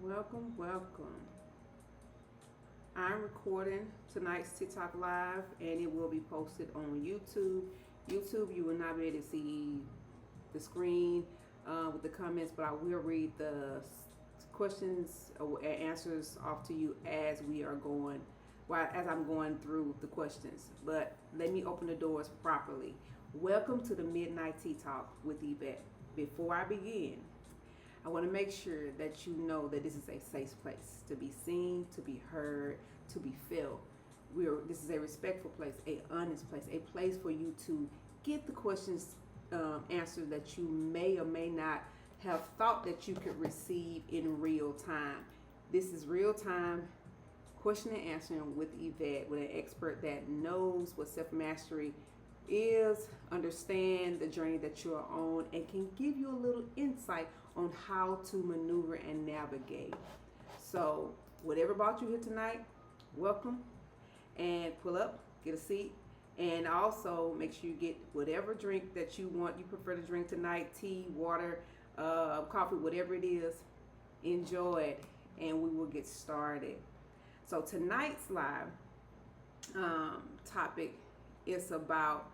Welcome. I'm recording tonight's TikTok live and it will be posted on YouTube. YouTube, you will not be able to see the screen with the comments, but I will read the questions and answers off to you as we are going, well, as I'm going through the questions. But let me open the doors properly. Welcome to the Midnight Tea Talk with Yvette. Before I begin, I want to make sure that you know that this is a safe place to be seen, to be heard, to be felt. This is a respectful place, a honest place, a place for you to get the questions answered that you may or may not have thought that you could receive in real time. This is real time question and answering with Yvette, with an expert that knows what self mastery is, understand the journey that you're on, and can give you a little insight on how to maneuver and navigate. So, whatever brought you here tonight, welcome, and pull up, get a seat, and also make sure you get whatever drink that you want, you prefer to drink tonight, tea, water, coffee, whatever it is. Enjoy it, and we will get started. So tonight's live topic is about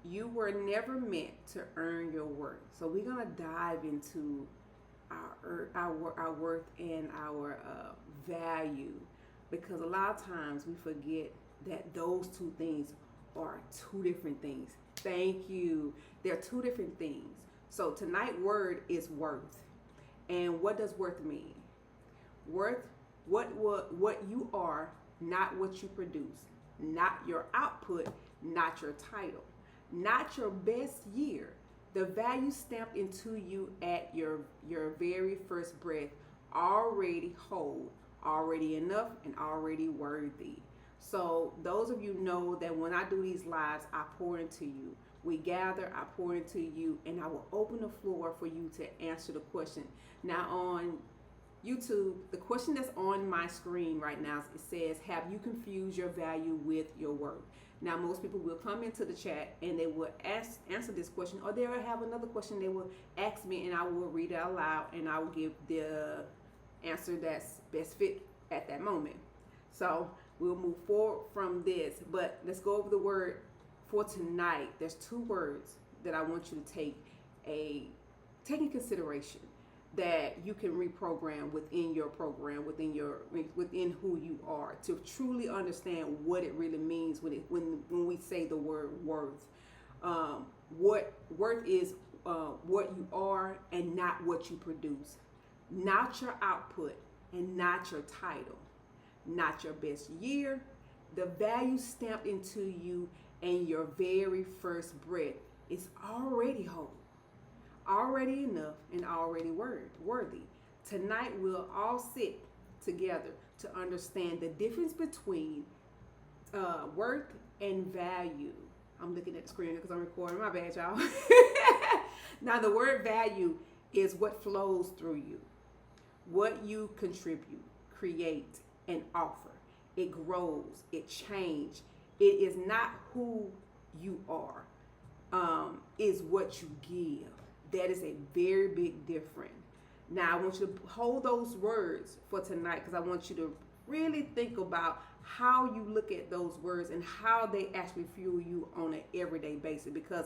you were never meant to earn your worth. So we're gonna dive into our worth and our value, because a lot of times we forget that those two things are two different things. Thank you. They're two different things. So tonight's word is worth. And what does worth mean? Worth, what you are, not what you produce, not your output, not your title, not your best year. The value stamped into you at your very first breath, already whole, already enough, and already worthy. So those of you know that when I do these lives, I pour into you. We gather, I pour into you, and I will open the floor for you to answer the question. Now on YouTube, the question that's on my screen right now, it says, have you confused your value with your worth? Now, most people will come into the chat and they will answer this question, or they will have another question they will ask me, and I will read it out loud, and I will give the answer that's best fit at that moment. So we'll move forward from this, but let's go over the word for tonight. There's two words that I want you to take in consideration, that you can reprogram within your program, within who you are, to truly understand what it really means when we say the word worth. What worth is, what you are and not what you produce, not your output and not your title, not your best year. The value stamped into you and your very first breath is already whole, already enough, and already worthy. Tonight we'll all sit together to understand the difference between worth and value. I'm looking at the screen because I'm recording. My bad, y'all. Now, the word value is what flows through you, what you contribute, create, and offer. It grows, it changes. It is not who you are, is what you give. That is a very big difference. Now, I want you to hold those words for tonight, because I want you to really think about how you look at those words and how they actually fuel you on an everyday basis, because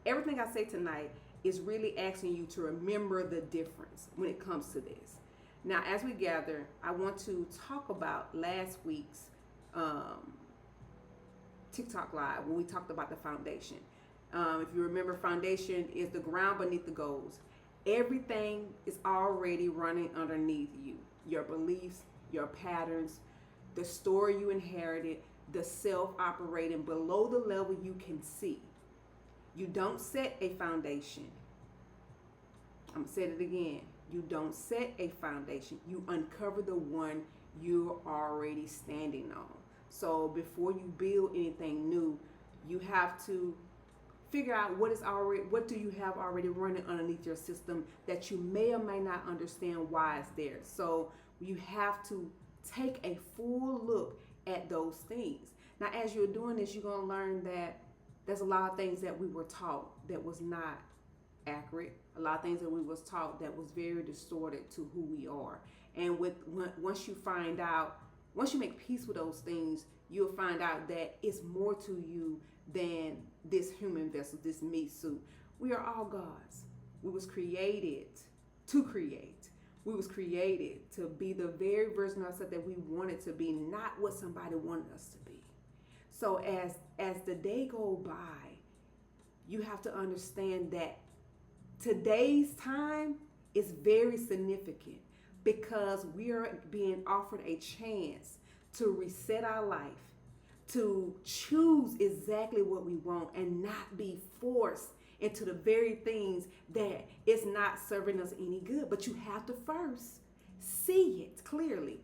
everything I say tonight is really asking you to remember the difference when it comes to this. Now, as we gather, I want to talk about last week's TikTok live when we talked about the foundation. If you remember, foundation is the ground beneath the goals. Everything is already running underneath you. Your beliefs, your patterns, the story you inherited, the self operating below the level you can see. You don't set a foundation. I'm going to say it again. You don't set a foundation. You uncover the one you're already standing on. So before you build anything new, you have to figure out what do you have already running underneath your system that you may or may not understand why it's there. So you have to take a full look at those things. Now, as you're doing this, you're going to learn that there's a lot of things that we were taught that was not accurate. A lot of things that we was taught that was very distorted to who we are. And once you find out, once you make peace with those things, you'll find out that it's more to you than this human vessel, this meat suit. We are all gods. We was created to create. We was created to be the very version of ourselves that we wanted to be, not what somebody wanted us to be. So as the day go by, you have to understand that today's time is very significant because we are being offered a chance to reset our life, to choose exactly what we want and not be forced into the very things that is not serving us any good. But you have to first see it clearly.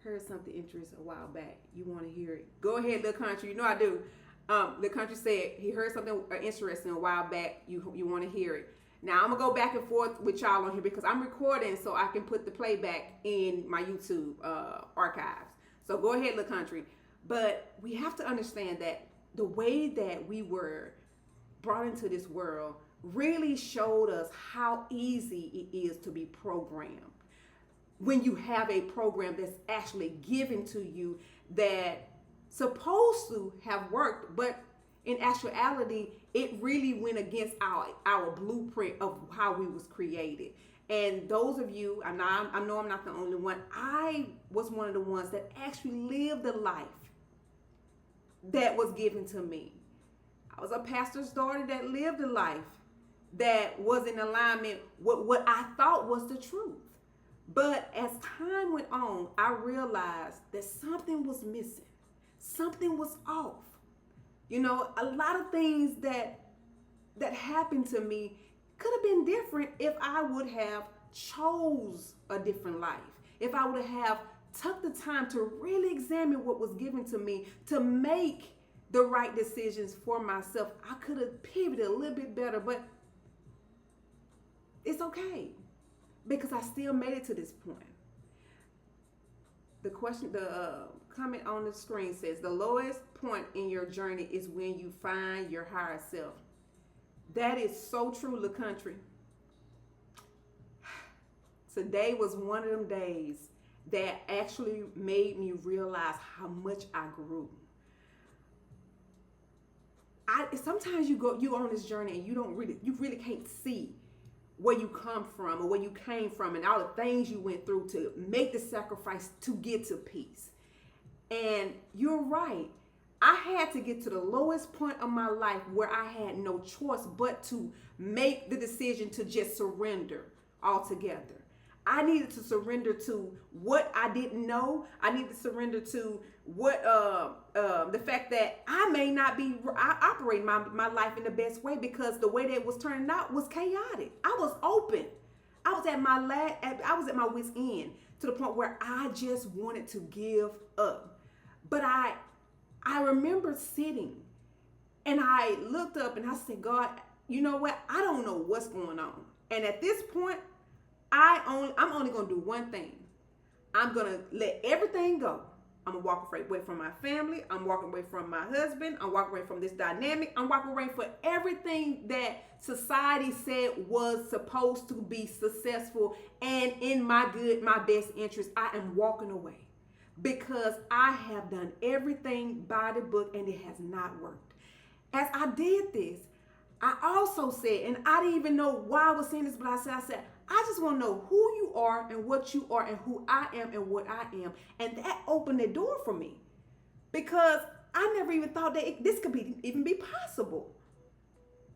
Heard something interesting a while back. You want to hear it? Go ahead, Little Country. You know I do. The Country said he heard something interesting a while back. You want to hear it? Now I'm gonna go back and forth with y'all on here because I'm recording so I can put the playback in my YouTube archives. So go ahead, Little Country. But we have to understand that the way that we were brought into this world really showed us how easy it is to be programmed. When you have a program that's actually given to you that supposed to have worked, but in actuality, it really went against our blueprint of how we was created. And those of you, I know I'm not the only one, I was one of the ones that actually lived the life that was given to me. I was a pastor's daughter that lived a life that was in alignment with what I thought was the truth. But as time went on, I realized that something was missing. Something was off. You know, a lot of things that happened to me could have been different if I would have chose a different life. If I would have took the time to really examine what was given to me to make the right decisions for myself, I could have pivoted a little bit better, but it's okay because I still made it to this point. The comment on the screen says, the lowest point in your journey is when you find your higher self. That is so true, Little Country. Today was one of them days that actually made me realize how much I grew. Sometimes you on this journey and you really can't see where you come from or where you came from and all the things you went through to make the sacrifice to get to peace. And you're right. I had to get to the lowest point of my life where I had no choice but to make the decision to just surrender altogether. I needed to surrender to what I didn't know. I needed to surrender to what the fact that I may not be operating my life in the best way because the way that it was turning out was chaotic. I was open. I was at my wit's end to the point where I just wanted to give up. But I remember sitting and I looked up and I said, God, you know what? I don't know what's going on. And at this point, I'm only going to do one thing. I'm going to let everything go. I'm going to walk away from my family. I'm walking away from my husband. I'm walking away from this dynamic. I'm walking away from everything that society said was supposed to be successful and in my best interest. I am walking away because I have done everything by the book and it has not worked. As I did this, I also said, and I didn't even know why I was saying this, but I said, I just want to know who you are and what you are and who I am and what I am. And that opened the door for me because I never even thought that this could even be possible.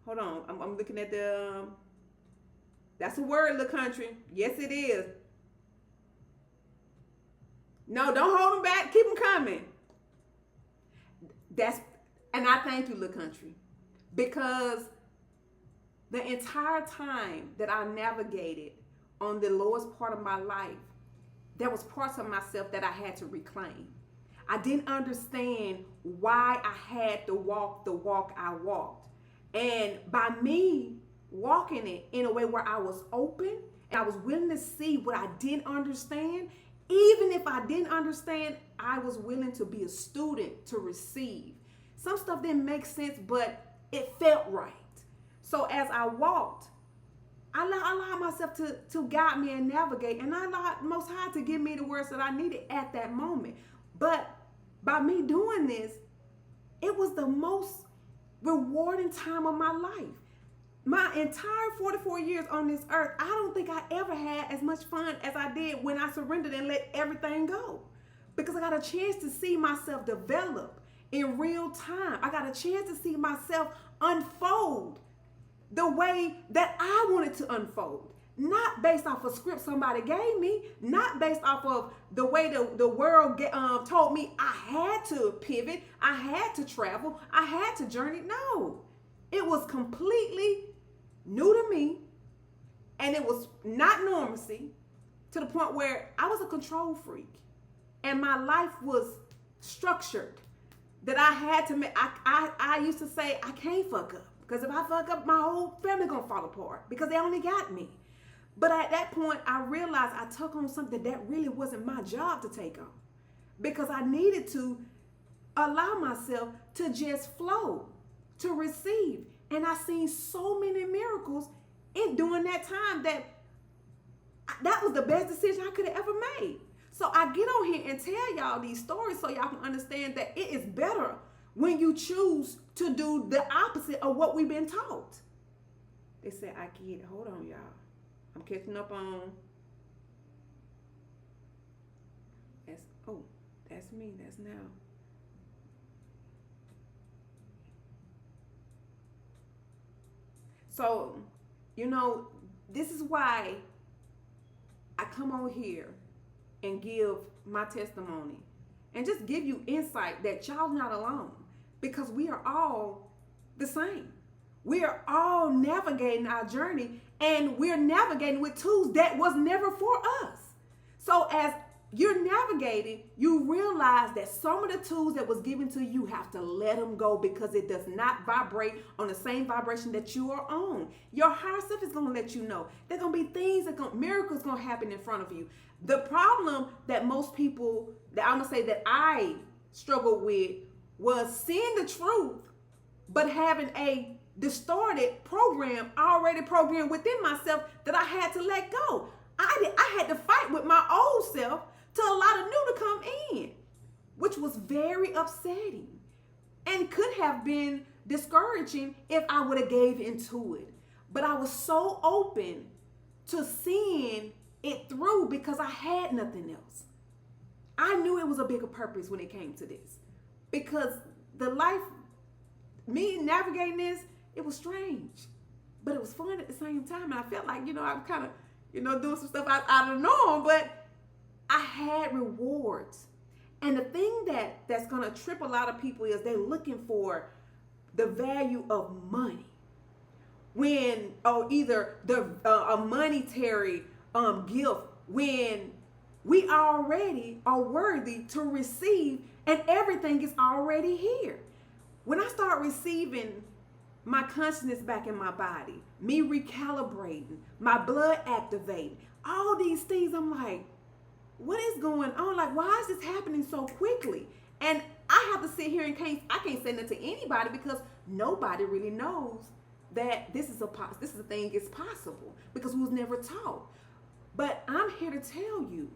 Hold on. I'm looking at that's a word, Little Country. Yes, it is. No, don't hold them back. Keep them coming. And I thank you, Little Country, because the entire time that I navigated on the lowest part of my life, there was parts of myself that I had to reclaim. I didn't understand why I had to walk the walk I walked. And by me walking it in a way where I was open and I was willing to see what I didn't understand, even if I didn't understand, I was willing to be a student to receive. Some stuff didn't make sense, but it felt right. So as I walked, I allowed myself to guide me and navigate. And I allowed Most High to give me the words that I needed at that moment. But by me doing this, it was the most rewarding time of my life. My entire 44 years on this earth, I don't think I ever had as much fun as I did when I surrendered and let everything go. Because I got a chance to see myself develop in real time. I got a chance to see myself unfold the way that I wanted to unfold. Not based off a script somebody gave me, not based off of the way the world told me I had to pivot, I had to travel, I had to journey. No, it was completely new to me, and it was not normacy, to the point where I was a control freak, and my life was structured that I had to make. I used to say I can't fuck up, because if I fuck up, my whole family gonna fall apart because they only got me. But at that point, I realized I took on something that really wasn't my job to take on, because I needed to allow myself to just flow, to receive. And I seen so many miracles in during that time that was the best decision I could have ever made. So I get on here and tell y'all these stories so y'all can understand that it is better when you choose to do the opposite of what we've been taught. They said, I get it. Hold on, y'all. I'm catching up on. That's me. That's now. So, this is why I come on here and give my testimony and just give you insight that y'all not alone, because we are all the same. We are all navigating our journey, and we're navigating with tools that was never for us. So as you're navigating, you realize that some of the tools that was given to you have to let them go, because it does not vibrate on the same vibration that you are on. Your higher self is going to let you know. There's going to be things miracles going to happen in front of you. The problem that most people, that I'm going to say that I struggled with, was seeing the truth, but having a distorted program already programmed within myself that I had to let go. I had to fight with my old self to allow the new to come in, which was very upsetting and could have been discouraging if I would have gave into it. But I was so open to seeing it through because I had nothing else. I knew it was a bigger purpose when it came to this, because the life, me navigating this, it was strange, but it was fun at the same time. And I felt like, I'm kind of, doing some stuff out of the norm, but I had rewards. And the thing that's going to trip a lot of people is they're looking for the value of money, or either a monetary gift, when we already are worthy to receive, and everything is already here. When I start receiving my consciousness back in my body, me recalibrating, my blood activating, all these things, I'm like, what is going on? Like, why is this happening so quickly? And I have to sit here and I can't say that to anybody, because nobody really knows that this is a thing is possible, because we was never taught. But I'm here to tell you,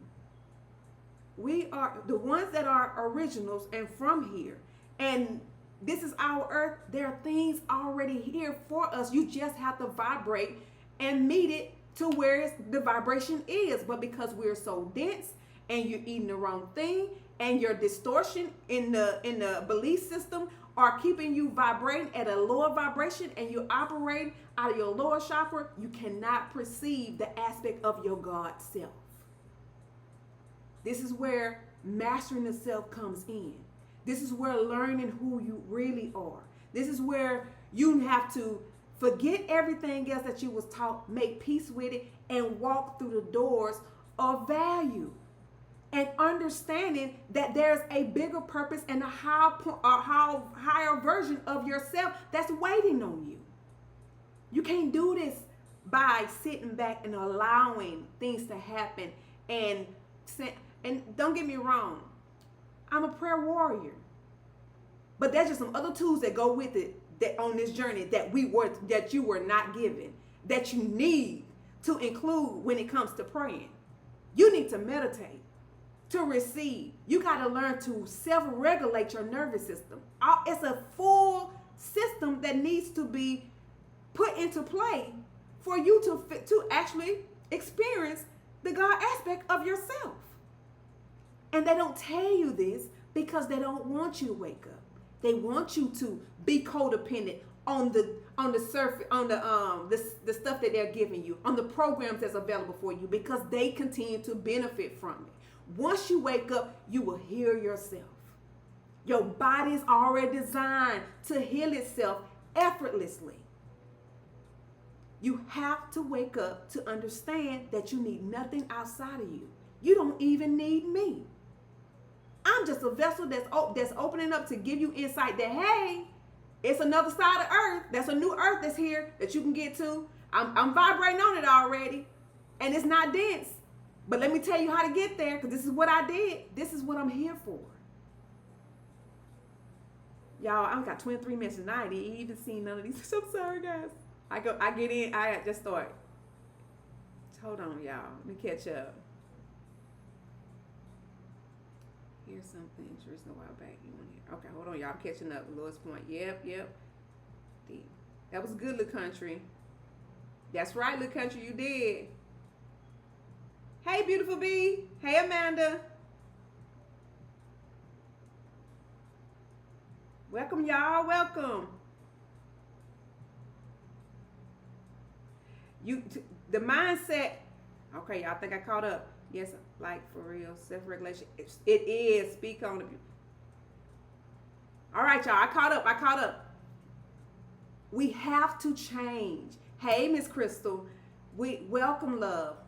we are the ones that are originals and from here. And this is our earth. There are things already here for us. You just have to vibrate and meet it to where the vibration is. But because we're so dense, and you're eating the wrong thing, and your distortion in the belief system are keeping you vibrating at a lower vibration, and you operate out of your lower chakra, you cannot perceive the aspect of your God self. This is where mastering the self comes in. This is where learning who you really are. This is where you have to forget everything else that you was taught, make peace with it, and walk through the doors of value. And understanding that there's a bigger purpose and a higher version of yourself that's waiting on you. You can't do this by sitting back and allowing things to happen. And don't get me wrong, I'm a prayer warrior, but there's just some other tools that go with it, that on this journey that you were not given. that you need to include when it comes to praying. You need to meditate, to receive. You got to learn to self-regulate your nervous system. It's a full system that needs to be put into play for you to actually experience the God aspect of yourself. And they don't tell you this because they don't want you to wake up. They want you to be codependent on the surface, on the stuff that they're giving you, on the programs that's available for you, because they continue to benefit from it. Once you wake up, you will heal yourself. Your body is already designed to heal itself effortlessly. You have to wake up to understand that you need nothing outside of you. You don't even need me. I'm just a vessel that's opening up to give you insight that, hey, it's another side of earth. That's a new earth that's here that you can get to. I'm vibrating on it already, and it's not dense. But let me tell you how to get there, because this is what I did. This is what I'm here for. Y'all, I've got 23 minutes and I ain't even seen none of these. I'm sorry, guys. I get in. I just start. Hold on, y'all. Let me catch up. Here's something interesting a while back. You want to hear? Okay, hold on, y'all. I'm catching up. Lord's Point. Yep. That was good, little country. That's right, little country. You did. Hey, beautiful bee. Hey, Amanda. Welcome, y'all. Welcome. The mindset. Okay, y'all think I caught up? Yes, like for real, self-regulation. It is. Speak on it. All right, y'all. I caught up. We have to change. Hey, Miss Crystal. We welcome, love.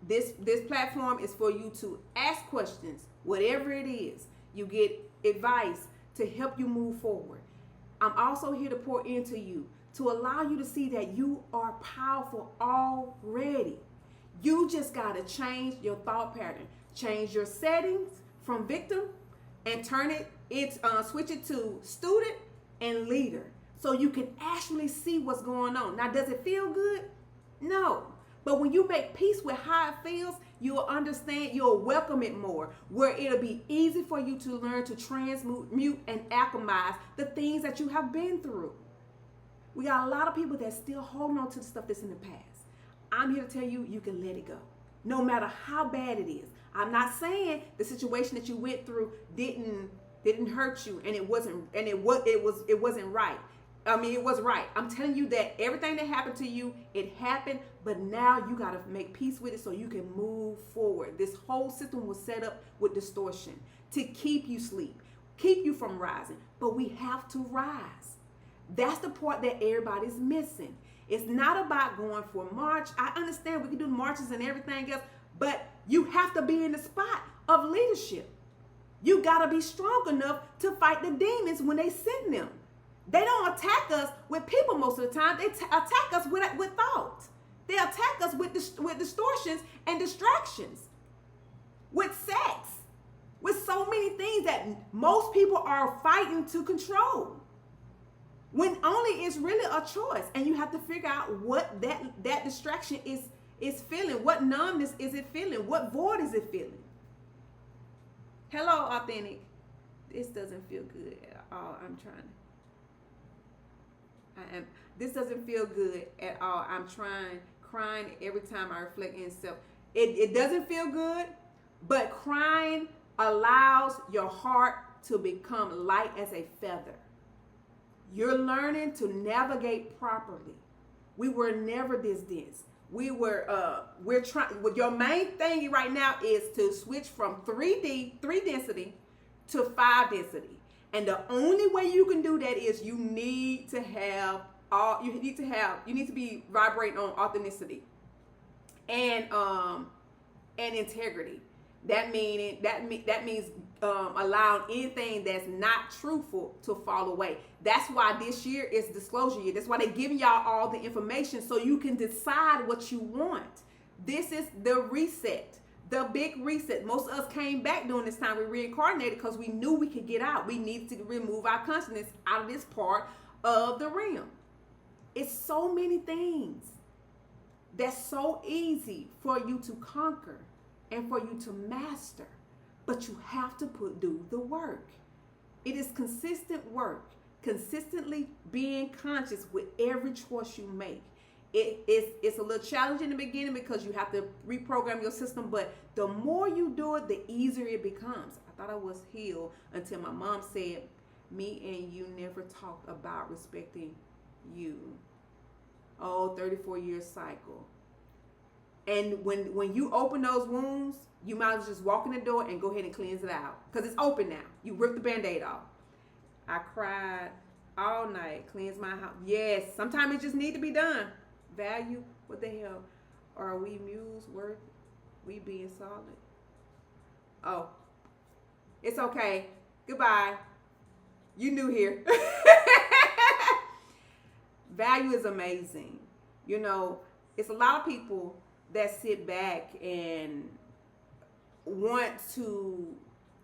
This platform is for you to ask questions, whatever it is. You get advice to help you move forward. I'm also here to pour into you, to allow you to see that you are powerful already. You just got to change your thought pattern. Change your settings from victim and switch it to student and leader, so you can actually see what's going on. Now, does it feel good? No. But when you make peace with how it feels, you'll understand, you'll welcome it more, where it'll be easy for you to learn to transmute and alchemize the things that you have been through. We got a lot of people that still holding on to the stuff that's in the past. I'm here to tell you, you can let it go, no matter how bad it is. I'm not saying the situation that you went through didn't hurt you, and it wasn't right. I mean, it was right. I'm telling you that everything that happened to you, it happened, but now you got to make peace with it so you can move forward. This whole system was set up with distortion to keep you asleep, keep you from rising, but we have to rise. That's the part that everybody's missing. It's not about going for a march. I understand we can do marches and everything else, but you have to be in the spot of leadership. You got to be strong enough to fight the demons when they send them. They don't attack us with people most of the time. They attack us with thought. They attack us with distortions and distractions, with sex, with so many things that most people are fighting to control, when only it's really a choice. And you have to figure out what that distraction is feeling. What numbness is it feeling? What void is it feeling? Hello, Authentic. This doesn't feel good at all. This doesn't feel good at all. I'm crying every time I reflect in self. It doesn't feel good, but crying allows your heart to become light as a feather. You're learning to navigate properly. We were never this dense. We're trying. Your main thing right now is to switch from 3 density to 5 density. And the only way you can do that is you need to be vibrating on authenticity and integrity. That means allowing anything that's not truthful to fall away. That's why this year is disclosure year. That's why they're giving y'all all the information so you can decide what you want. This is the reset. The big reset. Most of us came back during this time. We reincarnated because we knew we could get out. We needed to remove our consciousness out of this part of the realm. It's so many things. that's so easy for you to conquer and for you to master. But you have to do the work. It is consistent work, consistently being conscious with every choice you make. It's a little challenging in the beginning because you have to reprogram your system, but the more you do it, the easier it becomes. I thought I was healed until my mom said, me and you never talked about respecting you. Oh, 34-year cycle. And when you open those wounds, you might as well just walk in the door and go ahead and cleanse it out. Because it's open now. You rip the Band-Aid off. I cried all night, cleanse my house. Yes, sometimes it just need to be done. Value, what the hell? Are we muse worth we being solid? Oh, it's okay. Goodbye. You new here. Value is amazing. You know, it's a lot of people that sit back and want to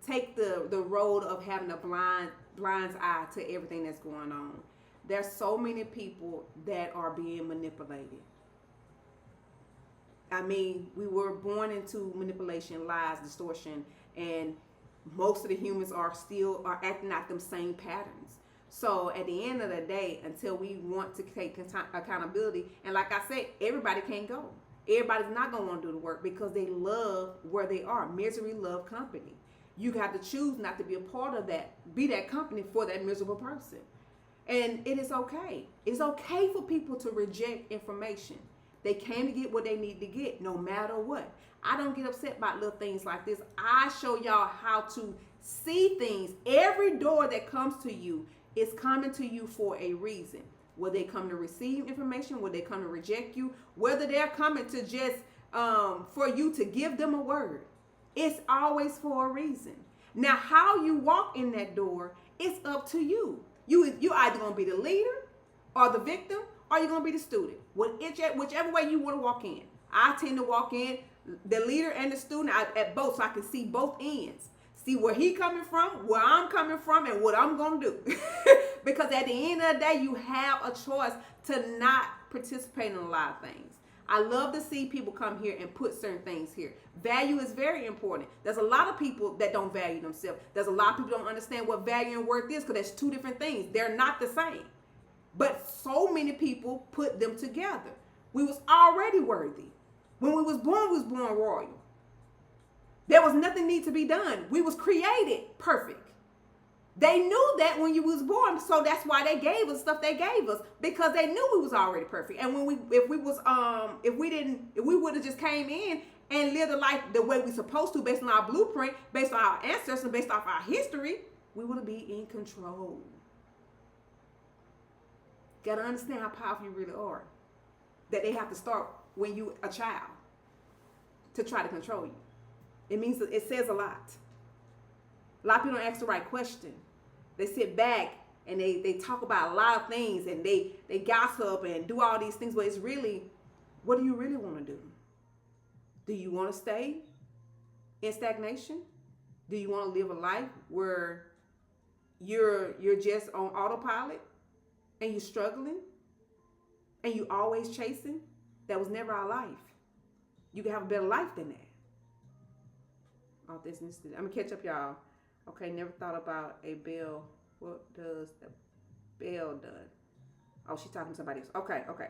take the road of having a blind's eye to everything that's going on. There's so many people that are being manipulated. I mean, we were born into manipulation, lies, distortion, and most of the humans are acting out them same patterns. So at the end of the day, until we want to take accountability, and like I said, everybody can't go. Everybody's not going to want to do the work because they love where they are. Misery love company. You have to choose not to be a part of that, be that company for that miserable person. And it is okay. It's okay for people to reject information. They came to get what they need to get, no matter what. I don't get upset about little things like this. I show y'all how to see things. Every door that comes to you is coming to you for a reason. Whether they come to receive information, whether they come to reject you, whether they're coming to just for you to give them a word. It's always for a reason. Now, how you walk in that door, it's up to you. You either going to be the leader or the victim, or you're going to be the student. Whichever way you want to walk in. I tend to walk in the leader and the student at both, so I can see both ends. See where he coming from, where I'm coming from, and what I'm going to do. Because at the end of the day, you have a choice to not participate in a lot of things. I love to see people come here and put certain things here. Value is very important. There's a lot of people that don't value themselves. There's a lot of people that don't understand what value and worth is because there's two different things. They're not the same. But so many people put them together. We was already worthy. When we was born royal. There was nothing need to be done. We was created perfect. They knew that when you was born, so that's why they gave us stuff they gave us, because they knew we was already perfect. And if we would have just came in and lived a life the way we supposed to, based on our blueprint, based on our ancestors, based off our history, we would be in control. Got to understand how powerful you really are. That they have to start when you a child to try to control you. It means that it says a lot. A lot of people don't ask the right question. They sit back and they talk about a lot of things and they gossip and do all these things, but it's really, what do you really want to do? Do you want to stay in stagnation? Do you want to live a life where you're just on autopilot and you're struggling and you always chasing? That was never our life. You can have a better life than that. Authenticity. I'm gonna catch up, y'all. Okay, never thought about a bell. What does the bell done? Oh, she's talking to somebody else. Okay. Okay,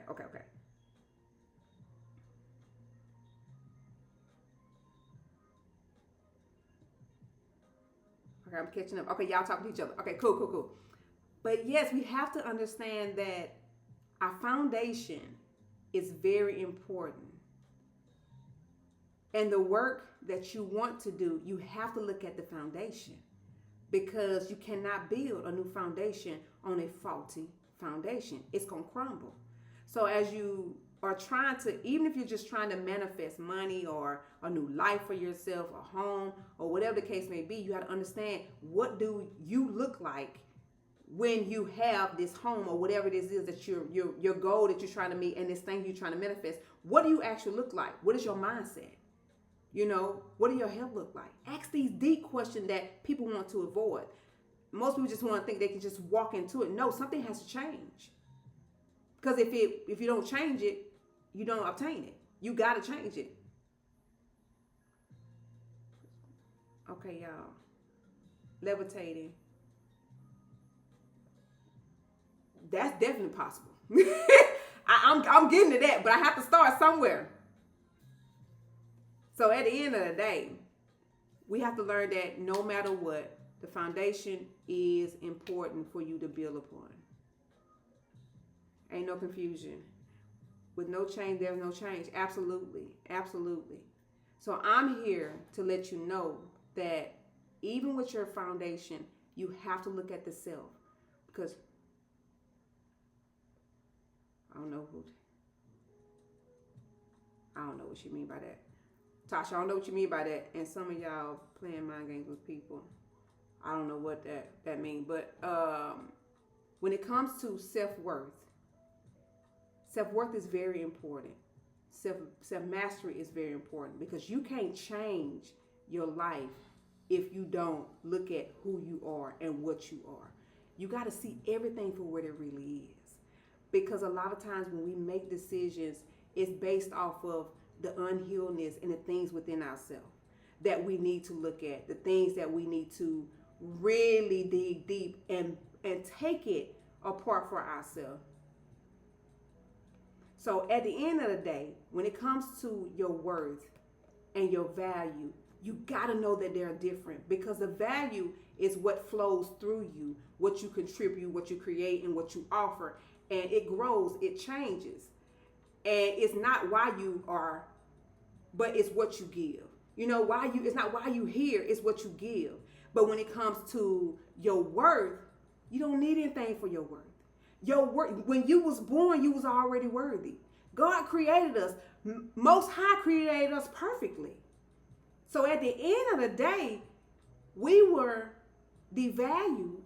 I'm catching up. Okay, y'all talking to each other. Okay, cool. But yes, we have to understand that our foundation is very important. And the work that you want to do, you have to look at the foundation, because you cannot build a new foundation on a faulty foundation. It's going to crumble. So as you are trying to, even if you're just trying to manifest money or a new life for yourself, a home, or whatever the case may be, you have to understand, what do you look like when you have this home or whatever it is that your goal that you're trying to meet and this thing you're trying to manifest? What do you actually look like? What is your mindset? You know, what do your health look like? Ask these deep questions that people want to avoid. Most people just want to think they can just walk into it. No, something has to change. Because if you don't change it, you don't obtain it. You got to change it. Okay, y'all. Levitating. That's definitely possible. I'm getting to that, but I have to start somewhere. So at the end of the day, we have to learn that no matter what, the foundation is important for you to build upon. Ain't no confusion. With no change, there's no change. Absolutely. Absolutely. So I'm here to let you know that even with your foundation, you have to look at the self. Because I don't know what you mean by that. Tasha, I don't know what you mean by that. And some of y'all playing mind games with people. I don't know what that means. But when it comes to self-worth is very important. Self-mastery is very important because you can't change your life if you don't look at who you are and what you are. You got to see everything for what it really is. Because a lot of times when we make decisions, it's based off of the unhealedness and the things within ourselves that we need to look at, the things that we need to really dig deep and take it apart for ourselves. So at the end of the day, when it comes to your worth and your value, you got to know that they're different because the value is what flows through you, what you contribute, what you create, and what you offer. And it grows, it changes. And it's not why you are, but it's what you give. You know, it's not why you here, it's what you give. But when it comes to your worth, you don't need anything for your worth. Your worth, when you was born, you was already worthy. God created us. Most High created us perfectly. So at the end of the day, we were devalued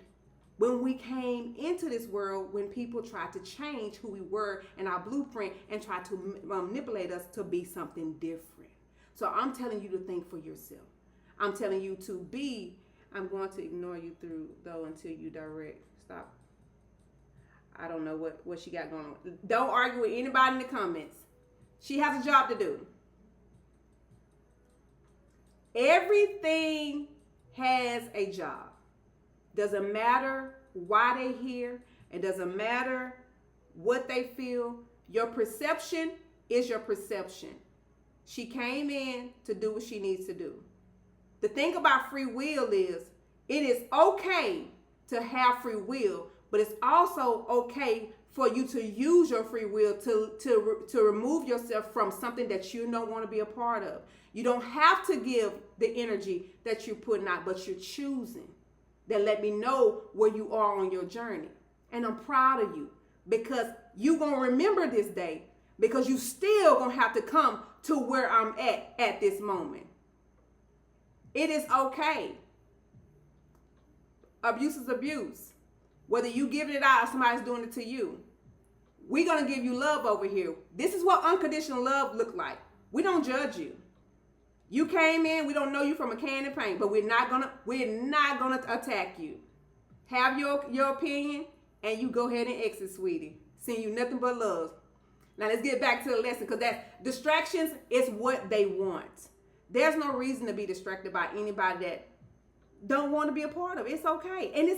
when we came into this world, when people tried to change who we were in our blueprint and tried to manipulate us to be something different. So I'm telling you to think for yourself. I'm telling you to be, I'm going to ignore you through though until you direct. Stop. I don't know what she got going on. Don't argue with anybody in the comments. She has a job to do. Everything has a job. Doesn't matter why they here. It doesn't matter what they feel. Your perception is your perception. She came in to do what she needs to do. The thing about free will is it is okay to have free will, but it's also okay for you to use your free will to remove yourself from something that you don't want to be a part of. You don't have to give the energy that you're putting out, but you're choosing. Then let me know where you are on your journey. And I'm proud of you because you're going to remember this day because you still going to have to come to where I'm at this moment. It is okay. Abuse is abuse. Whether you giving it out or somebody's doing it to you. We're going to give you love over here. This is what unconditional love look like. We don't judge you. You came in, we don't know you from a can of paint, but we're not gonna attack you. Have your opinion and you go ahead and exit, sweetie. Send you nothing but love. Now let's get back to the lesson because that distractions is what they want. There's no reason to be distracted by anybody that don't want to be a part of it. It's okay. And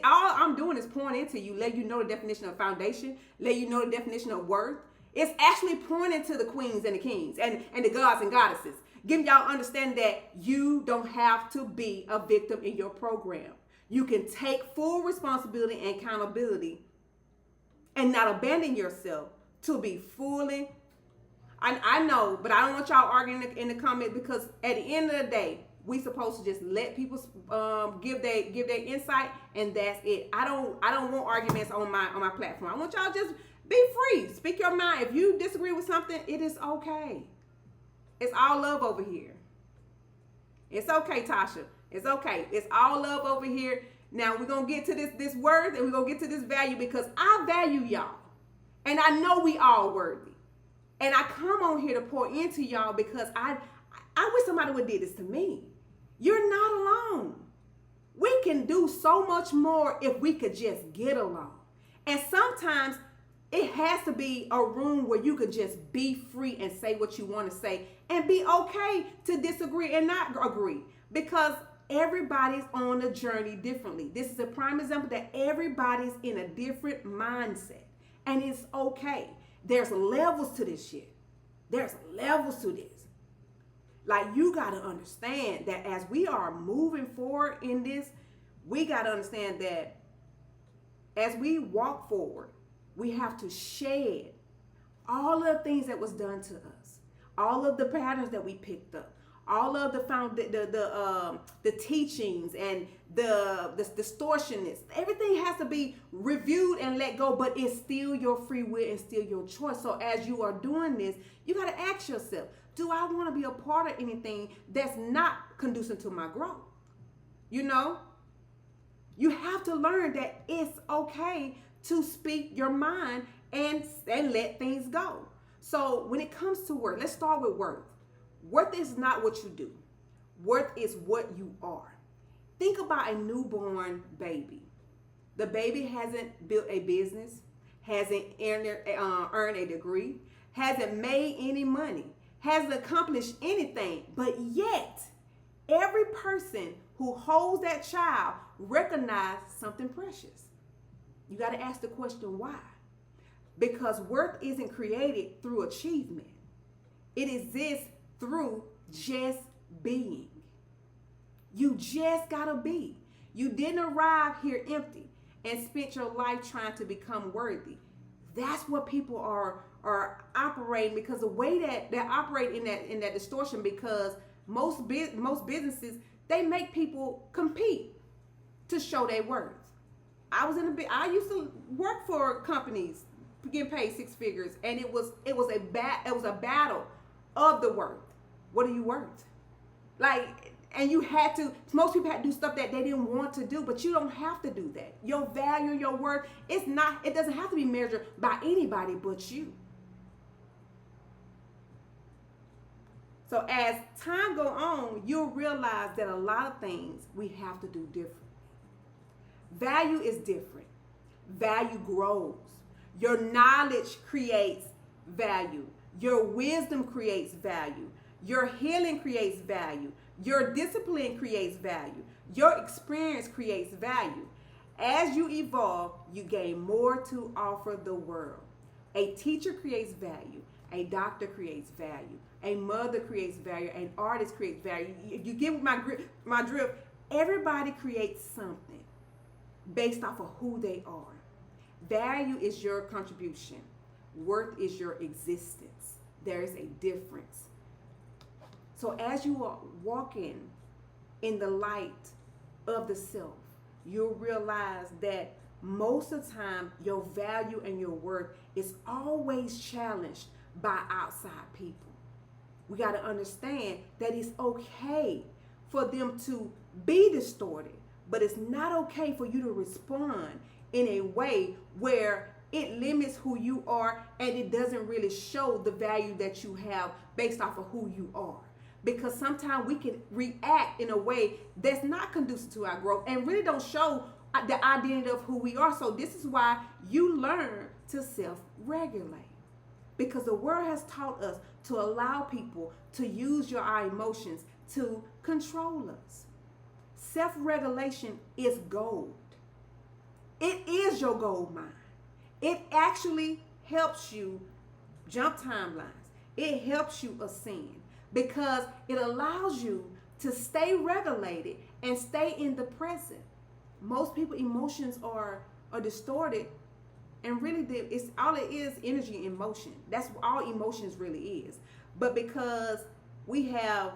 all I'm doing is pointing to you, let you know the definition of foundation, let you know the definition of worth. It's actually pointing to the queens and the kings and the gods and goddesses. Giving y'all understand that you don't have to be a victim in your program. You can take full responsibility and accountability and not abandon yourself to be fully. I know, but I don't want y'all arguing in the comment because at the end of the day, we supposed to just let people give their insight and that's it. I don't want arguments on my platform. I want y'all just be free. Speak your mind. If you disagree with something, it is okay. It's all love over here. It's okay, Tasha. It's okay. It's all love over here. Now we're going to get to this worth and we're going to get to this value because I value y'all. And I know we all worthy. And I come on here to pour into y'all because I wish somebody would do this to me. You're not alone. We can do so much more if we could just get along. And sometimes It has to be a room where you can just be free and say what you want to say and be okay to disagree and not agree, because everybody's on a journey differently. This is a prime example that everybody's in a different mindset, and it's okay. There's levels to this shit. There's levels to this. Like, you got to understand that as we are moving forward in this, we got to understand that as we walk forward, we have to shed all of the things that was done to us, all of the patterns that we picked up, all of the teachings and the distortionness. Everything has to be reviewed and let go, but it's still your free will and still your choice. So as you are doing this, you got to ask yourself, do I want to be a part of anything that's not conducive to my growth? You know, you have to learn that it's okay to speak your mind and let things go. So when it comes to worth, let's start with worth. Worth is not what you do. Worth is what you are. Think about a newborn baby. The baby hasn't built a business, hasn't earned a degree, hasn't made any money, hasn't accomplished anything, but yet every person who holds that child recognizes something precious. You got to ask the question, why? Because worth isn't created through achievement. It exists through just being. You just gotta be. You didn't arrive here empty and spent your life trying to become worthy. That's what people are operating, because the way that they operate in that distortion, because most businesses, they make people compete to show their worth. I used to work for companies getting paid six figures, and it was a battle of the worth. What are you worth? Like, and most people had to do stuff that they didn't want to do, but you don't have to do that. Your value, your worth, it doesn't have to be measured by anybody but you. So as time go on, you'll realize that a lot of things we have to do differently. Value is different. Value grows. Your knowledge creates value. Your wisdom creates value. Your healing creates value. Your discipline creates value. Your experience creates value. As you evolve, you gain more to offer the world. A teacher creates value. A doctor creates value. A mother creates value. An artist creates value. If you get my drift, everybody creates something based off of who they are. Value is your contribution. Worth is your existence. There is a difference. So as you are walking in the light of the self, you'll realize that most of the time your value and your worth is always challenged by outside people. We got to understand that it's okay for them to be distorted, but it's not okay for you to respond in a way where it limits who you are and it doesn't really show the value that you have based off of who you are. Because sometimes we can react in a way that's not conducive to our growth and really don't show the identity of who we are. So this is why you learn to self-regulate. Because the world has taught us to allow people to use our emotions to control us. Self-regulation is gold. It is your gold mine. It actually helps you jump timelines. It helps you ascend because it allows you to stay regulated and stay in the present. Most people emotions are distorted, and really it's all it is, energy and motion. That's all emotions really is. But because we have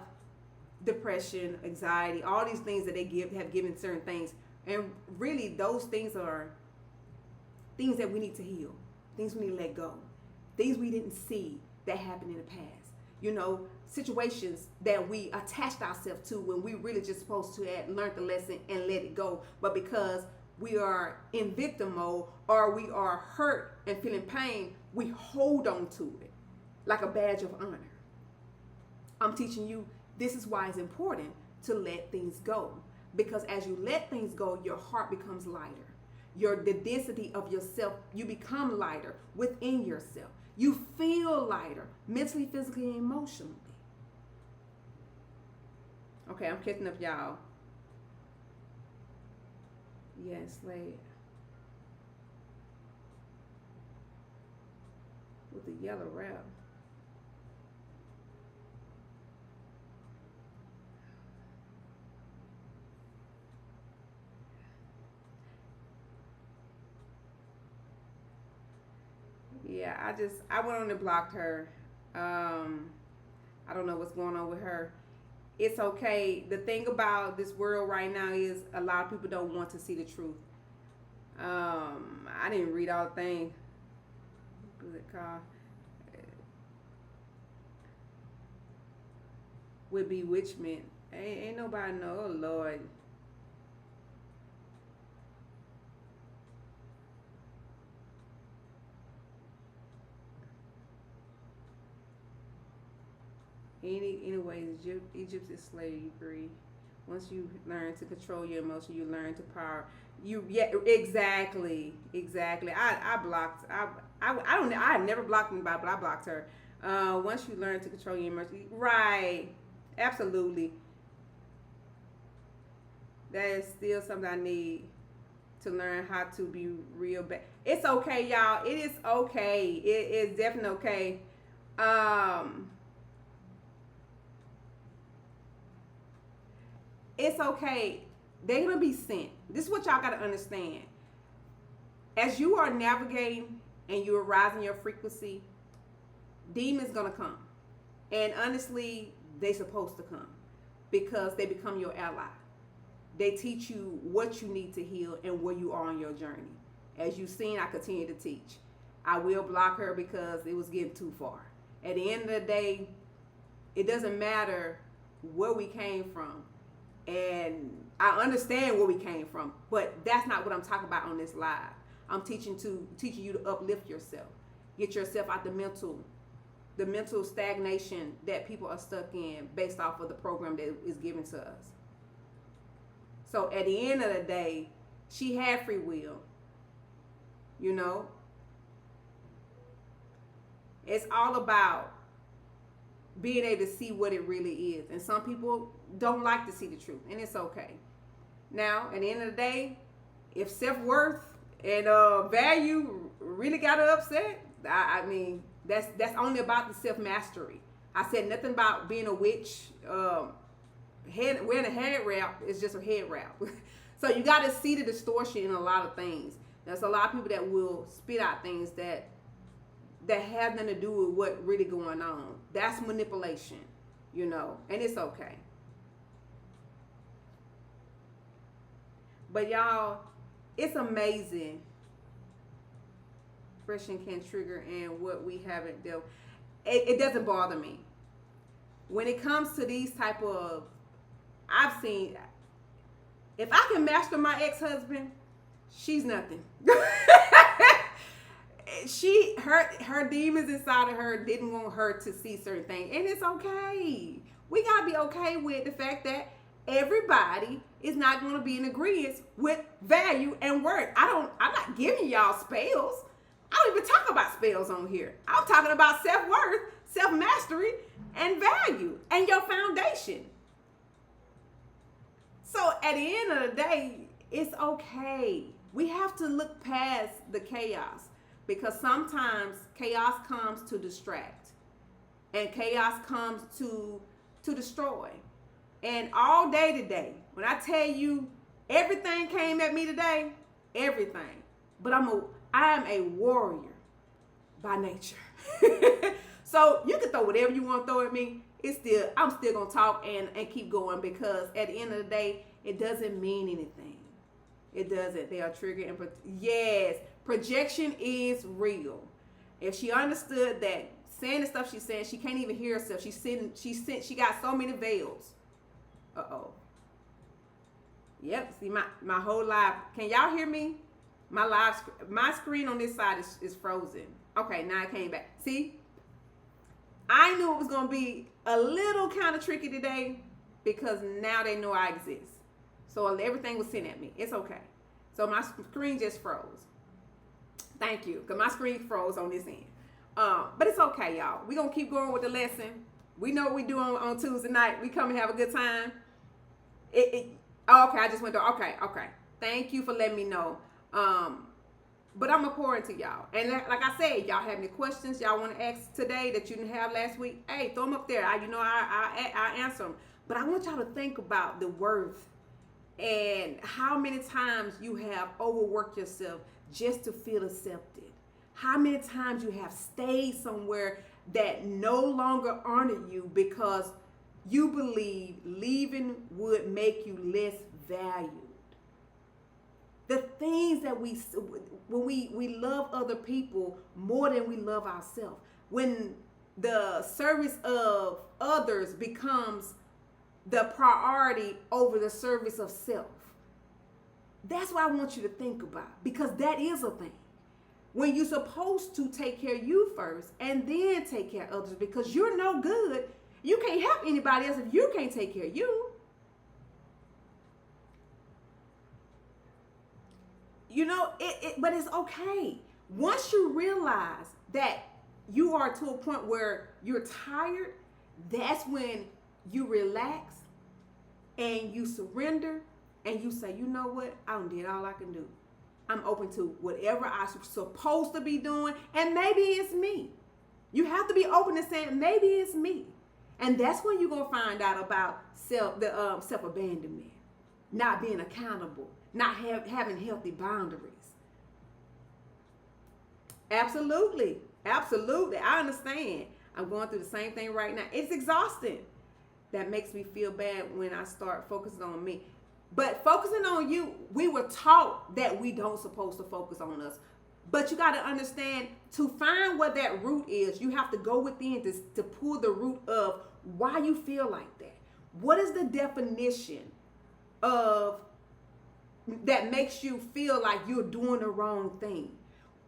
depression, anxiety, all these things that they have given certain things, and really those things are things that we need to heal, things we need to let go, things we didn't see that happened in the past. You know, situations that we attached ourselves to when we really just supposed to have learned the lesson and let it go. But because we are in victim mode or we are hurt and feeling pain, we hold on to it like a badge of honor. I'm teaching you this is why it's important to let things go. Because as you let things go, your heart becomes lighter. the density of yourself. You become lighter within yourself. You feel lighter mentally, physically, and emotionally. Okay, I'm catching up, y'all. Yes, Slade. With the yellow wrap. Yeah, I went on and blocked her. I don't know what's going on with her. It's okay. The thing about this world right now is a lot of people don't want to see the truth. I didn't read all the thing. Good call. With bewitchment. Ain't nobody know. Oh Lord. Anyways, Egypt is slavery. Once you learn to control your emotion, you learn to power. Exactly. I blocked. I don't. I never blocked anybody, but I blocked her. Once you learn to control your emotion, right? Absolutely. That is still something I need to learn how to be real bad. It's okay, y'all. It is okay. It is definitely okay. It's okay. They're gonna be sent. This is what y'all gotta understand. As you are navigating and you're rising your frequency, demons gonna come. And honestly, they supposed to come because they become your ally. They teach you what you need to heal and where you are on your journey. As you've seen, I continue to teach. I will block her because it was getting too far. At the end of the day, it doesn't matter where we came from. And I understand where we came from, but that's not what I'm talking about on this live. I'm teaching you to uplift yourself. Get yourself out the mental stagnation that people are stuck in based off of the program that is given to us. So at the end of the day, she had free will. You know? It's all about being able to see what it really is. And some people don't like to see the truth, and it's okay. Now, at the end of the day, if self-worth and value really got her upset, I mean, that's only about the self-mastery. I said nothing about being a witch. Wearing a head wrap is just a head wrap. So you got to see the distortion in a lot of things. There's a lot of people that will spit out things that have nothing to do with what really going on. That's manipulation, you know, and it's okay. But y'all, it's amazing. Depression can trigger and what we haven't dealt. It doesn't bother me. When it comes to these type of, I've seen, if I can master my ex-husband, she's nothing. Her demons inside of her didn't want her to see certain things, and it's okay. We gotta be okay with the fact that everybody is not going to be in agreement with value and worth. I'm not giving y'all spells. I don't even talk about spells on here. I'm talking about self-worth, self-mastery, and value, and your foundation. So at the end of the day, it's okay. We have to look past the chaos, because sometimes chaos comes to distract, and chaos comes to destroy. And all day today, when I tell you everything came at me today, everything. But I am a warrior by nature. So you can throw whatever you want to throw at me. I'm still gonna talk and keep going, because at the end of the day, it doesn't mean anything. It doesn't. They are triggered, and yes, projection is real. If she understood that saying the stuff she's saying, she can't even hear herself. She got so many veils. Uh-oh. Yep, see my whole live. Can y'all hear me? My screen on this side is frozen. Okay, now it came back. See? I knew it was going to be a little kind of tricky today, because now they know I exist. So everything was sent at me. It's okay. So my screen just froze. Thank you, because my screen froze on this end. But it's okay, y'all. We're going to keep going with the lesson. We know what we do on Tuesday night. We come and have a good time. Okay, I just went through. Okay. Thank you for letting me know. But I'm going to pour into y'all. And like I said, y'all have any questions y'all want to ask today that you didn't have last week? Hey, throw them up there. I answer them. But I want y'all to think about the worth and how many times you have overworked yourself just to feel accepted. How many times you have stayed somewhere that no longer honored you because you believe leaving would make you less valued. The things that when we love other people more than we love ourselves, when the service of others becomes the priority over the service of self. That's what I want you to think about, because that is a thing. When you're supposed to take care of you first and then take care of others, because you're no good. You can't help anybody else if you can't take care of you. You know, but it's okay. Once you realize that you are to a point where you're tired, that's when you relax and you surrender and you say, you know what? I done did all I can do. I'm open to whatever I'm supposed to be doing, and maybe it's me. You have to be open to saying, maybe it's me. And that's when you're going to find out about self-abandonment, not being accountable, not having healthy boundaries. Absolutely. I understand. I'm going through the same thing right now. It's exhausting. That makes me feel bad when I start focusing on me. But focusing on you, we were taught that we don't supposed to focus on us. But you got to understand, to find what that root is, you have to go within to pull the root of why you feel like that. What is the definition of that makes you feel like you're doing the wrong thing?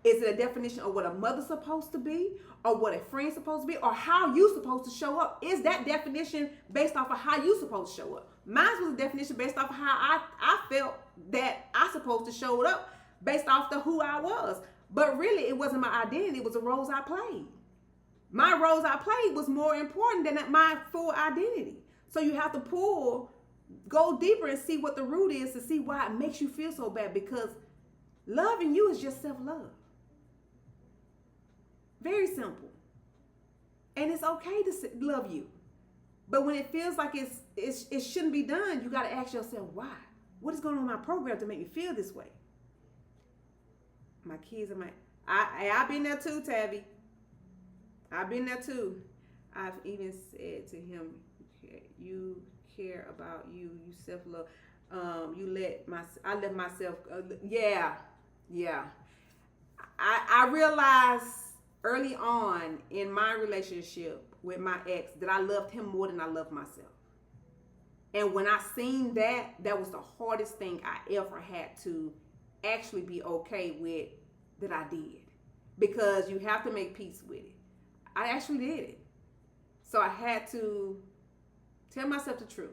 Is it a definition of what a mother's supposed to be, or what a friend's supposed to be, or how you supposed to show up? Is that definition based off of how you supposed to show up? Mine was a definition based off of how I felt that I supposed to show up, based off of who I was. But really, it wasn't my identity. It was the roles I played. My roles I played was more important than my full identity. So you have to go deeper and see what the root is to see why it makes you feel so bad, because loving you is just self-love. Very simple. And it's okay to love you. But when it feels like it shouldn't be done, you got to ask yourself, why? What is going on in my program to make me feel this way? My kids are I've been there too, Tabby. I've been there too. I've even said to him, you care about you self-love. I let myself, yeah. I realized early on in my relationship with my ex that I loved him more than I loved myself. And when I seen that was the hardest thing I ever had to actually be okay with that I did. Because you have to make peace with it. I actually did it. So I had to tell myself the truth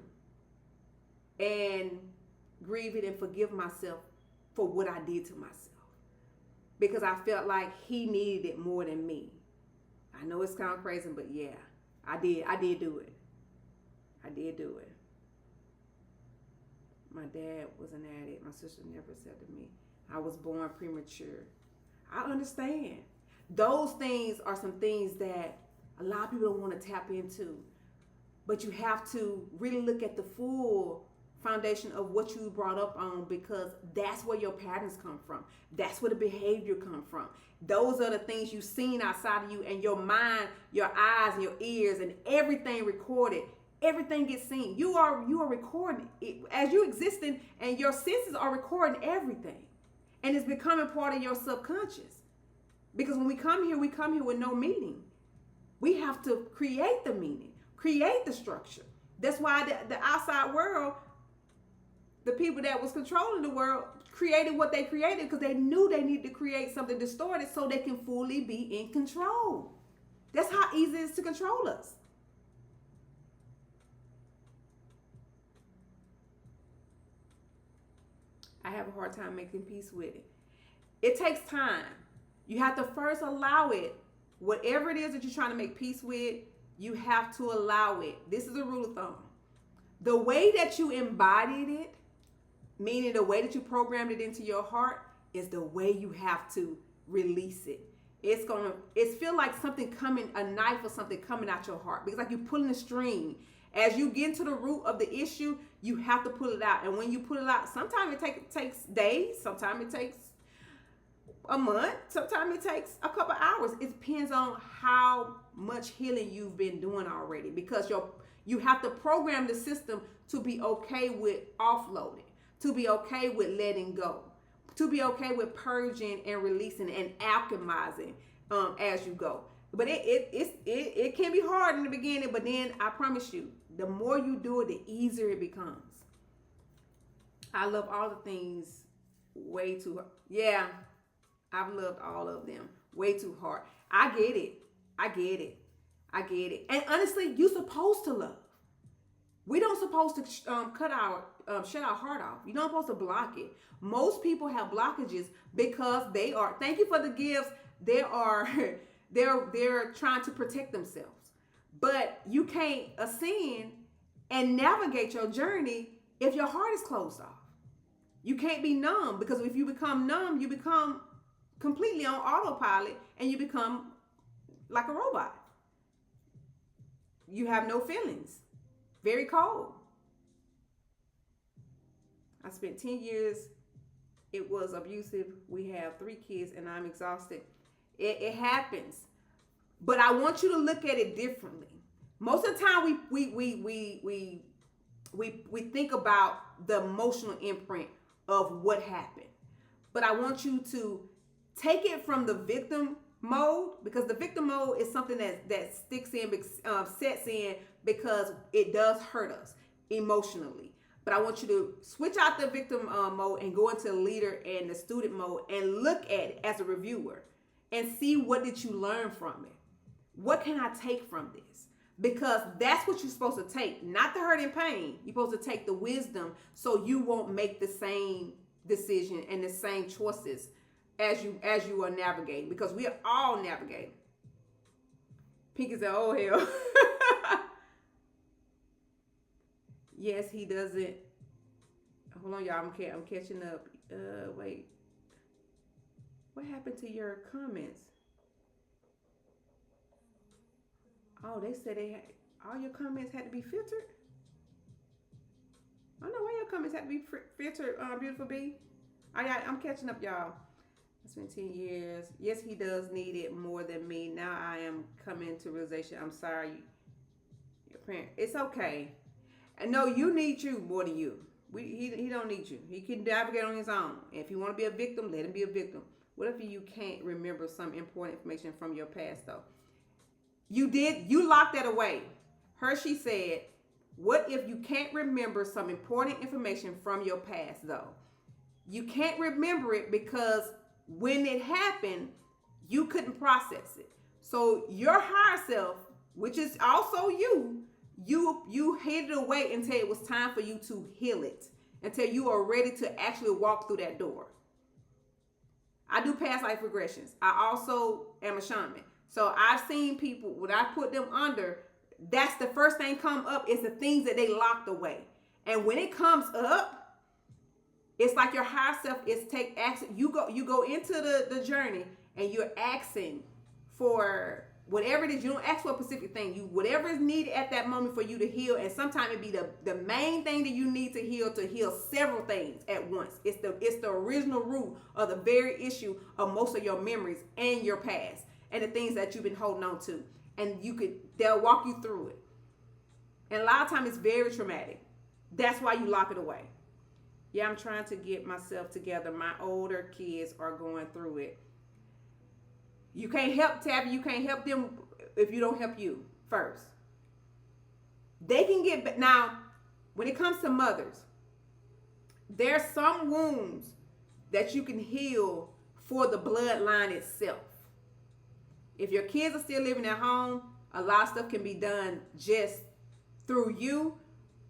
and grieve it and forgive myself for what I did to myself. Because I felt like he needed it more than me. I know it's kind of crazy, but yeah, I did do it. I did do it. My dad was an addict. My sister never accepted me. I was born premature. I understand. Those things are some things that a lot of people don't want to tap into. But you have to really look at the full foundation of what you brought up on, because that's where your patterns come from. That's where the behavior come from. Those are the things you've seen outside of you, and your mind, your eyes, and your ears, and everything recorded. Everything gets seen. You are recording it as you existing, and your senses are recording everything, and it's becoming part of your subconscious. Because when we come here with no meaning. We have to create the meaning, create the structure. That's why the outside world, the people that was controlling the world, created what they created, because they knew they needed to create something distorted so they can fully be in control. That's how easy it is to control us. I have a hard time making peace with it. It takes time. You have to first allow it. Whatever it is that you're trying to make peace with, you have to allow it. This is a rule of thumb. The way that you embodied it, meaning the way that you programmed it into your heart, is the way you have to release it. It's feel like something coming, a knife or something coming out your heart, because like you're pulling a string. As you get to the root of the issue, you have to pull it out. And when you pull it out, sometimes it takes days, sometimes it takes a month, sometimes it takes a couple hours. It depends on how much healing you've been doing already, because you have to program the system to be okay with offloading, to be okay with letting go, to be okay with purging and releasing and alchemizing as you go. But it can be hard in the beginning, but then I promise you, the more you do it, the easier it becomes. I love all the things way too hard. Yeah, I've loved all of them way too hard. I get it. And honestly, you're supposed to love. We don't supposed to shut our heart off. You're not supposed to block it. Most people have blockages because they are, thank you for the gifts, they're trying to protect themselves. But you can't ascend and navigate your journey if your heart is closed off. You can't be numb, because if you become numb, you become completely on autopilot and you become like a robot. You have no feelings. Very cold. I spent 10 years. It was abusive. We have 3 kids and I'm exhausted. It happens. But I want you to look at it differently. Most of the time we think about the emotional imprint of what happened. But I want you to take it from the victim mode, because the victim mode is something that sticks in, sets in, because it does hurt us emotionally. But I want you to switch out the victim mode and go into the leader and the student mode and look at it as a reviewer and see, what did you learn from it? What can I take from this? Because that's what you're supposed to take, not the hurt and pain. You're supposed to take the wisdom so you won't make the same decision and the same choices as you are navigating, because we are all navigating. Pinky said, oh hell. Yes, he doesn't. Hold on, y'all. I'm catching up. Wait. What happened to your comments? Oh, they said all your comments had to be filtered. I don't know why your comments had to be filtered, beautiful B. I'm catching up, y'all. It's been 10 years. Yes, he does need it more than me. Now I am coming to realization. I'm sorry. Your parent. It's okay. And no, you need you more than you. He don't need you. He can navigate on his own. If you want to be a victim, let him be a victim. What if you can't remember some important information from your past, though? You locked that away. Hershey said, what if you can't remember some important information from your past, though? You can't remember it because when it happened, you couldn't process it. So your higher self, which is also you hid it away until it was time for you to heal it, until you are ready to actually walk through that door. I do past life regressions. I also am a shaman. So I've seen people, when I put them under, that's the first thing come up is the things that they locked away. And when it comes up, it's like your higher self is take action. You go into the journey and you're asking for whatever it is. You don't ask for a specific thing. Whatever is needed at that moment for you to heal. And sometimes it be the main thing that you need to heal several things at once. It's the original root of the very issue of most of your memories and your past and the things that you've been holding on to. And they'll walk you through it. And a lot of times it's very traumatic. That's why you lock it away. Yeah, I'm trying to get myself together. My older kids are going through it. You can't help Tabby. You can't help them if you don't help you first. They can get, now, when it comes to mothers, there's some wounds that you can heal for the bloodline itself. If your kids are still living at home, a lot of stuff can be done just through you.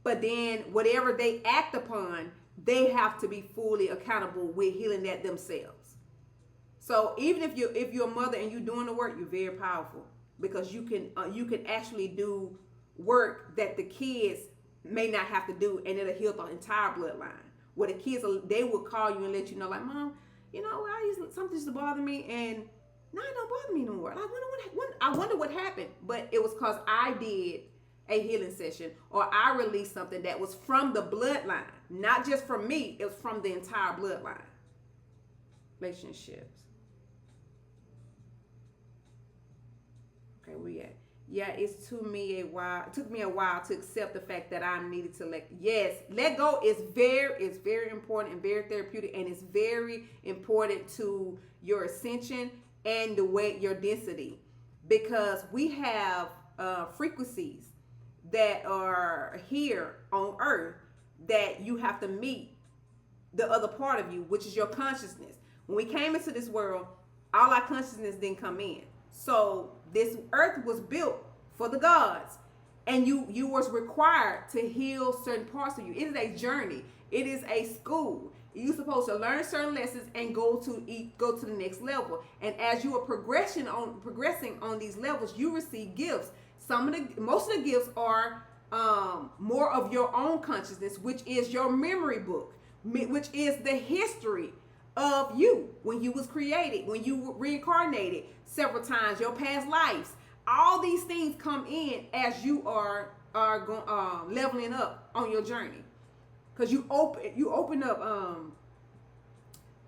But then whatever they act upon, they have to be fully accountable with healing that themselves. So even if you're a mother and you're doing the work, you're very powerful, because you can actually do work that the kids may not have to do, and it'll heal the entire bloodline. Where the kids they will call you and let you know, like, Mom, something used to bother me, and now it don't bother me no more. Like, I wonder what happened, but it was because I did a healing session, or I released something that was from the bloodline, not just from me. It was from the entire bloodline. Relationships. Okay, where we at? Yeah, it took me a while to accept the fact that I needed to let go is very important and very therapeutic, and it's very important to your ascension and your density, because we have frequencies that are here on earth that you have to meet the other part of you, which is your consciousness. When we came into this world, all our consciousness didn't come in. So this earth was built for the gods, and you was required to heal certain parts of you. It is a journey. It is a school. You're supposed to learn certain lessons and go to the next level. And as you are progressing on these levels, you receive gifts. Most of the gifts are more of your own consciousness, which is your memory book, which is the history of you when you was created, when you were reincarnated several times, your past lives. All these things come in as you are leveling up on your journey, because you open up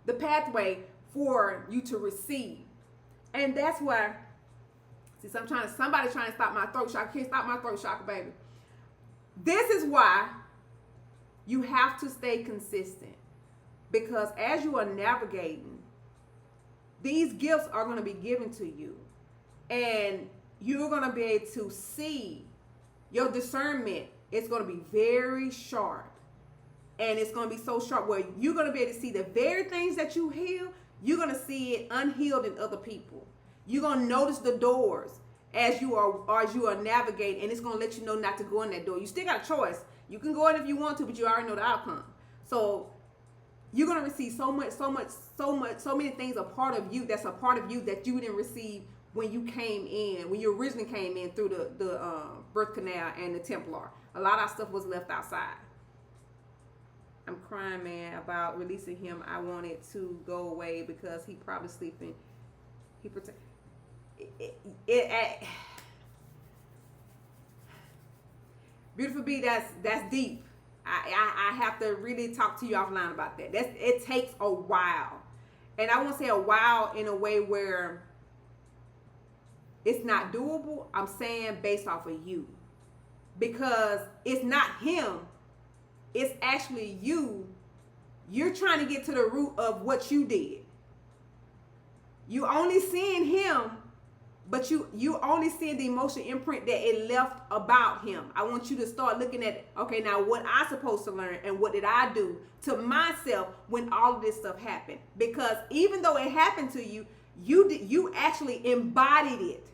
the pathway for you to receive. And that's why, somebody trying to stop my throat chakra. Can't stop my throat chakra, baby. This is why you have to stay consistent, because as you are navigating, these gifts are going to be given to you, and you're going to be able to see. Your discernment is going to be very sharp, and it's going to be so sharp where you're going to be able to see the very things that you heal. You're going to see it unhealed in other people. You're going to notice the doors as you are navigating, and it's going to let you know not to go in that door. You still got a choice. You can go in if you want to, but you already know the outcome. So you're going to receive so many things a part of you that you didn't receive when you originally came in through the birth canal and the Templar. A lot of stuff was left outside. I'm crying, man, about releasing him. I wanted to go away because he probably sleeping. Beautiful B, that's deep. I have to really talk to you offline about that. It takes a while. And I won't say a while in a way where it's not doable. I'm saying based off of you. Because it's not him. It's actually you. You're trying to get to the root of what you did. You only seeing him, but you only seeing the emotional imprint that it left about him. I want you to start looking at, okay, now what I supposed to learn, and what did I do to myself when all of this stuff happened? Because even though it happened to you, you actually embodied it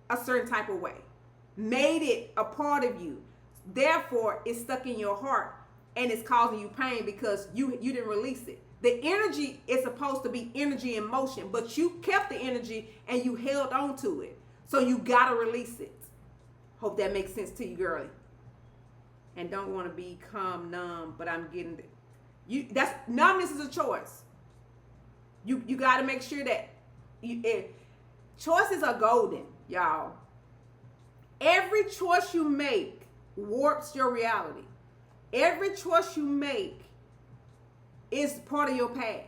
a certain type of way, made it a part of you. Therefore, it's stuck in your heart, and it's causing you pain because you didn't release it. The energy is supposed to be energy in motion, but you kept the energy and you held on to it. So you got to release it. Hope that makes sense to you, girlie. And don't want to become numb, but I'm getting it. Numbness is a choice. You got to make sure that choices are golden, y'all. Every choice you make warps your reality. Every choice you make is part of your path.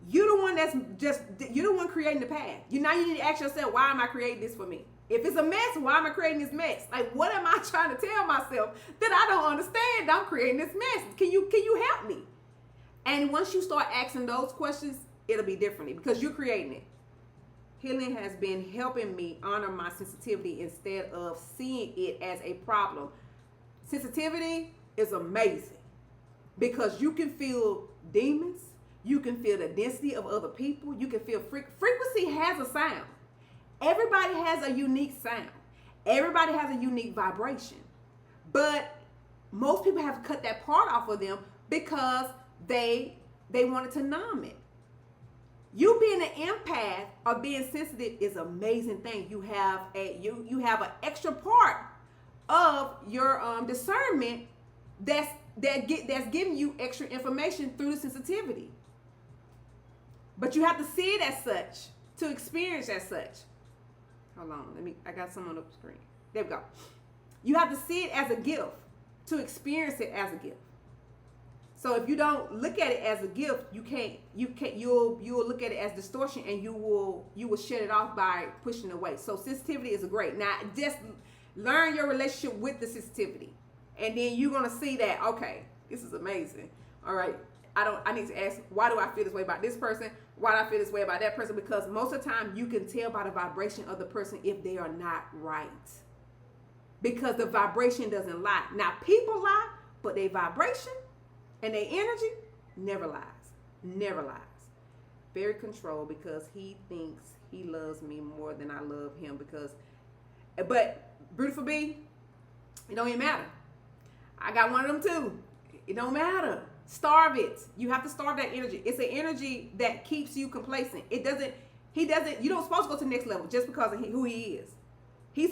You're the one creating the path. Now you need to ask yourself, why am I creating this for me? If it's a mess, why am I creating this mess? Like, what am I trying to tell myself that I don't understand? I'm creating this mess. Can you help me? And once you start asking those questions, it'll be differently because you're creating it. Healing has been helping me honor my sensitivity instead of seeing it as a problem. Sensitivity is amazing because you can feel demons. You can feel the density of other people. You can feel frequency has a sound. Everybody has a unique sound. Everybody has a unique vibration. But most people have cut that part off of them because they wanted to numb it. You being an empath or being sensitive is an amazing thing. You have an extra part of your discernment that's giving you extra information through the sensitivity. But you have to see it as such to experience as such. Hold on, I got some on the screen. There we go. You have to see it as a gift to experience it as a gift. So if you don't look at it as a gift, you'll look at it as distortion, and you will shut it off by pushing it away. So sensitivity is great. Now just learn your relationship with the sensitivity, and then you're gonna see that, okay, this is amazing. All right, I need to ask, why do I feel this way about this person? Why do I feel this way about that person? Because most of the time you can tell by the vibration of the person if they are not right. Because the vibration doesn't lie. Now people lie, but their vibration and their energy never lies. Never lies. Very controlled because he thinks he loves me more than I love him. But beautiful B, it don't even matter. I got one of them too. It don't matter. Starve it. You have to starve that energy. It's an energy that keeps you complacent. You don't supposed to go to the next level just because of who he is. You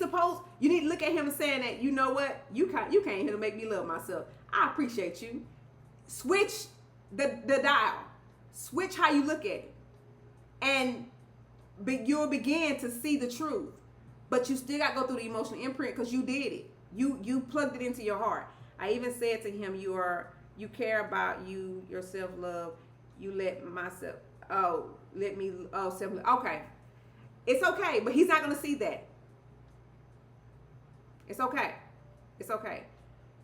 need to look at him and saying that, you know what? You can't here to make me love myself. I appreciate you. Switch the dial. Switch how you look at it. And you'll begin to see the truth. But you still got to go through the emotional imprint because you did it. You plugged it into your heart. I even said to him, you care about your self-love. You let myself, self-love. Okay. It's okay, but he's not going to see that. It's okay. It's okay.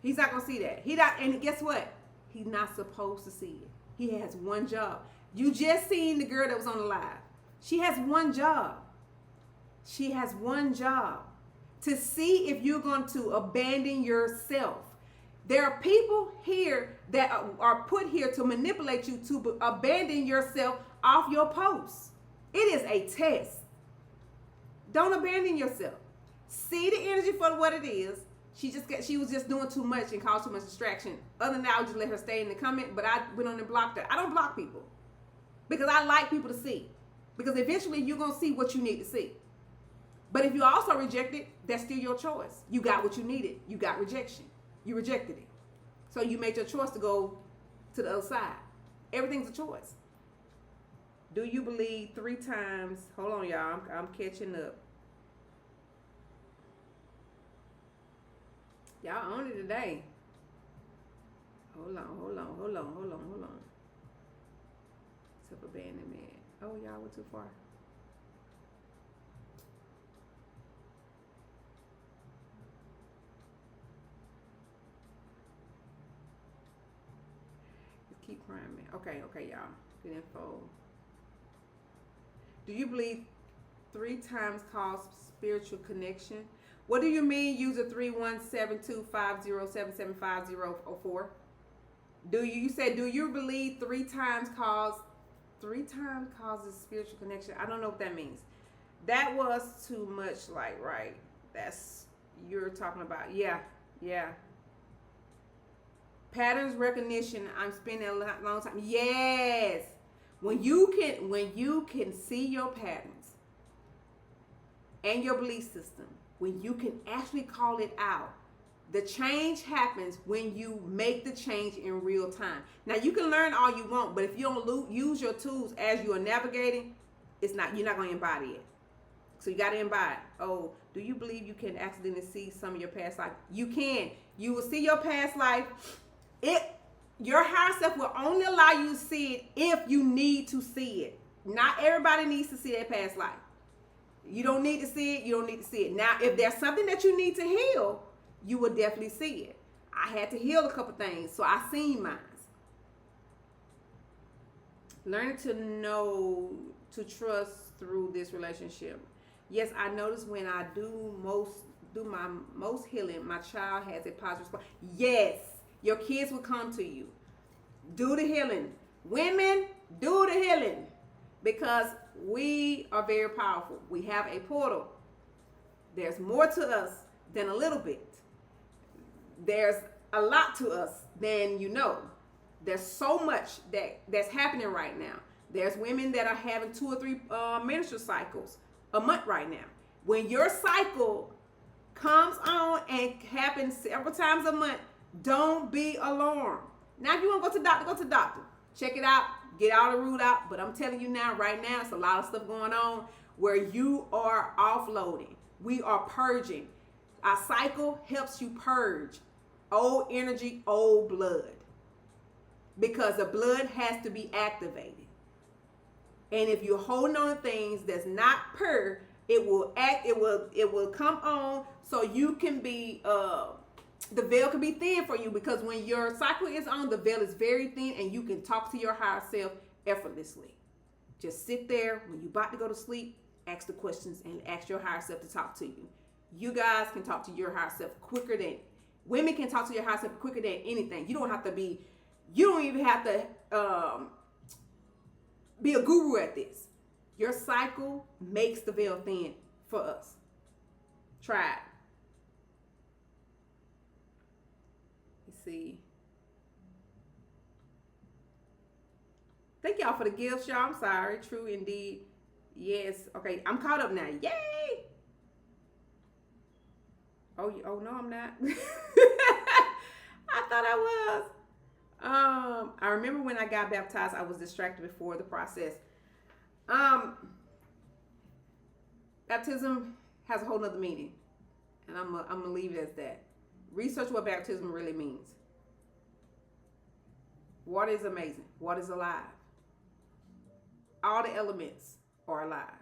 He's not going to see that. And guess what? He's not supposed to see it. He has one job. You just seen the girl that was on the live. She has one job. She has one job. To see if you're going to abandon yourself. There are people here that are put here to manipulate you to abandon yourself off your post. It is a test. Don't abandon yourself. See the energy for what it is. She was just doing too much and caused too much distraction. Other than that, I would just let her stay in the comment, but I went on and blocked her. I don't block people because I like people to see. Because eventually you're going to see what you need to see. But if you also reject it, that's still your choice. You got what you needed. You got rejection. You rejected it. So you made your choice to go to the other side. Everything's a choice. Do you believe 3 times? Hold on, y'all. I'm catching up. Y'all on it today. Hold on. Self-abandonment. Oh, y'all went too far. Keep crying, man. Okay, y'all. Good info. Do you believe 3 times cause spiritual connection? What do you mean, user 317250775004? You said, do you believe 3 times causes spiritual connection? I don't know what that means. That was too much, right? That's, you're talking about, yeah. Patterns recognition. I'm spending a long time. Yes. When you can see your patterns and your belief system, when you can actually call it out, the change happens when you make the change in real time. Now you can learn all you want, but if you don't use your tools as you are navigating, you're not going to embody it. So you got to embody. Oh, do you believe you can accidentally see some of your past life? You can. You will see your past life. Your higher self will only allow you to see it if you need to see it. Not everybody needs to see their past life. You don't need to see it. You don't need to see it. Now, if there's something that you need to heal, you will definitely see it. I had to heal a couple things, so I seen mine. Learning to know to trust through this relationship. Yes, I notice when I do my most healing, my child has a positive response. Yes, your kids will come to you. Do the healing. Women, do the healing. Because we are very powerful. We have a portal. There's more to us than a little bit. There's a lot to us than you know. There's so much that's happening right now. There's women that are having 2 or 3 menstrual cycles a month right now. When your cycle comes on and happens several times a month, don't be alarmed. Now, if you want to go to the doctor, go to the doctor. Check it out. Get all the root out. But I'm telling you now, right now, it's a lot of stuff going on where you are offloading. We are purging. Our cycle helps you purge old energy, old blood. Because the blood has to be activated. And if you're holding on to things that's not pure, it will come on so you can be the veil can be thin for you, because when your cycle is on, the veil is very thin and you can talk to your higher self effortlessly. Just sit there when you're about to go to sleep, ask the questions and ask your higher self to talk to you. You guys can talk to your higher self quicker than women can talk to your higher self quicker than anything. You don't even have to be a guru at this. Your cycle makes the veil thin for us. Try it. See. Thank y'all for the gifts, y'all. I'm sorry. True indeed. Yes. Okay, I'm caught up now. Yay! Oh no, I'm not. I thought I was. I remember when I got baptized, I was distracted before the process. Baptism has a whole nother meaning, and I'm gonna leave it as that. Research what baptism really means. Water is amazing. Water is alive. All the elements are alive.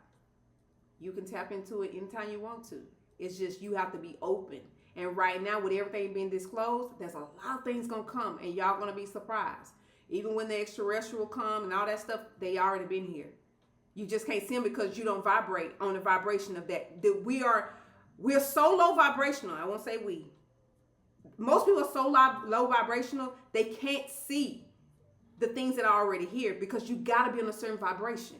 You can tap into it anytime you want to. It's just you have to be open. And right now, with everything being disclosed, there's a lot of things gonna come, and y'all gonna be surprised. Even when the extraterrestrial come and all that stuff, they already been here. You just can't see them because you don't vibrate on the vibration of that. We're so low vibrational. I won't say we. Most people are so low vibrational, they can't see the things that are already here, because you got to be on a certain vibration.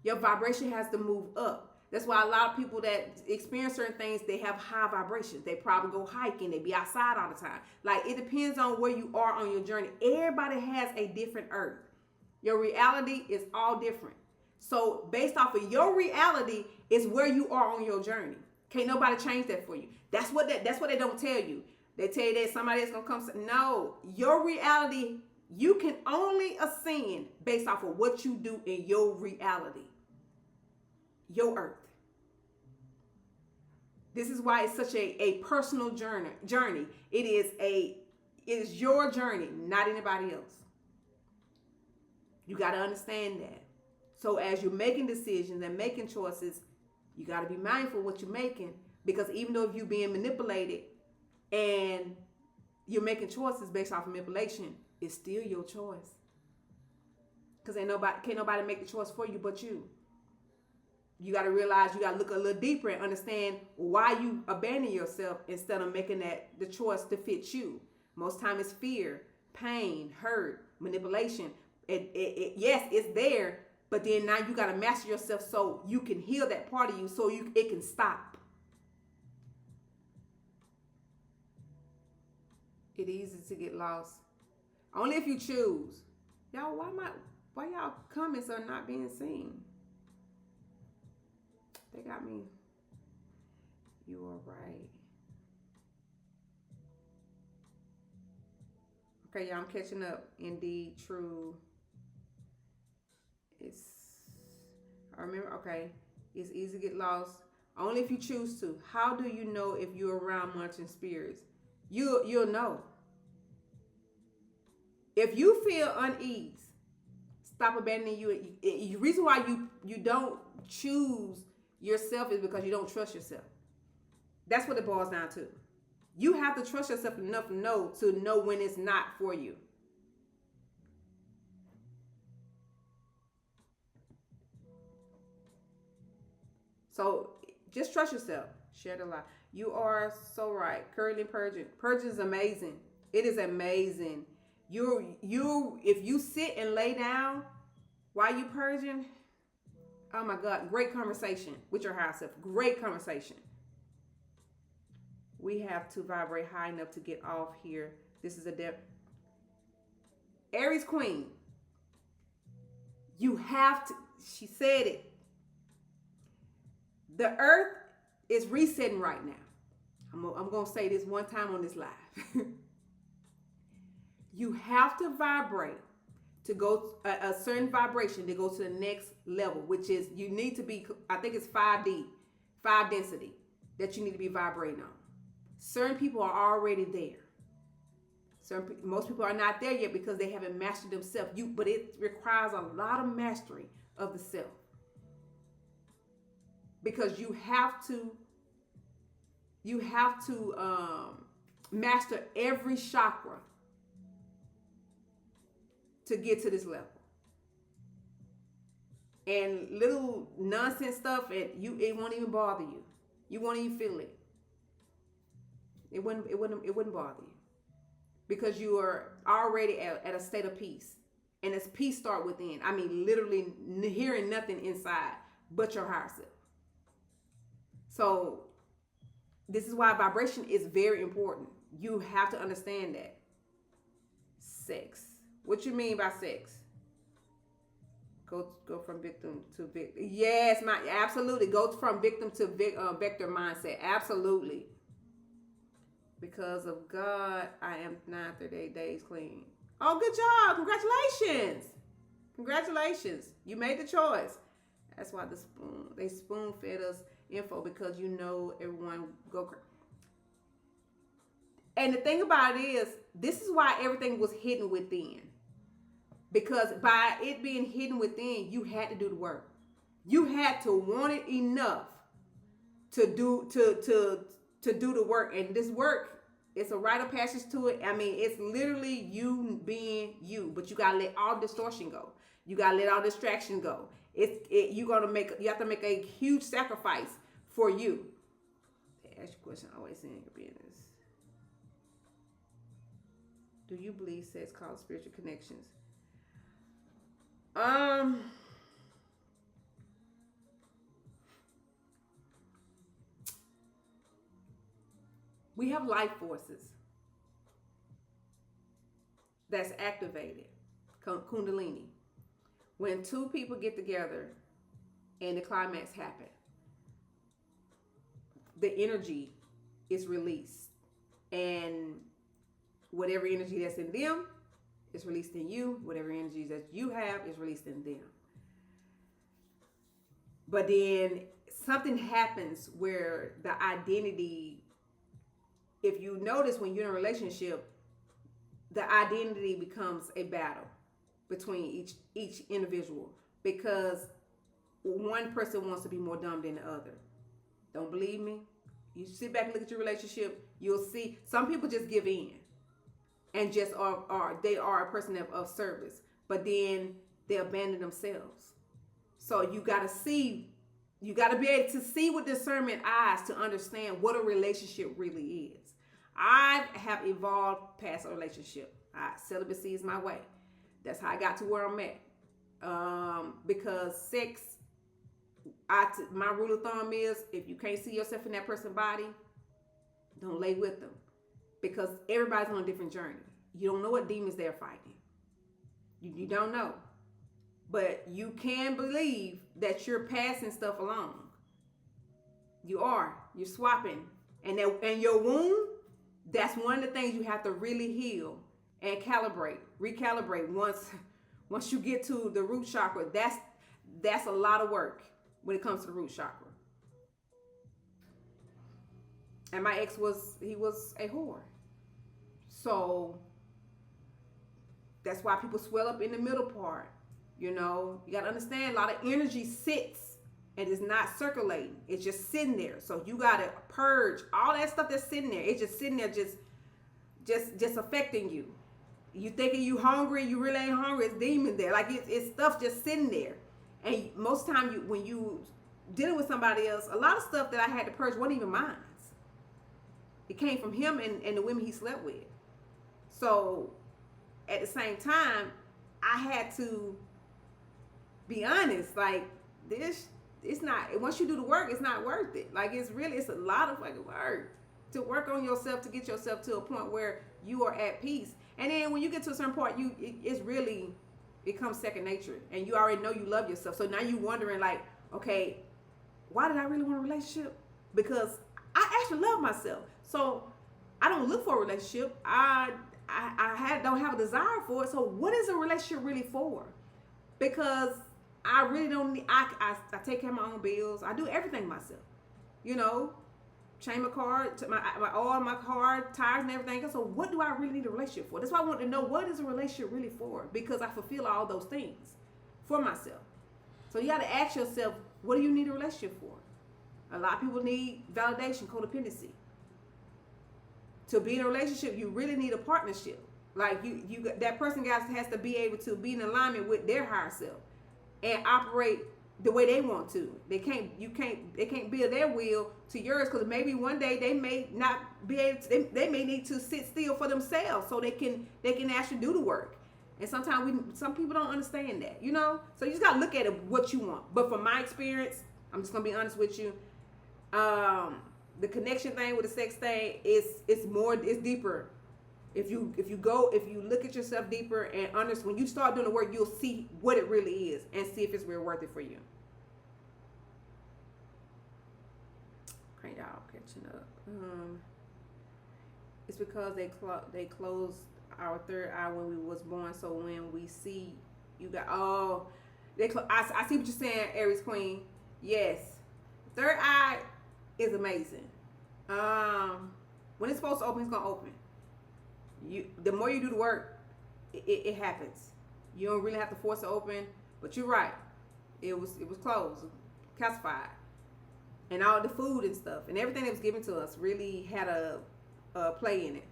Your vibration has to move up. That's why a lot of people that experience certain things, they have high vibrations. They probably go hiking. They be outside all the time. Like, it depends on where you are on your journey. Everybody has a different earth. Your reality is all different. So based off of your reality is where you are on your journey. Can't nobody change that for you. That's what they don't tell you. They tell you that somebody is going to come. No, your reality, you can only ascend based off of what you do in your reality. Your earth. This is why it's such a personal journey. It is your journey, not anybody else. You got to understand that. So as you're making decisions and making choices, you got to be mindful of what you're making, because even though if you're being manipulated and you're making choices based off of manipulation, it's still your choice. Because can't nobody make the choice for you but you. You got to realize, you got to look a little deeper and understand why you abandon yourself instead of making the choice to fit you. Most time it's fear, pain, hurt, manipulation. Yes, it's there, but then now you got to master yourself so you can heal that part of you, so it can stop. It's easy to get lost. Only if you choose. Y'all, why y'all comments are not being seen? They got me. You are right. Okay, y'all, I'm catching up. Indeed, true. I remember, okay. It's easy to get lost. Only if you choose to. How do you know if you're around munching spirits? You'll know. If you feel unease, stop abandoning you. The reason why you don't choose yourself is because you don't trust yourself. That's what it boils down to. You have to trust yourself enough to know when it's not for you. So just trust yourself. Share the light. You are so right. Currently purging. Purging is amazing. It is amazing. If you sit and lay down while you purging, oh my God, great conversation with your higher self. Great conversation. We have to vibrate high enough to get off here. This is a depth. Aries Queen, you have to, she said it. The earth is resetting right now. I'm going to say this one time on this live. You have to vibrate to go a certain vibration to go to the next level, which is you need to be, I think it's 5D, 5 density that you need to be vibrating on. Certain people are already there. Most people are not there yet because they haven't mastered themselves. But it requires a lot of mastery of the self. Because you have to master every chakra to get to this level. And little nonsense stuff, it won't even bother you. You won't even feel it. It wouldn't bother you. Because you are already at a state of peace. And it's peace start within. I mean, literally hearing nothing inside but your higher self. So this is why vibration is very important. You have to understand that. Sex. What you mean by sex? Go from victim to victim. Yes, absolutely. Go from victim to vector mindset. Absolutely. Because of God, I am 938 days clean. Oh, good job. Congratulations. Congratulations. You made the choice. That's why they spoon fed us info, because you know everyone go crazy. And the thing about it is, this is why everything was hidden within. Because by it being hidden within, you had to do the work. You had to want it enough to do the work. And this work, it's a rite of passage to it. I mean, it's literally you being you, but you gotta let all distortion go. You gotta let all distraction go. You have to make a huge sacrifice for you. Ask your question, always in your business. Do you believe sex causes spiritual connections? We have life forces that's activated, Kundalini. When two people get together and the climax happens, the energy is released. And whatever energy that's in them is released in you. Whatever energy that you have is released in them. But then something happens where the identity, if you notice when you're in a relationship, the identity becomes a battle between each individual, because one person wants to be more dumb than the other. Don't believe me? You sit back and look at your relationship, you'll see some people just give in and just they are a person of service, but then they abandon themselves. So you got to be able to see with discernment eyes to understand what a relationship really is. I have evolved past a relationship. Celibacy is my way. That's how I got to where I'm at. Because sex, my rule of thumb is, if you can't see yourself in that person's body, don't lay with them. Because everybody's on a different journey. You don't know what demons they're fighting. You don't know. But you can believe that you're passing stuff along. You are. You're swapping. And your wound, that's one of the things you have to really heal and recalibrate once you get to the root chakra. That's a lot of work when it comes to the root chakra. And my ex was a whore. So that's why people swell up in the middle part. You know, you got to understand, a lot of energy sits and is not circulating. It's just sitting there. So you got to purge all that stuff that's sitting there. It's just sitting there, just affecting you. You thinking you hungry, you really ain't hungry. It's demon there. Like it's stuff just sitting there. And most time when you dealing with somebody else, a lot of stuff that I had to purge wasn't even mine. It came from him and the women he slept with. So at the same time, I had to be honest. Like, this, it's not, once you do the work, it's not worth it. Like, it's a lot of fucking work to work on yourself to get yourself to a point where you are at peace. And then when you get to a certain point, it's really, it comes second nature, and you already know you love yourself. So now you wondering like, okay, why did I really want a relationship? Because I actually love myself. So I don't look for a relationship. I don't have a desire for it. So what is a relationship really for? Because I really don't need, I take care of my own bills. I do everything myself. You know, change my car, my oil, my car, tires and everything. So what do I really need a relationship for? That's why I want to know, what is a relationship really for? Because I fulfill all those things for myself. So you got to ask yourself, what do you need a relationship for? A lot of people need validation, codependency. To be in a relationship, you really need a partnership. Like that person has to be able to be in alignment with their higher self and operate the way they want to. They can't build their will to yours, because maybe one day they may not be able to, they may need to sit still for themselves so they can actually do the work. And sometimes some people don't understand that, you know? So you just gotta look at it, what you want. But from my experience, I'm just gonna be honest with you, the connection thing with the sex thing it's deeper. If you look at yourself deeper and understand, when you start doing the work, you'll see what it really is and see if it's real worth it for you. Okay, y'all catching up. It's because they closed our third eye when we was born. So when we see you got I see what you're saying, Aries Queen. Yes, third eye is amazing. When it's supposed to open, it's gonna open. The more you do the work, it happens. You don't really have to force it open. But you're right. It was closed, calcified, and all the food and stuff and everything that was given to us really had a play in it.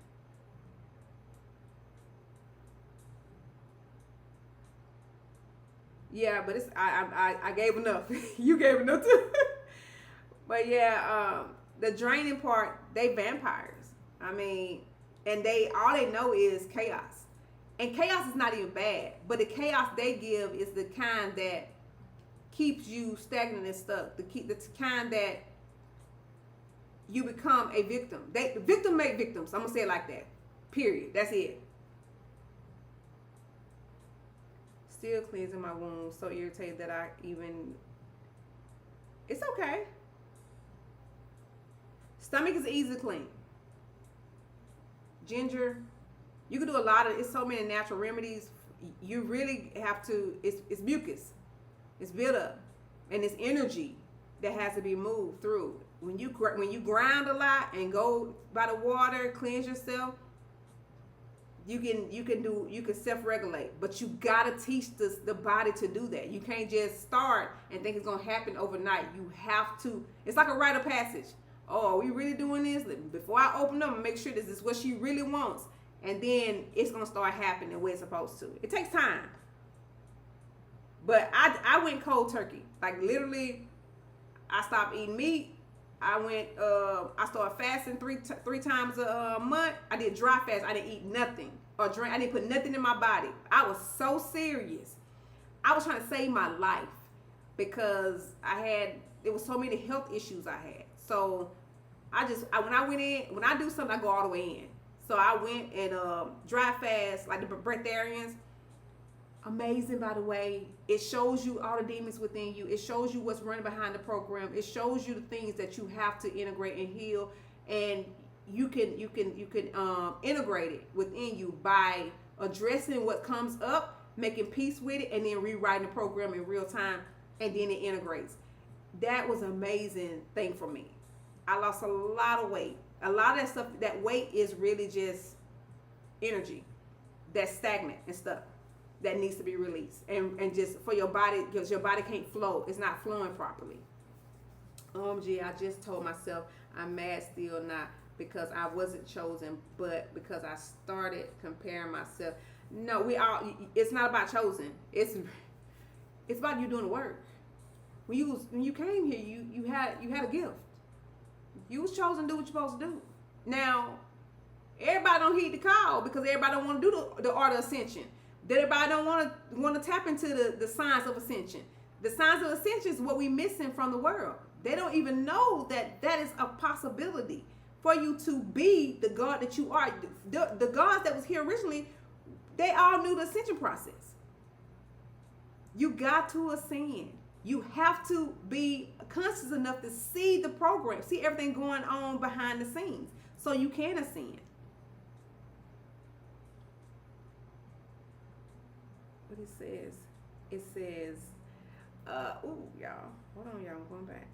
Yeah, but I gave enough. You gave enough too. But yeah, the draining part, they vampires. I mean, and all they know is chaos. And chaos is not even bad, but the chaos they give is the kind that keeps you stagnant and stuck. The kind that you become a victim. The victim make victims. I'm gonna say it like that. Period. That's it. Still cleansing my wounds. So irritated that it's okay. Stomach is easy to clean. Ginger, you can do a lot of, it's so many natural remedies. You really have to, it's mucus. It's built up. And it's energy that has to be moved through. When you grind a lot and go by the water, cleanse yourself, you can self-regulate. But you gotta teach the body to do that. You can't just start and think it's gonna happen overnight. You have to, it's like a rite of passage. Oh, are we really doing this? Before I open up and make sure this is what she really wants. And then it's going to start happening the way it's supposed to. It takes time. But I went cold turkey. Like literally, I stopped eating meat. I started fasting three times a month. I did dry fast. I didn't eat nothing or drink. I didn't put nothing in my body. I was so serious. I was trying to save my life because there was so many health issues I had. So when I do something, I go all the way in. So I went and dry fast, like the breatharians. Amazing, by the way. It shows you all the demons within you. It shows you what's running behind the program. It shows you the things that you have to integrate and heal. And you can integrate it within you by addressing what comes up, making peace with it, and then rewriting the program in real time, and then it integrates. That was an amazing thing for me. I lost a lot of weight. A lot of that stuff, that weight is really just energy that's stagnant and stuff that needs to be released. And just for your body, because your body can't flow. It's not flowing properly. OMG, I just told myself I'm mad still, not because I wasn't chosen, but because I started comparing myself. No, it's not about chosen. It's about you doing the work. When you came here, you had a gift. You was chosen to do what you're supposed to do. Now, everybody don't heed the call because everybody don't want to do the art of ascension. Everybody don't want to tap into the science of ascension. The science of ascension is what we missing from the world. They don't even know that is a possibility for you to be the God that you are. The gods that was here originally, they all knew the ascension process. You got to ascend. You have to be conscious enough to see the program, see everything going on behind the scenes, so you can ascend. What it says, y'all, hold on, y'all, I'm going back.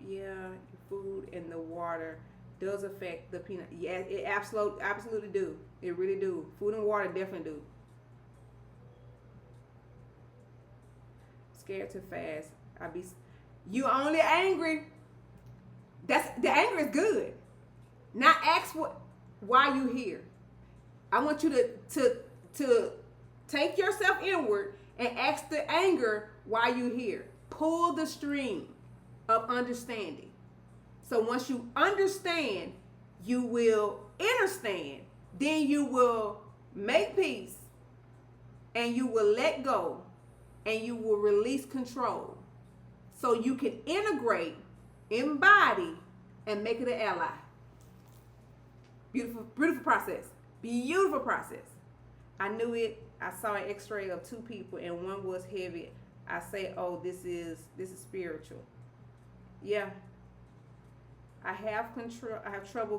Yeah, food and the water does affect the peanut. Yeah, it absolutely do. It really do. Food and water definitely do. Scared to fast. You only angry. The anger is good. Now ask why you here. I want you to take yourself inward and ask the anger why you here. Pull the string of understanding. So once you understand, you will understand. Then you will make peace, and you will let go, and you will release control. So you can integrate, embody, and make it an ally. Beautiful, beautiful process. Beautiful process. I knew it. I saw an X-ray of two people, and one was heavy. I say, oh, this is spiritual. Yeah. I have control. I have trouble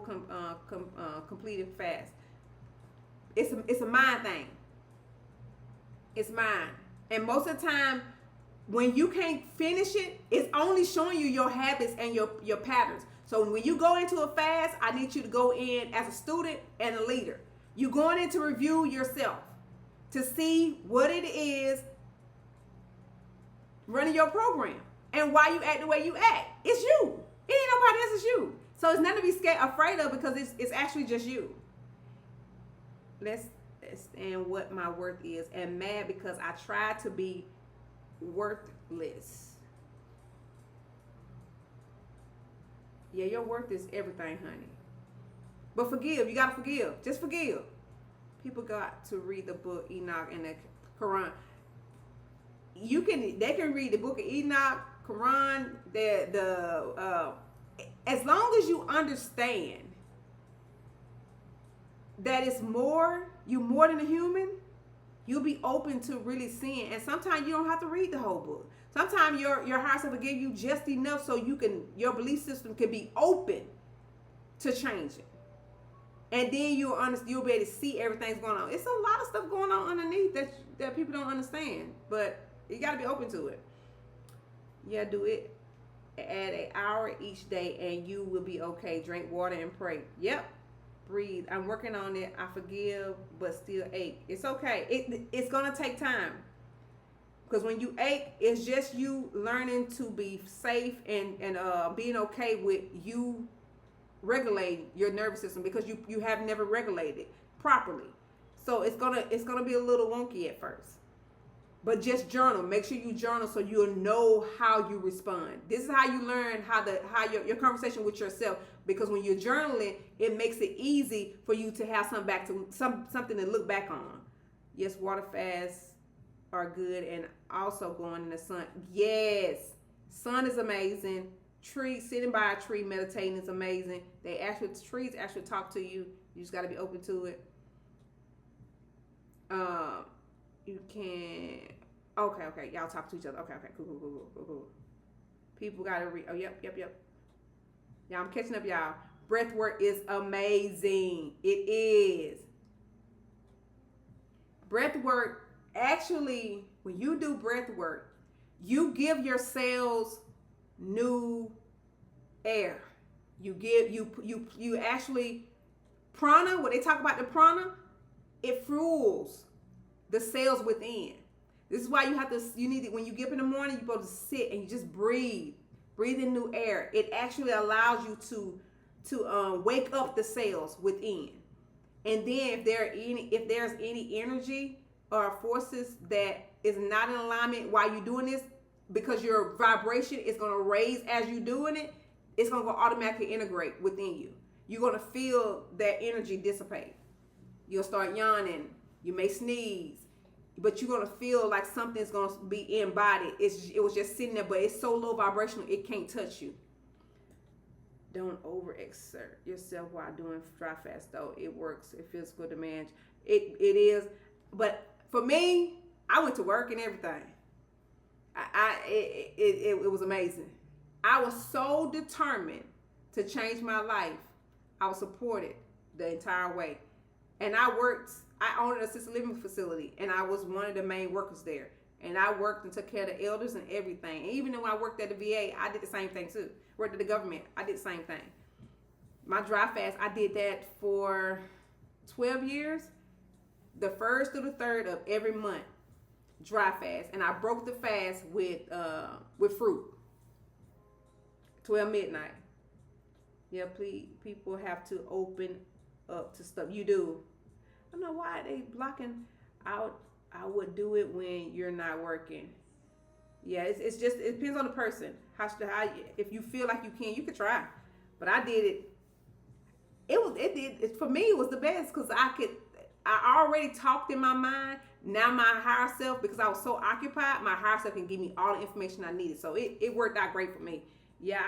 completing fast. It's a mind thing. It's mind, and most of the time, when you can't finish it, it's only showing you your habits and your patterns. So when you go into a fast, I need you to go in as a student and a leader. You're going in to review yourself to see what it is running your program and why you act the way you act. It's you. It ain't nobody else, it's you. So it's nothing to be afraid of, because it's actually just you. Let's understand what my worth is, and mad because I tried to be worthless. Yeah, your worth is everything, honey. But forgive. You gotta forgive. Just forgive. People got to read the book Enoch and the Quran. They can read the book of Enoch, Quran, as long as you understand that it's more, you're more than a human, you'll be open to really seeing. And sometimes you don't have to read the whole book. Sometimes your higher self will give you just enough so your belief system can be open to changing. And then you'll be able to see everything's going on. It's a lot of stuff going on underneath that people don't understand, but you got to be open to it. Yeah, do it at an hour each day and you will be okay. Drink water and pray. Yep. Breathe. I'm working on it. I forgive, but still ache. It's okay. It's going to take time. Because when you ache, it's just you learning to be safe and being okay with you regulating your nervous system, because you have never regulated properly. So it's gonna be a little wonky at first. But just journal. Make sure you journal so you'll know how you respond. This is how you learn how your conversation with yourself. Because when you're journaling, it makes it easy for you to have something to look back on. Yes, water fasts are good, and also going in the sun. Yes, sun is amazing. Sitting by a tree meditating is amazing. Trees actually talk to you. You just got to be open to it. You can. Okay. Y'all talk to each other. Okay. Cool. People got to read. Oh, yep. Y'all, I'm catching up, y'all. Breath work is amazing. It is. Breath work, actually, when you do breath work, you give your cells new air. You actually, prana, when they talk about the prana, it fuels the cells within. This is why you need it when you get up in the morning. You're supposed to sit and you just breathe in new air. It actually allows you to wake up the cells within. And then if there's any energy or forces that is not in alignment while you're doing this, because your vibration is going to raise as you're doing it, it's going to go automatically integrate within you. You're going to feel that energy dissipate. You'll start yawning. You may sneeze. but you're gonna feel like something's gonna be embodied. It was just sitting there, but it's so low vibrational it can't touch you. Don't overexert yourself while doing dry fast though. It works. It feels good to manage. It is, but for me, I went to work and everything. It was amazing. I was so determined to change my life. I was supported the entire way. And I owned an assisted living facility, and I was one of the main workers there. And I worked and took care of the elders and everything. And even though I worked at the VA, I did the same thing too. Worked at the government, I did the same thing. My dry fast, I did that for 12 years. The 1st through the 3rd of every month, dry fast. And I broke the fast with fruit. 12 midnight. Yeah, please, people have to open up to stuff. You do. I don't know why they blocking out. I would do it when you're not working. Yeah, it's just, it depends on the person. How if you feel like you can try. But I did it. For me, it was the best because I already talked in my mind. Now my higher self, because I was so occupied, my higher self can give me all the information I needed. So it worked out great for me. Yeah,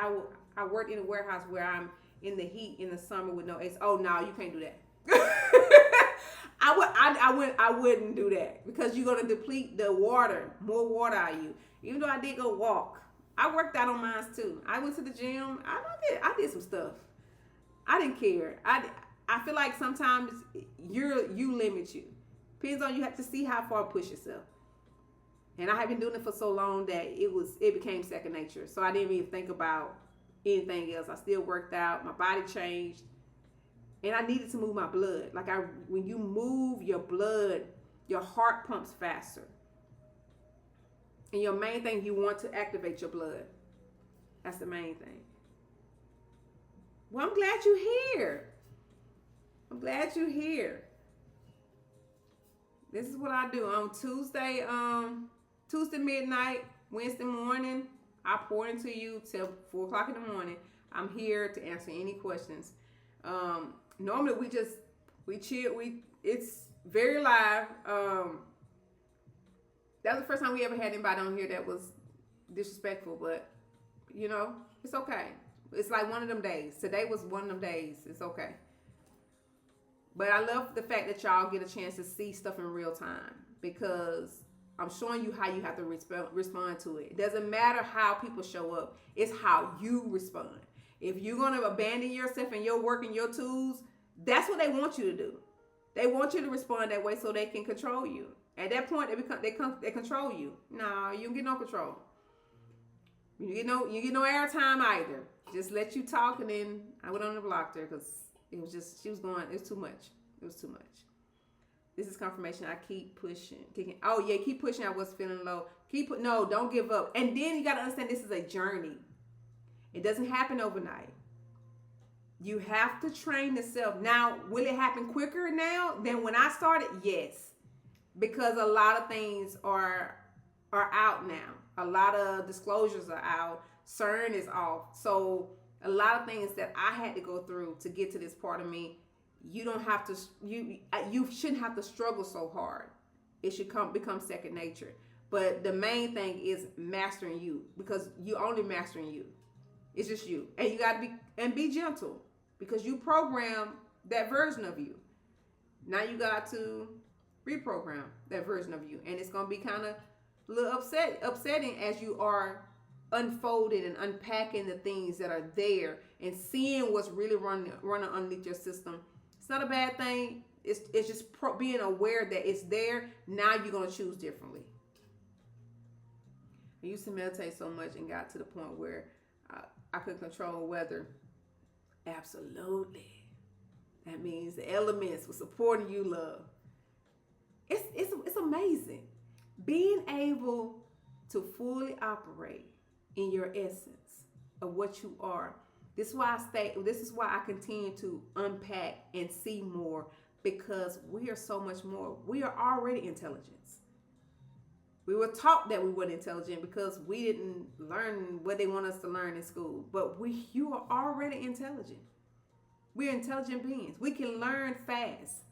I worked in a warehouse where I'm in the heat in the summer with no AC. Oh no, you can't do that. I wouldn't do that because you're gonna deplete the water, more water out of you. Even though I did go walk, I worked out on mine too. I went to the gym. I did some stuff. I didn't care. I feel like sometimes you limit you. Depends on, you have to see how far push yourself. And I have been doing it for so long that it became second nature. So I didn't even think about anything else. I still worked out. My body changed. And I needed to move my blood. When you move your blood, your heart pumps faster. And your main thing, you want to activate your blood. That's the main thing. Well, I'm glad you're here. I'm glad you're here. This is what I do on Tuesday midnight, Wednesday morning. I pour into you till 4 o'clock in the morning. I'm here to answer any questions. Normally we chill. It's very live. That was the first time we ever had anybody on here that was disrespectful, but it's okay. It's like one of them days. Today was one of them days. It's okay. But I love the fact that y'all get a chance to see stuff in real time because I'm showing you how you have to respond to it. It doesn't matter how people show up. It's how you respond. If you're going to abandon yourself and your work and your tools, that's what they want you to do. They want you to respond that way so they can control you. At that point, they control you. No, you don't get no control. You get no airtime either. Just let you talk, and then I went on and blocked her because it was too much. It was too much. This is confirmation. I keep pushing, kicking. Oh yeah, keep pushing. I was feeling low. No, don't give up. And then you got to understand this is a journey. It doesn't happen overnight. You have to train yourself. Now, will it happen quicker now than when I started? Yes. Because a lot of things are out now. A lot of disclosures are out. CERN is off. So a lot of things that I had to go through to get to this part of me, you don't have to, you shouldn't have to struggle so hard. It should become second nature. But the main thing is mastering you, because you only mastering you. It's just you. And you got to be gentle, because you program that version of you. Now you got to reprogram that version of you. And it's going to be kind of a little upsetting as you are unfolding and unpacking the things that are there and seeing what's really running underneath your system. It's not a bad thing. It's just being aware that it's there. Now you're going to choose differently. I used to meditate so much and got to the point where I could control weather. Absolutely. That means the elements were supporting you, love. It's amazing. Being able to fully operate in your essence of what you are. This is why I continue to unpack and see more, because we are so much more. We are already intelligence. We were taught that we weren't intelligent because we didn't learn what they want us to learn in school. But you are already intelligent. We're intelligent beings. We can learn fast.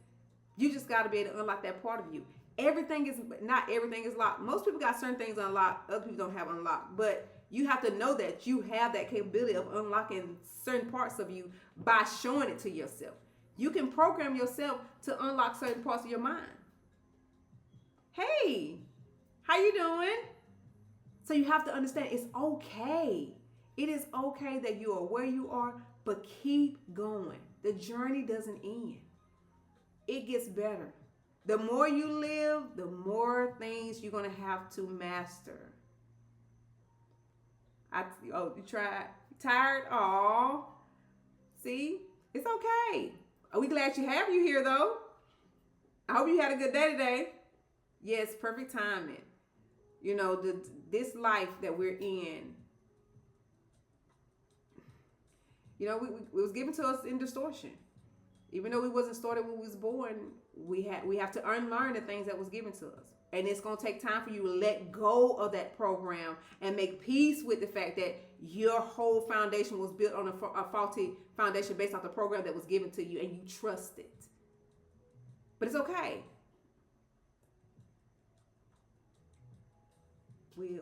You just got to be able to unlock that part of you. Everything is not everything is locked. Most people got certain things unlocked, other people don't have unlocked. But you have to know that you have that capability of unlocking certain parts of you by showing it to yourself. You can program yourself to unlock certain parts of your mind. Hey, how you doing? So you have to understand it's okay. It is okay that you are where you are, but keep going. The journey doesn't end. It gets better. The more you live, the more things you're going to have to master. You tried? Tired? Aw. See? It's okay. Are we glad you have you here, though? I hope you had a good day today. Yes, perfect timing. You know, this life that we're in, you know, it was given to us in distortion. Even though we wasn't started when we was born, we have to unlearn the things that was given to us. And it's going to take time for you to let go of that program and make peace with the fact that your whole foundation was built on a faulty foundation based off the program that was given to you, and you trust it. But it's okay.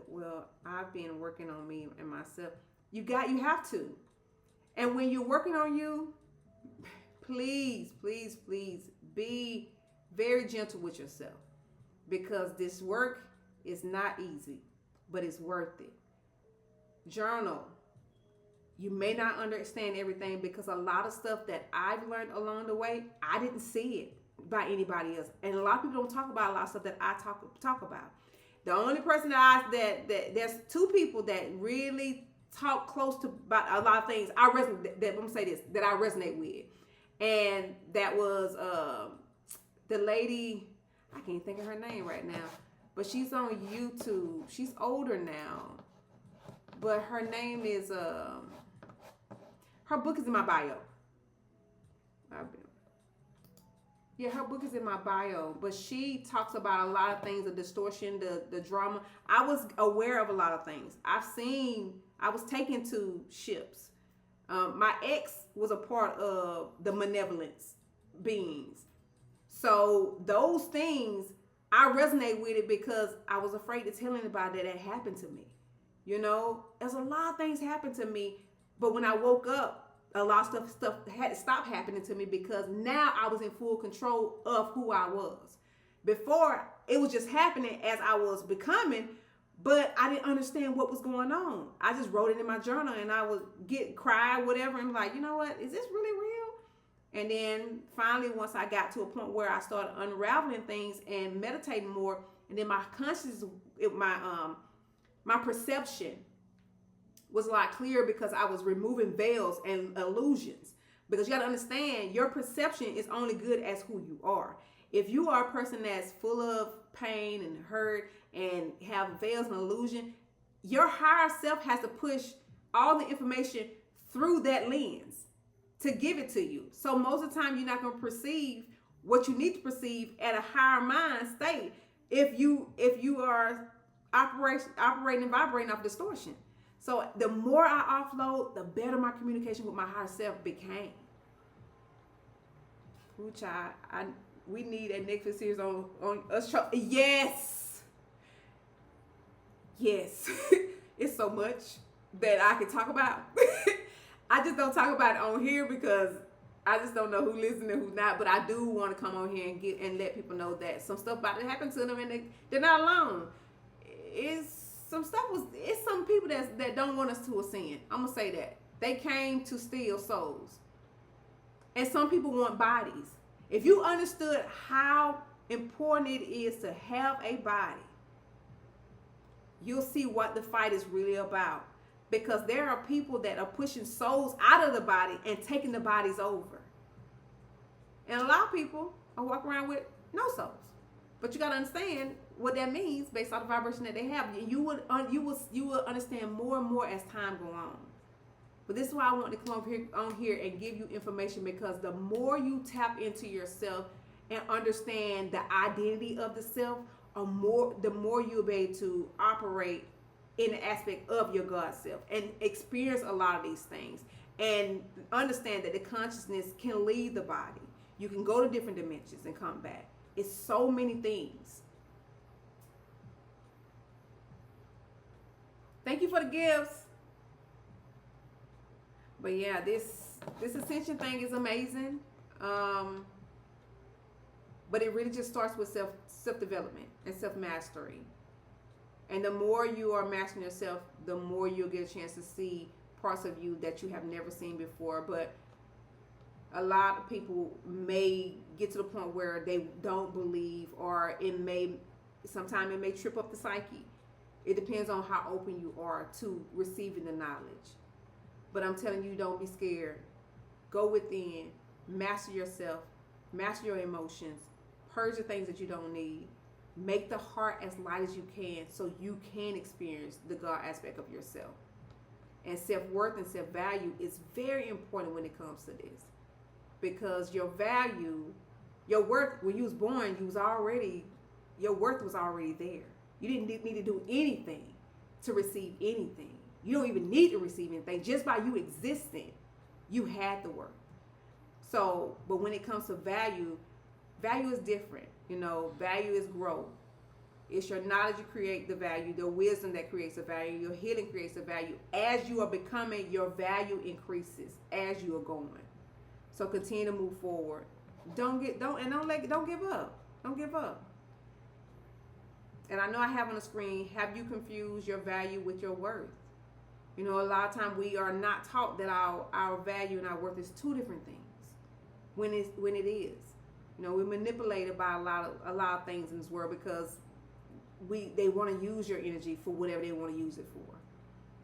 Well, I've been working on me and myself. You have to. And when you're working on you, please, please, please be very gentle with yourself, because this work is not easy, but it's worth it. Journal. You may not understand everything, because a lot of stuff that I've learned along the way, I didn't see it by anybody else. And a lot of people don't talk about a lot of stuff that I talk about. The only person that there's two people that really talk close to about a lot of things. I'm gonna say this, that I resonate with. And that was the lady, I can't think of her name right now, but she's on YouTube. She's older now, but her name is, her book is in my bio. Yeah, her book is in my bio, but she talks about a lot of things, the distortion, the drama. I was aware of a lot of things. I was taken to ships. My ex was a part of the malevolence beings. So those things, I resonate with it because I was afraid to tell anybody that it happened to me. You know, there's a lot of things happened to me, but when I woke up, a lot of stuff had to stop happening to me, because now I was in full control of who I was. Before, it was just happening as I was becoming, but I didn't understand what was going on. I just wrote it in my journal, and I would cry, whatever, and like, you know what, is this really real? And then finally, once I got to a point where I started unraveling things and meditating more, and then my consciousness, my perception was a lot clearer, because I was removing veils and illusions. Because you got to understand, your perception is only good as who you are. If you are a person that's full of pain and hurt and have veils and illusion, your higher self has to push all the information through that lens to give it to you. So most of the time, you're not going to perceive what you need to perceive at a higher mind state if you are operating and vibrating off distortion. So the more I offload, the better my communication with my higher self became. Ooh, child, we need a Netflix series on us. Yes. It's so much that I can talk about. I just don't talk about it on here because I just don't know who listens and who not. But I do want to come on here and let people know that some stuff about to happen to them, and they're not alone. It's some people that don't want us to ascend. I'm gonna say that. They came to steal souls. And some people want bodies. If you understood how important it is to have a body, you'll see what the fight is really about. Because there are people that are pushing souls out of the body and taking the bodies over. And a lot of people are walking around with no souls. But you got to understand what that means based on the vibration that they have. You will understand more and more as time goes on. But this is why I want to come on here and give you information, because the more you tap into yourself and understand the identity of the self, the more you'll be able to operate in the aspect of your God self and experience a lot of these things, and understand that the consciousness can leave the body. You can go to different dimensions and come back. It's so many things. Thank you for the gifts. But yeah, this ascension thing is amazing. Um, but it really just starts with self development and self mastery. And the more you are mastering yourself, the more you'll get a chance to see parts of you that you have never seen before. But a lot of people may get to the point where they don't believe, or sometimes it may trip up the psyche. It depends on how open you are to receiving the knowledge. But I'm telling you, don't be scared. Go within, master yourself, master your emotions, purge the things that you don't need. Make the heart as light as you can so you can experience the God aspect of yourself. And self-worth and self-value is very important when it comes to this. Because your value, your worth, when you was born, your worth was already there. You didn't need to do anything to receive anything. You don't even need to receive anything. Just by you existing, you had the worth. So, but when it comes to value is different. Value is growth. It's your knowledge you create the value, the wisdom that creates the value, your healing creates the value. As you are becoming, your value increases as you are going. So continue to move forward. Don't give up. Don't give up. And I know I have on the screen, have you confused your value with your worth? A lot of times we are not taught that our value and our worth is two different things. When it is. We're manipulated by a lot of things in this world because they want to use your energy for whatever they want to use it for.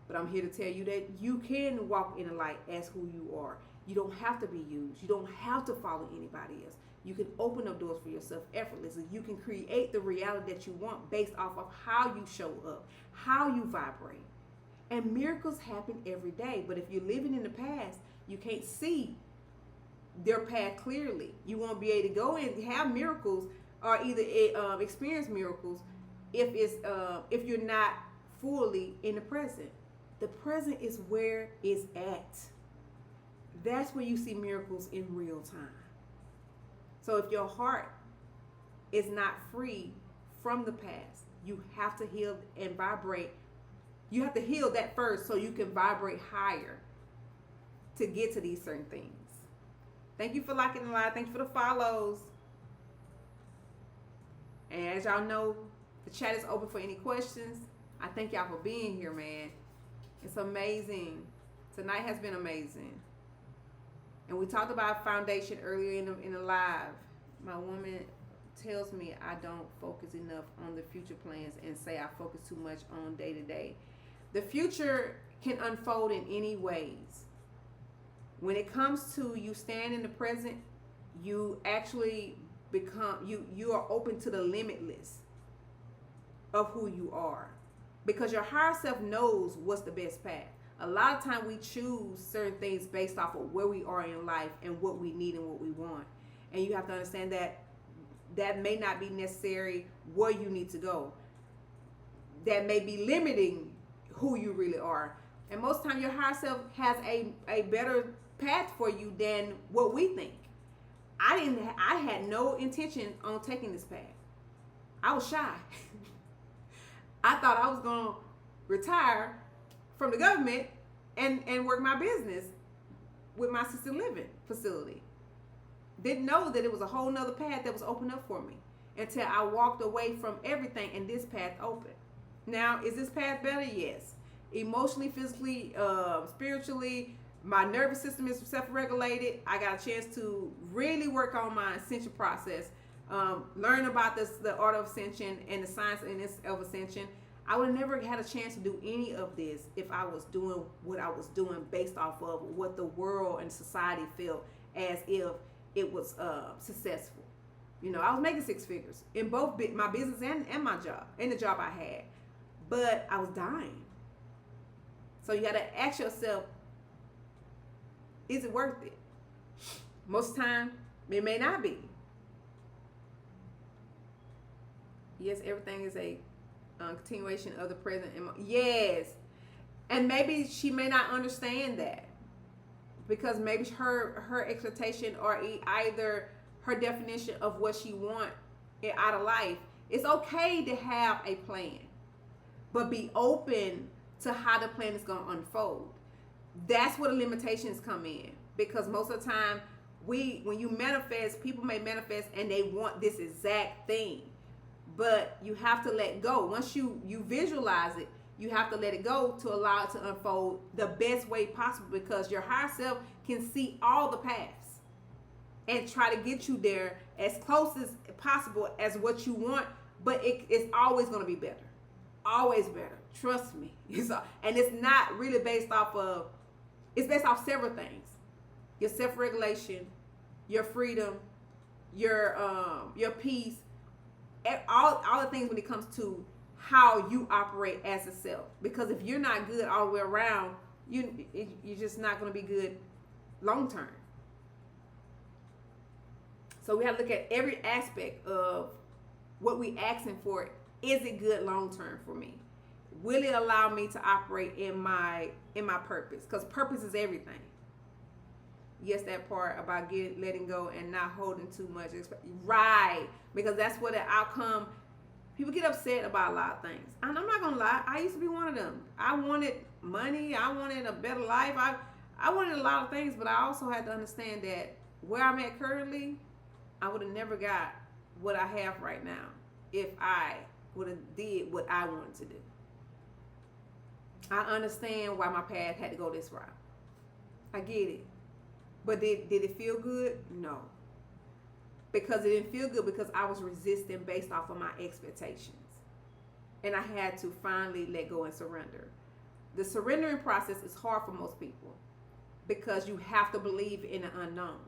But I'm here to tell you that you can walk in the light as who you are. You don't have to be used. You don't have to follow anybody else. You can open up doors for yourself effortlessly. You can create the reality that you want based off of how you show up, how you vibrate. And miracles happen every day. But if you're living in the past, you can't see their path clearly. You won't be able to go and have miracles or either experience miracles if you're not fully in the present. The present is where it's at. That's where you see miracles in real time. So if your heart is not free from the past, you have to heal and vibrate. You have to heal that first so you can vibrate higher to get to these certain things. Thank you for liking the live. Thank you for the follows. And as y'all know, the chat is open for any questions. I thank y'all for being here, man. It's amazing. Tonight has been amazing. And we talked about foundation earlier in the live. My woman tells me I don't focus enough on the future plans and say I focus too much on day to day. The future can unfold in any ways. When it comes to you stand in the present, you actually become, you are open to the limitless of who you are. Because your higher self knows what's the best path. A lot of time we choose certain things based off of where we are in life and what we need and what we want. And you have to understand that that may not be necessary where you need to go. That may be limiting who you really are. And most time your higher self has a better path for you than what we think. I had no intention on taking this path. I was shy. I thought I was going to retire from the government and work my business with my assisted living facility. Didn't know that it was a whole nother path that was opened up for me until I walked away from everything and this path opened. Now, is this path better? Yes. Emotionally, physically, spiritually, my nervous system is self-regulated. I got a chance to really work on my ascension process, learn about the art of ascension and the science of ascension. I would have never had a chance to do any of this if I was doing what I was doing based off of what the world and society felt as if it was successful. I was making six figures in both my business and my job, and the job I had. But I was dying. So you got to ask yourself, is it worth it? Most of the time, it may not be. Yes, everything is a continuation of the present. Yes. And maybe she may not understand that. Because maybe her expectation or either her definition of what she wants out of life, it's okay to have a plan, but be open to how the plan is going to unfold. That's where the limitations come in, because most of the time, when you manifest, people may manifest and they want this exact thing, but you have to let go. Once you visualize it, you have to let it go to allow it to unfold the best way possible, because your higher self can see all the paths and try to get you there as close as possible as what you want, but it's always going to be better. Always better. Trust me. And it's not really based off of, it's based off several things. Your self-regulation, your freedom, your peace, all the things when it comes to how you operate as a self. Because if you're not good all the way around, you're just not going to be good long term. So we have to look at every aspect of what we asking for. Is it good long term for me? Will it allow me to operate in my purpose? Because purpose is everything. Yes, that part about letting go and not holding too much. Right. Because that's what the outcome. People get upset about a lot of things. And I'm not going to lie. I used to be one of them. I wanted money. I wanted a better life. I wanted a lot of things, but I also had to understand that where I'm at currently, I would have never got what I have right now if I would have did what I wanted to do. I understand why my path had to go this route. I get it. But did it feel good? No. Because it didn't feel good, because I was resisting based off of my expectations. And I had to finally let go and surrender. The surrendering process is hard for most people because you have to believe in the unknown.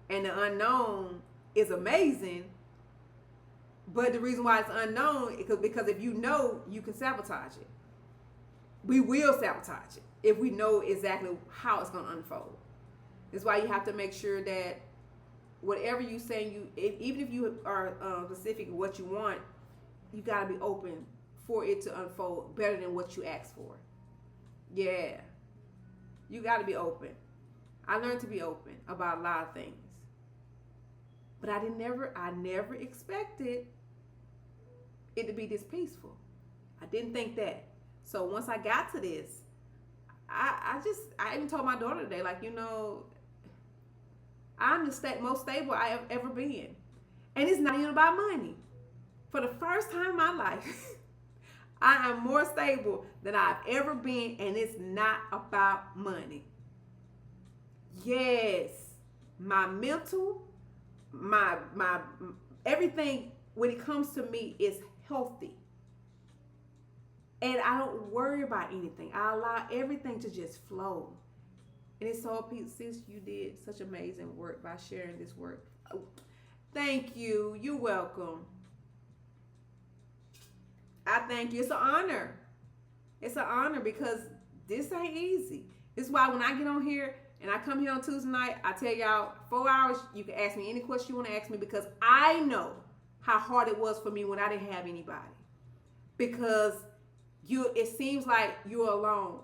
And the unknown is amazing, but the reason why it's unknown is because if you know, you can sabotage it. We will sabotage it if we know exactly how it's going to unfold. That's why you have to make sure that whatever you say, even if you are specific in what you want, you got to be open for it to unfold better than what you asked for. Yeah. You got to be open. I learned to be open about a lot of things. But I never expected it to be this peaceful. I didn't think that. So once I got to this, I even told my daughter today, like, I'm the most stable I have ever been. And it's not even about money. For the first time in my life, I am more stable than I've ever been, and it's not about money. Yes, my mental, my everything when it comes to me is healthy. And I don't worry about anything. I allow everything to just flow. And it's so, sis, you did such amazing work by sharing this work. Thank you. You're welcome. I thank you. It's an honor. It's an honor because this ain't easy. This is why when I get on here and I come here on Tuesday night, I tell y'all 4 hours, you can ask me any question you want to ask me, because I know how hard it was for me when I didn't have anybody. Because it seems like you're alone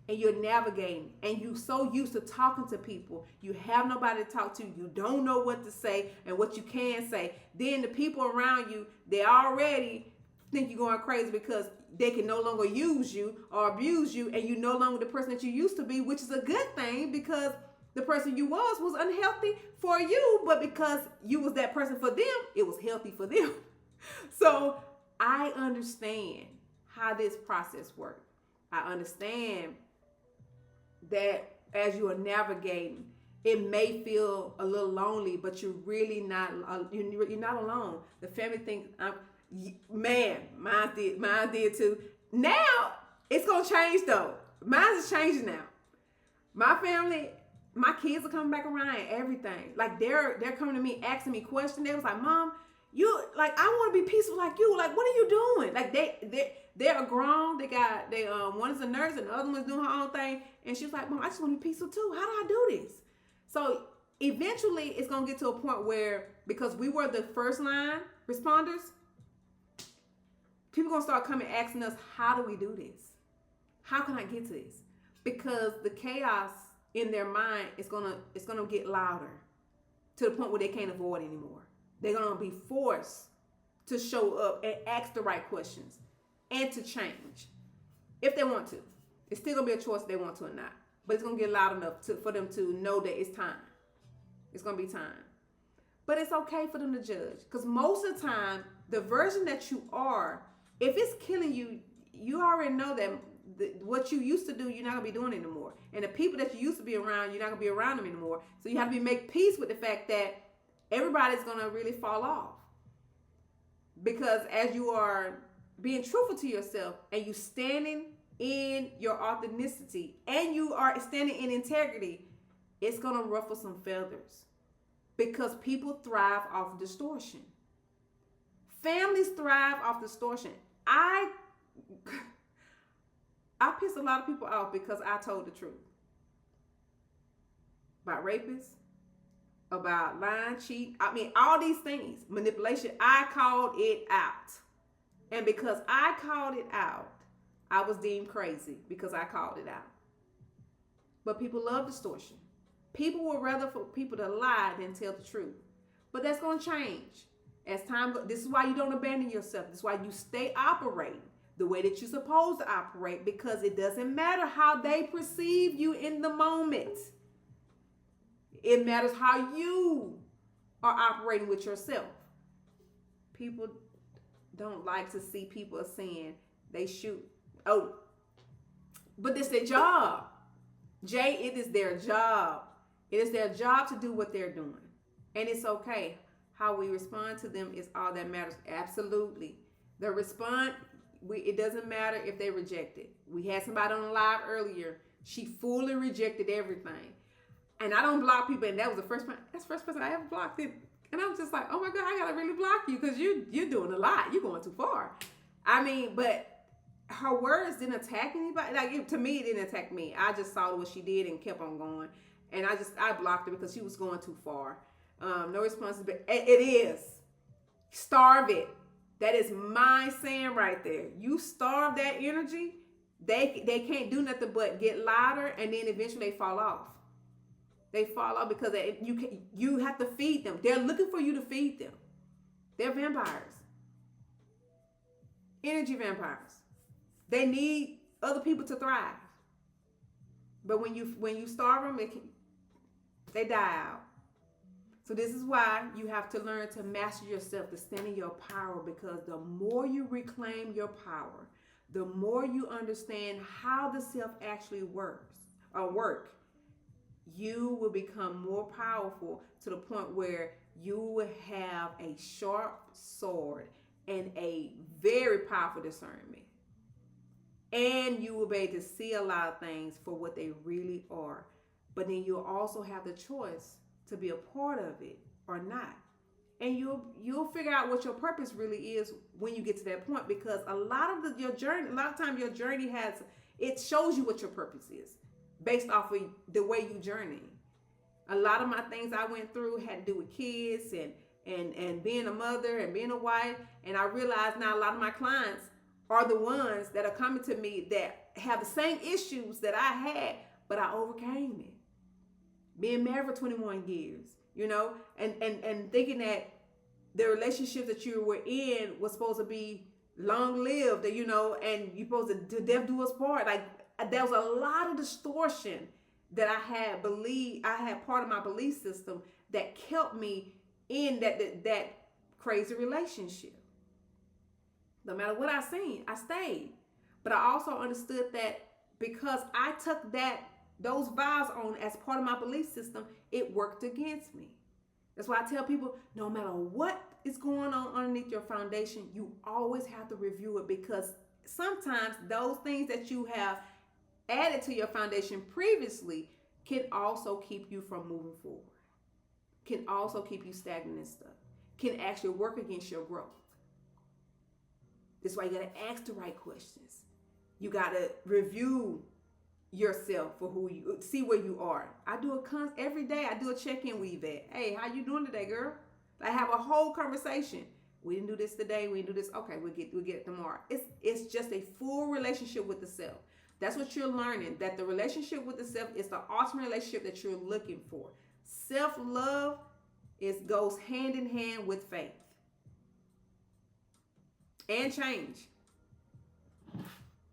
and you're navigating and you're so used to talking to people. You have nobody to talk to. You don't know what to say and what you can say. Then the people around you, they already think you're going crazy because they can no longer use you or abuse you, and you're no longer the person that you used to be, which is a good thing because the person you was unhealthy for you, but because you was that person for them, it was healthy for them. So I understand how this process works. I understand that as you are navigating, it may feel a little lonely, but you're really not. You're not alone. The family thinks, man, mine did too. Now it's gonna change though. Mine is changing now. My family, my kids are coming back around and everything. Like they're coming to me asking me questions. They was like, Mom, you like I want to be peaceful like you. Like what are you doing? Like they're grown. They one is a nurse and the other one's doing her own thing. And she was like, Mom, I just want to be peaceful too. How do I do this? So eventually it's gonna get to a point where, because we were the first line responders, people gonna start coming asking us, how do we do this? How can I get to this? Because the chaos in their mind is gonna get louder to the point where they can't avoid anymore. They're going to be forced to show up and ask the right questions and to change if they want to. It's still going to be a choice if they want to or not. But it's going to get loud enough for them to know that it's time. It's going to be time. But it's okay for them to judge. Because most of the time, the version that you are, if it's killing you, you already know that what you used to do, you're not going to be doing anymore. And the people that you used to be around, you're not going to be around them anymore. So you have to make peace with the fact that everybody's going to really fall off. Because as you are being truthful to yourself and you standing in your authenticity and you are standing in integrity, it's going to ruffle some feathers. Because people thrive off distortion. Families thrive off distortion. I piss a lot of people off because I told the truth. About rapists, about lying, cheat. I mean, all these things. Manipulation. I called it out. And because I called it out, I was deemed crazy because I called it out. But people love distortion. People would rather for people to lie than tell the truth. But that's going to change. As time goes, this is why you don't abandon yourself. This is why you stay operating the way that you're supposed to operate, because it doesn't matter how they perceive you in the moment. It matters how you are operating with yourself. People don't like to see people saying they shoot. Oh, but it's their job. Jay, it is their job. It is their job to do what they're doing. And it's okay. How we respond to them is all that matters. Absolutely. The response, it doesn't matter if they reject it. We had somebody on the live earlier. She fully rejected everything. And I don't block people. And that was that's the first person I ever blocked. And I was just like, oh my God, I got to really block you because you're doing a lot. You're going too far. I mean, but her words didn't attack anybody. Like, to me, it didn't attack me. I just saw what she did and kept on going. And I blocked her because she was going too far. No responsibility. It is. Starve it. That is my saying right there. You starve that energy, they can't do nothing but get louder, and then eventually they fall off. They fall off because you have to feed them. They're looking for you to feed them. They're vampires. Energy vampires. They need other people to thrive. But when you starve them, they die out. So this is why you have to learn to master yourself, to stand in your power, because the more you reclaim your power, the more you understand how the self actually work, you will become more powerful to the point where you will have a sharp sword and a very powerful discernment. And you will be able to see a lot of things for what they really are. But then you'll also have the choice to be a part of it or not. And you'll figure out what your purpose really is when you get to that point, because a lot of your journey it shows you what your purpose is based off of the way you journey. A lot of my things I went through had to do with kids and being a mother and being a wife. And I realize now a lot of my clients are the ones that are coming to me that have the same issues that I had, but I overcame it. Being married for 21 years, and thinking that the relationship that you were in was supposed to be long-lived, and you're supposed to death do us part. Like, there was a lot of distortion that I had part of my belief system that kept me in that crazy relationship. No matter what I seen, I stayed. But I also understood that because I took those vows on as part of my belief system, it worked against me. That's why I tell people, no matter what is going on underneath your foundation, you always have to review it, because sometimes those things that you have added to your foundation previously can also keep you from moving forward, can also keep you stagnant and stuck, can actually work against your growth. That's why you got to ask the right questions. You got to review yourself for who you see where you are. I do every day. I do a check-in with Yvette. Hey, how you doing today, girl? I have a whole conversation. We didn't do this today. We didn't do this. Okay, we'll get it tomorrow. It's just a full relationship with the self. That's what you're learning. That the relationship with the self is the ultimate relationship that you're looking for. Self-love It goes hand in hand with faith and change.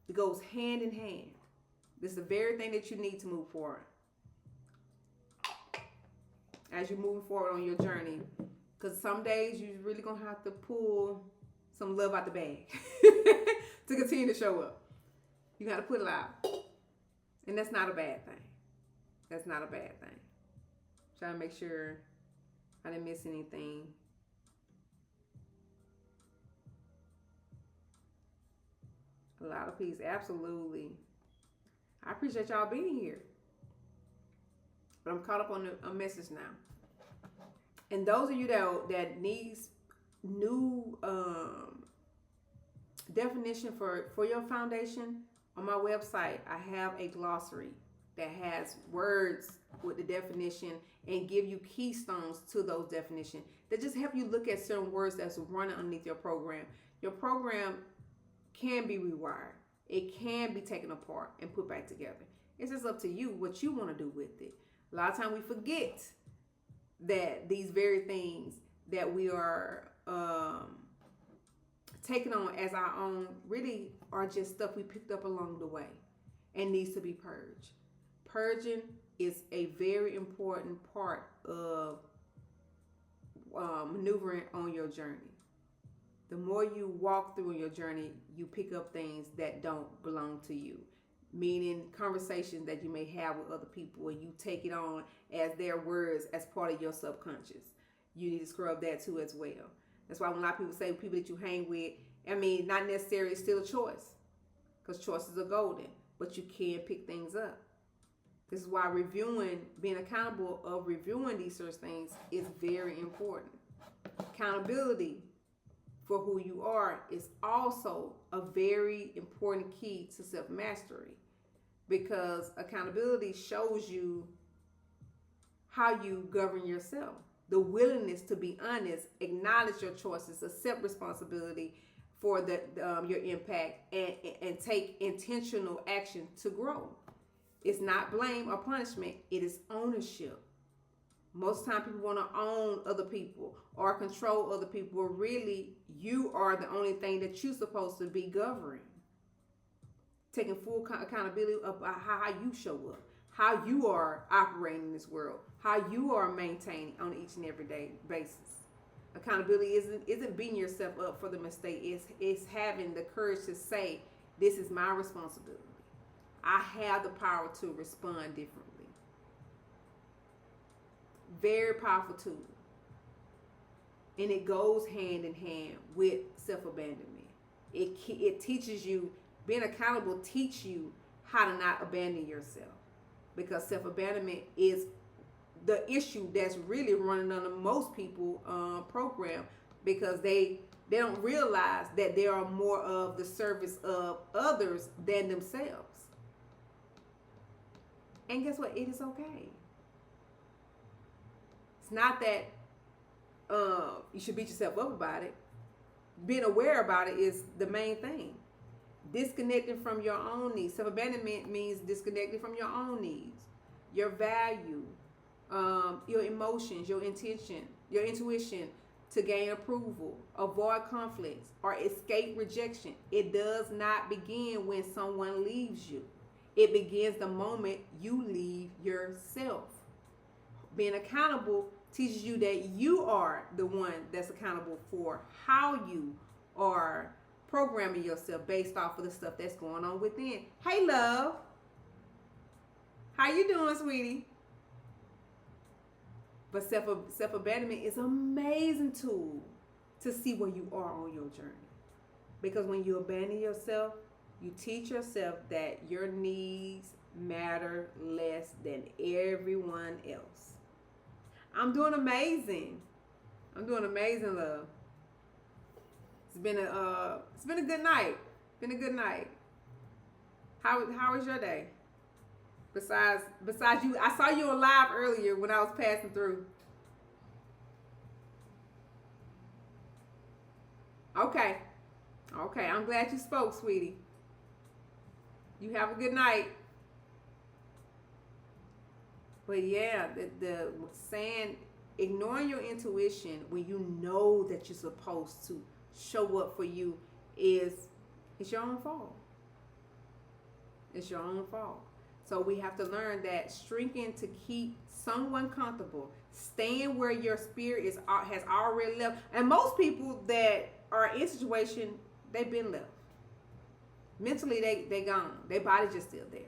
It goes hand in hand. This is the very thing that you need to move forward as you're moving forward on your journey. Because some days you're really going to have to pull some love out the bag to continue to show up. You got to put it out. And that's not a bad thing. That's not a bad thing. Trying to make sure I didn't miss anything. A lot of peace. Absolutely. I appreciate y'all being here. But I'm caught up on a message now. And those of you that needs new definition for your foundation, on my website, I have a glossary that has words with the definition and give you keystones to those definitions that just help you look at certain words that's running underneath your program. Your program can be rewired. It can be taken apart and put back together. It's just up to you what you want to do with it. A lot of times we forget that these very things that we are taking on as our own really are just stuff we picked up along the way and needs to be purged. Purging is a very important part of maneuvering on your journey. The more you walk through your journey, you pick up things that don't belong to you. Meaning conversations that you may have with other people and you take it on as their words as part of your subconscious. You need to scrub that too as well. That's why when a lot of people say people that you hang with, I mean, not necessarily it's still a choice because choices are golden, but you can pick things up. This is why being accountable of reviewing these sorts of things is very important. Accountability for who you are is also a very important key to self-mastery, because accountability shows you how you govern yourself. The willingness to be honest, acknowledge your choices, accept responsibility for your impact, and take intentional action to grow. It's not blame or punishment. It is ownership. Most of the time people want to own other people or control other people. But really, you are the only thing that you're supposed to be governing. Taking full accountability about how you show up, how you are operating in this world, how you are maintaining on each and every day basis. Accountability isn't beating yourself up for the mistake. It's having the courage to say, this is my responsibility. I have the power to respond differently. Very powerful tool. And it goes hand in hand with self-abandonment. It teaches you, being accountable teach you how to not abandon yourself. Because self-abandonment is the issue that's really running under most people program, because they don't realize that they are more of the service of others than themselves. And guess what? It is okay. It's not that you should beat yourself up about it. Being aware about it is the main thing. Disconnecting from your own needs. Self-abandonment means disconnecting from your own needs, your value, your emotions, your intention, your intuition to gain approval, avoid conflicts, or escape rejection. It does not begin when someone leaves you. It begins the moment you leave yourself. Being accountable teaches you that you are the one that's accountable for how you are programming yourself based off of the stuff that's going on within. Hey, love. How you doing, sweetie? But self-abandonment is an amazing tool to see where you are on your journey. Because when you abandon yourself, you teach yourself that your needs matter less than everyone else. I'm doing amazing. I'm doing amazing, love. It's been a good night. Been a good night. How was your day? Besides you, I saw you on live earlier when I was passing through. Okay. I'm glad you spoke, sweetie. You have a good night. But yeah, the saying ignoring your intuition when you know that you're supposed to show up for you is it's your own fault. It's your own fault. So we have to learn that shrinking to keep someone comfortable, staying where your spirit has already left. And most people that are in situation, they've been left. Mentally, they gone. Their body's just still there.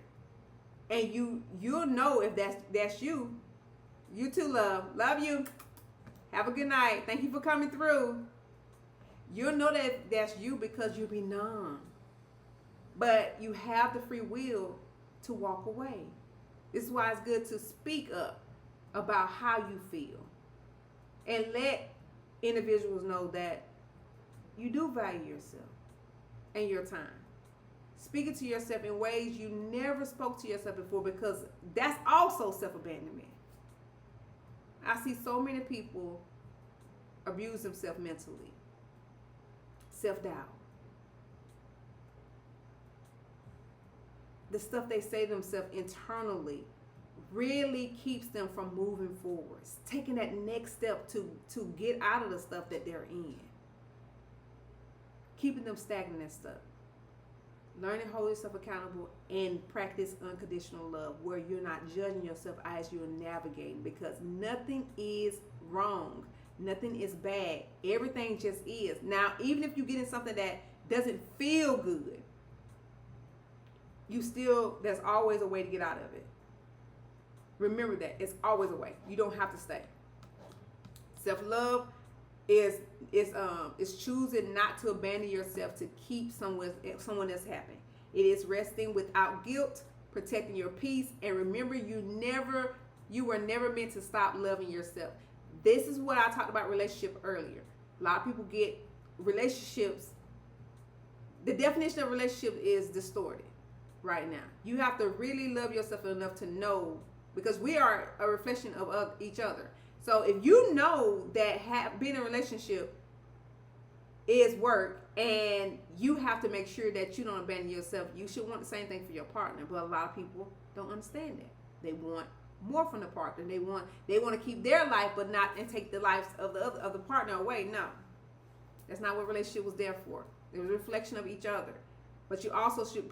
And you'll know if that's you. You too, love you. Have a good night. Thank you for coming through. You'll know that that's you because you'll be numb. But you have the free will to walk away. This is why it's good to speak up about how you feel and let individuals know that you do value yourself and your time. Speaking to yourself in ways you never spoke to yourself before, because that's also self-abandonment. I see so many people abuse themselves mentally. Self-doubt. The stuff they say to themselves internally really keeps them from moving forward, taking that next step to get out of the stuff that they're in, keeping them stagnant and stuck. Learning to hold yourself accountable and practice unconditional love, where you're not judging yourself as you're navigating, because nothing is wrong, nothing is bad, everything just is. Now, even if you get in something that doesn't feel good, there's always a way to get out of it. Remember that it's always a way. You don't have to stay. Self-love is choosing not to abandon yourself to keep someone else happy. It is resting without guilt, protecting your peace, and remember you were never meant to stop loving yourself. This is what I talked about relationship earlier. A lot of people get relationships. The definition of relationship is distorted right now. You have to really love yourself enough to know, because we are a reflection of each other. So if you know that being in a relationship is work, and you have to make sure that you don't abandon yourself, you should want the same thing for your partner. But a lot of people don't understand that. They want more from the partner. They want to keep their life, but not and take the lives of the partner away. No, that's not what relationship was there for. It was a reflection of each other. But you also should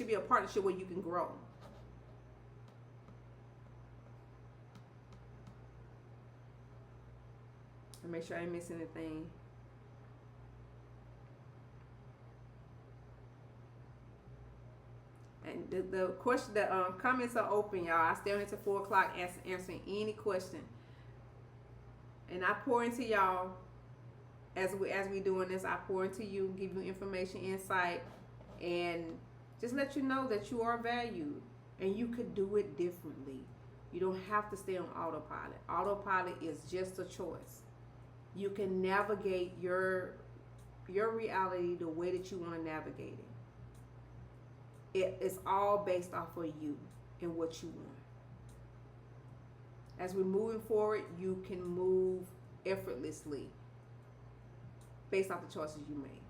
be a partnership where you can grow. And make sure I ain't missing anything. And the question, the comments are open, y'all. I stay on until 4 o'clock answering any question. And I pour into y'all as we doing this. I pour into you, give you information, insight, and just let you know that you are valued and you could do it differently. You don't have to stay on autopilot. Autopilot is just a choice. You can navigate your reality the way that you want to navigate it. It's all based off of you and what you want. As we're moving forward, you can move effortlessly based off the choices you made.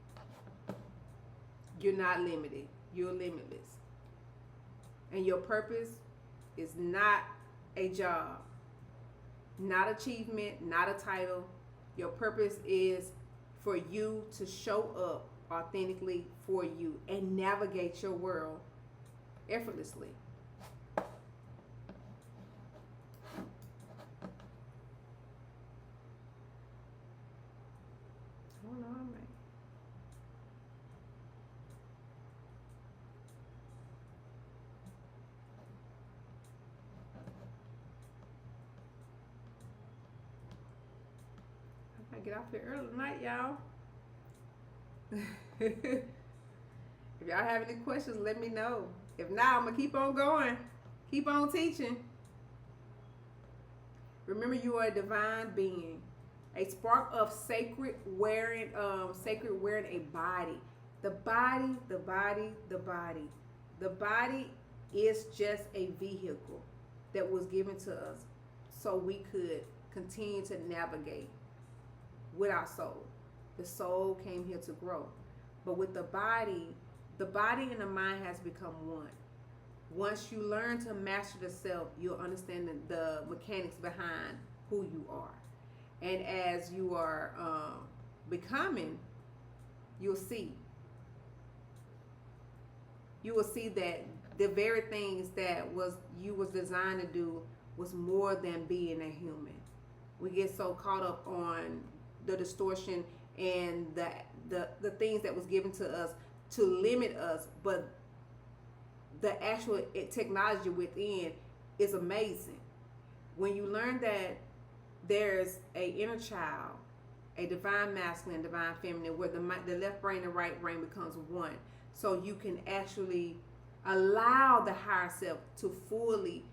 You're not limited. You're limitless. And your purpose is not a job, not achievement, not a title. Your purpose is for you to show up authentically for you and navigate your world effortlessly. Hold on, man. I get off here early tonight, y'all. If y'all have any questions, let me know. If not, I'm gonna keep on going, keep on teaching. Remember, you are a divine being, a spark of sacred wearing a body. The body is just a vehicle that was given to us so we could continue to navigate with our soul. The soul came here to grow. But with the body and the mind has become one. Once you learn to master the self, you'll understand the mechanics behind who you are. And as you are becoming, you'll see. You will see that the very things that you was designed to do was more than being a human. We get so caught up on the distortion and the things that was given to us to limit us, but the actual technology within is amazing. When you learn that there's a inner child, a divine masculine, divine feminine, where the left brain and right brain becomes one, so you can actually allow the higher self to fully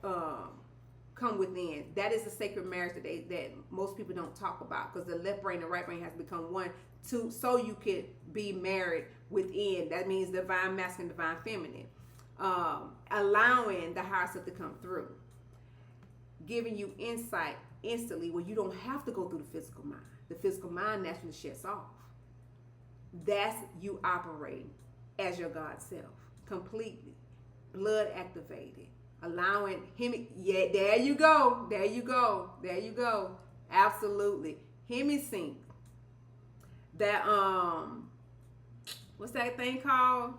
come within. That is the sacred marriage that most people don't talk about, because the left brain and right brain has become one, so you could be married within. That means divine masculine, divine feminine, allowing the higher self to come through, giving you insight instantly where you don't have to go through the physical mind. The physical mind naturally shuts off. That's you operating as your God self, completely blood activated, allowing him. Yeah, there you go, there you go, there you go. Absolutely, hemisync. That what's that thing called?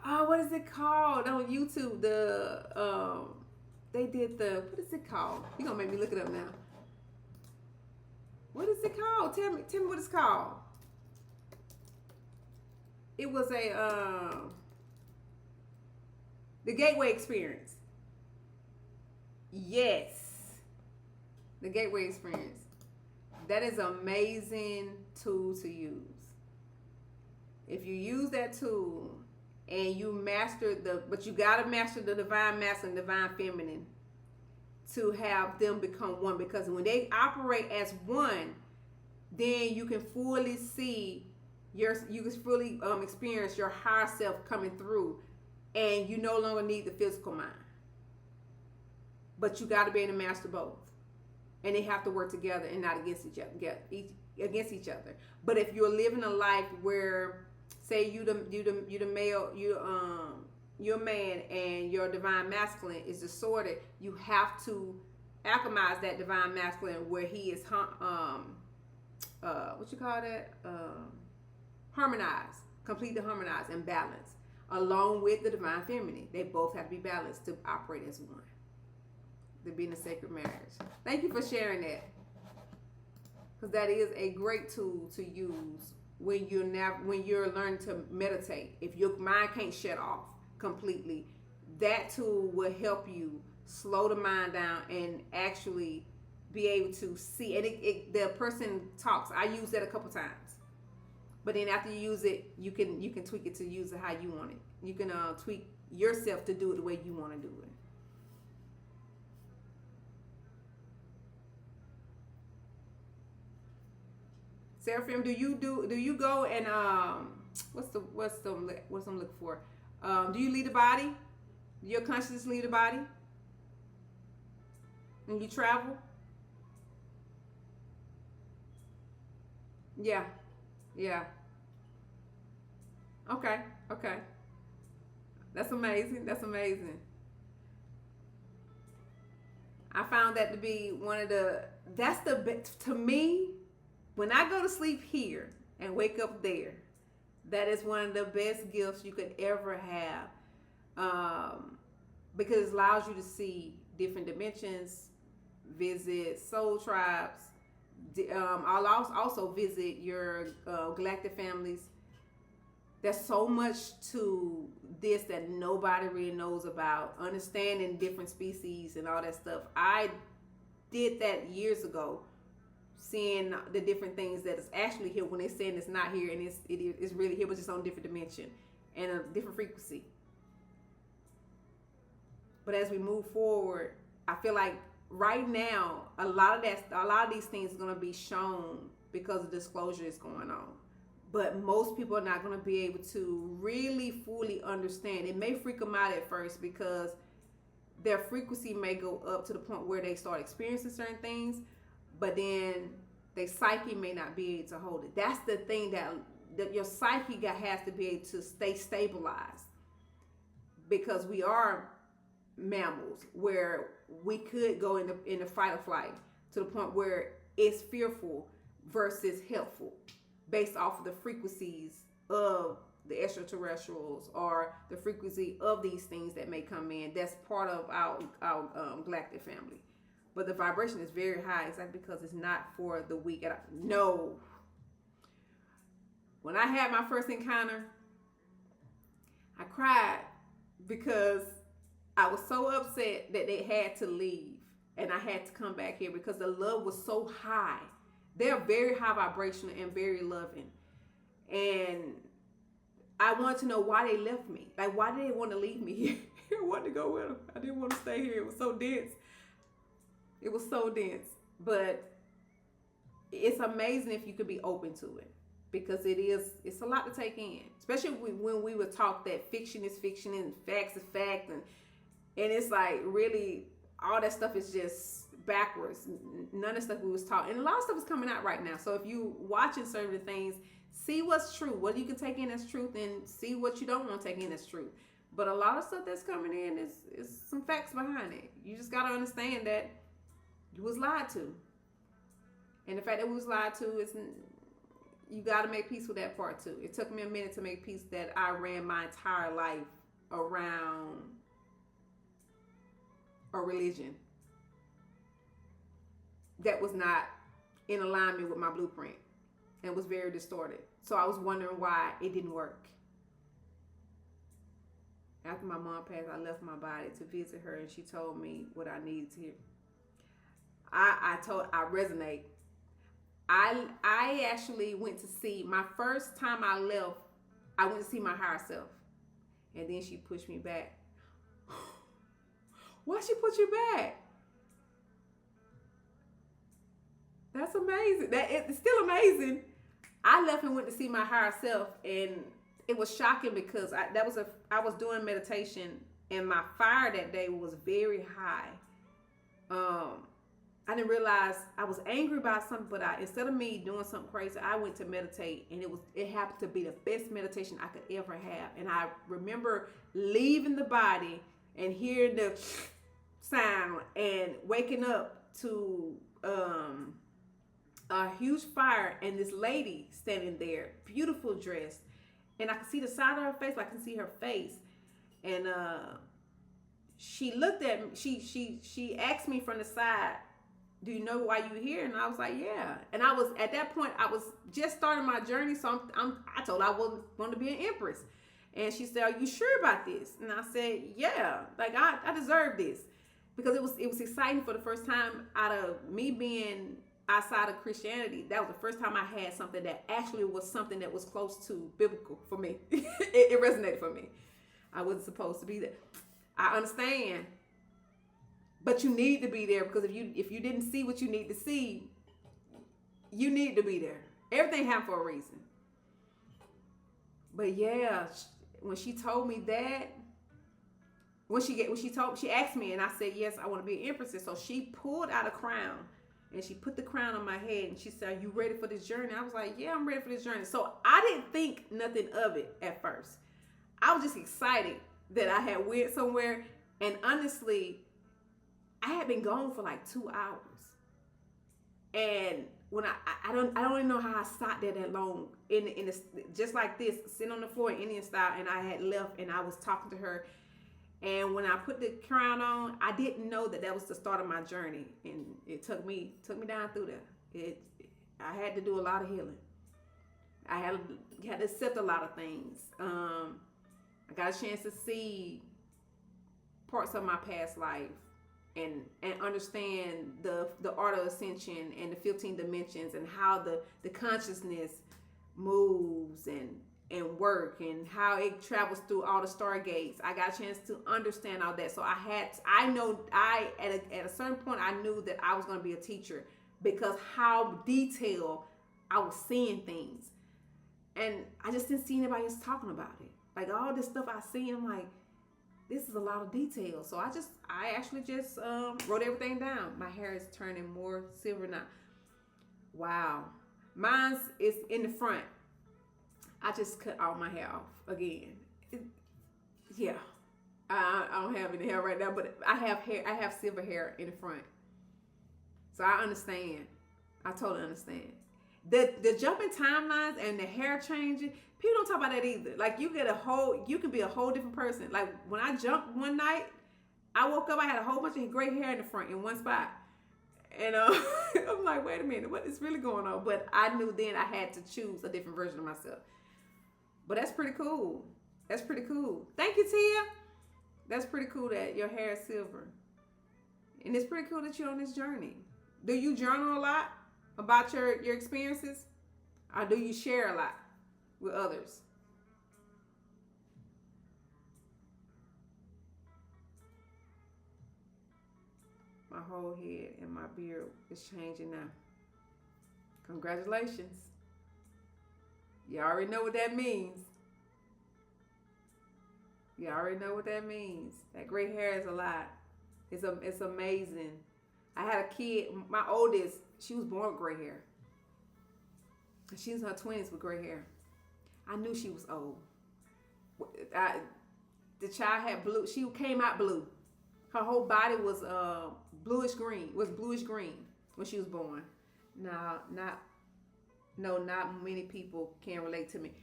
Oh, what is it called on YouTube? They did what is it called? You're gonna make me look it up now. What is it called? Tell me what it's called. It was the Gateway Experience. Yes. The Gateway Experience. That is an amazing tool to use. If you use that tool and you master but you gotta master the divine masculine, divine feminine to have them become one, because when they operate as one, then you can fully see you can fully experience your higher self coming through, and you no longer need the physical mind. But you got to be able to master both, and they have to work together and not against each other. But if you're living a life where, say you the male, you're a man and your divine masculine is distorted, you have to alchemize that divine masculine where he is what you call that? Harmonize, completely harmonize and balance, along with the divine feminine. They both have to be balanced to operate as one, to be in a sacred marriage. Thank you for sharing that, because that is a great tool to use when you're learning to meditate. If your mind can't shut off completely, that tool will help you slow the mind down and actually be able to see. And the person talks. I use that a couple times. But then after you use it, you can tweak it to use it how you want it. You can tweak yourself to do it the way you want to do it. Seraphim, do you go and what's I'm looking for? Do you lead the body? Do your consciousness lead the body? And you travel? Yeah. Yeah. Okay. That's amazing. I found that to be to me, when I go to sleep here and wake up there, that is one of the best gifts you could ever have, because it allows you to see different dimensions, visit soul tribes. I'll also visit your galactic families. There's so much to this that nobody really knows about. Understanding different species and all that stuff. I did that years ago, seeing the different things that is actually here when they're saying it's not here, and it's really here, but just on a different dimension and a different frequency. But as we move forward, I feel like right now, a lot of these things are going to be shown because the disclosure is going on. But most people are not going to be able to really fully understand. It may freak them out at first because their frequency may go up to the point where they start experiencing certain things, but then their psyche may not be able to hold it. That's the thing that your psyche has to be able to stay stabilized, because we are mammals where we could go in the fight or flight. to the point where it's fearful versus helpful based off of the frequencies of the extraterrestrials or the frequency of these things that may come in. That's part of our galactic family. But the vibration is very high exactly because it's not for the weak. No. When I had my first encounter, I cried because I was so upset that they had to leave and I had to come back here because the love was so high. They're very high vibrational and very loving. And I wanted to know why they left me. Like, why did they want to leave me here? I wanted to go with them. I didn't want to stay here. It was so dense. It was so dense. But it's amazing if you could be open to it. Because it's a lot to take in. Especially when we were taught that fiction is fiction and facts is fact. And it's like, really, all that stuff is just backwards. None of the stuff we was taught. And a lot of stuff is coming out right now. So if you watching certain things, see what's true. What you can take in as truth and see what you don't want to take in as truth. But a lot of stuff that's coming in is some facts behind it. You just got to understand that you was lied to. And the fact that we was lied to is, you got to make peace with that part too. It took me a minute to make peace that I ran my entire life around a religion that was not in alignment with my blueprint and was very distorted. So I was wondering why it didn't work. After my mom passed, I left my body to visit her, and she told me what I needed to hear. I resonate. I actually went to see, my first time I left, I went to see my higher self. And then she pushed me back. Why she put you back? That's amazing. It's still amazing. I left and went to see my higher self, and it was shocking because I was doing meditation, and my fire that day was very high. I didn't realize I was angry about something, but instead of me doing something crazy, I went to meditate, and it happened to be the best meditation I could ever have. And I remember leaving the body and hearing the sound and waking up to a huge fire and this lady standing there, beautiful dress, and I could see the side of her face, I can see her face, and she looked at me. She asked me from the side, "Do you know why you here?" And I was like, "Yeah." And I was at that point, I was just starting my journey, so I told her I wanted to be an empress, and she said, "Are you sure about this?" And I said, "Yeah, like I deserve this," because it was exciting for the first time out of me being outside of Christianity. That was the first time I had something that actually was something that was close to biblical for me. it resonated for me. I wasn't supposed to be there. I understand. But you need to be there, because if you didn't see what you need to see, you need to be there. Everything happened for a reason. But yeah, when she told me that, she asked me, and I said, yes, I want to be an empress. So she pulled out a crown, and she put the crown on my head, and she said, "Are you ready for this journey?" I was like, "Yeah, I'm ready for this journey." So I didn't think nothing of it at first. I was just excited that I had went somewhere, and honestly, I had been gone for like 2 hours. And when I don't even know how I sat there that long in the, just like this, sitting on the floor in Indian style, and I had left, and I was talking to her. And when I put the crown on, I didn't know that was the start of my journey, and it took me down through there. I had to do a lot of healing. I had to accept a lot of things. I got a chance to see parts of my past life and understand the art of ascension and the 15 dimensions and how the consciousness moves and work and how it travels through all the stargates. I got a chance to understand all that. So at a certain point, I knew that I was going to be a teacher, because how detailed I was seeing things. And I just didn't see anybody else talking about it. Like all this stuff I see, I'm like, this is a lot of detail. So I actually just wrote everything down. My hair is turning more silver now. Wow. Mine's is in the front. I just cut all my hair off again. Yeah. I don't have any hair right now, but I have hair. I have silver hair in the front. So I understand. I totally understand. The jumping timelines and the hair changing, people don't talk about that either. Like you can be a whole different person. Like when I jumped one night, I woke up, I had a whole bunch of gray hair in the front in one spot. And I'm like, wait a minute, what is really going on? But I knew then I had to choose a different version of myself. But that's pretty cool. That's pretty cool. Thank you, Tia. That's pretty cool that your hair is silver. And it's pretty cool that you're on this journey. Do you journal a lot about your experiences? Or do you share a lot with others? My whole head and my beard is changing now. Congratulations. You already know what that means. You already know what that means. That gray hair is a lot. It's amazing. I had a kid, my oldest, she was born with gray hair. She was in her 20s with gray hair. I knew she was old. The child had blue. She came out blue. Her whole body was bluish green. When she was born. Not many people can relate to me.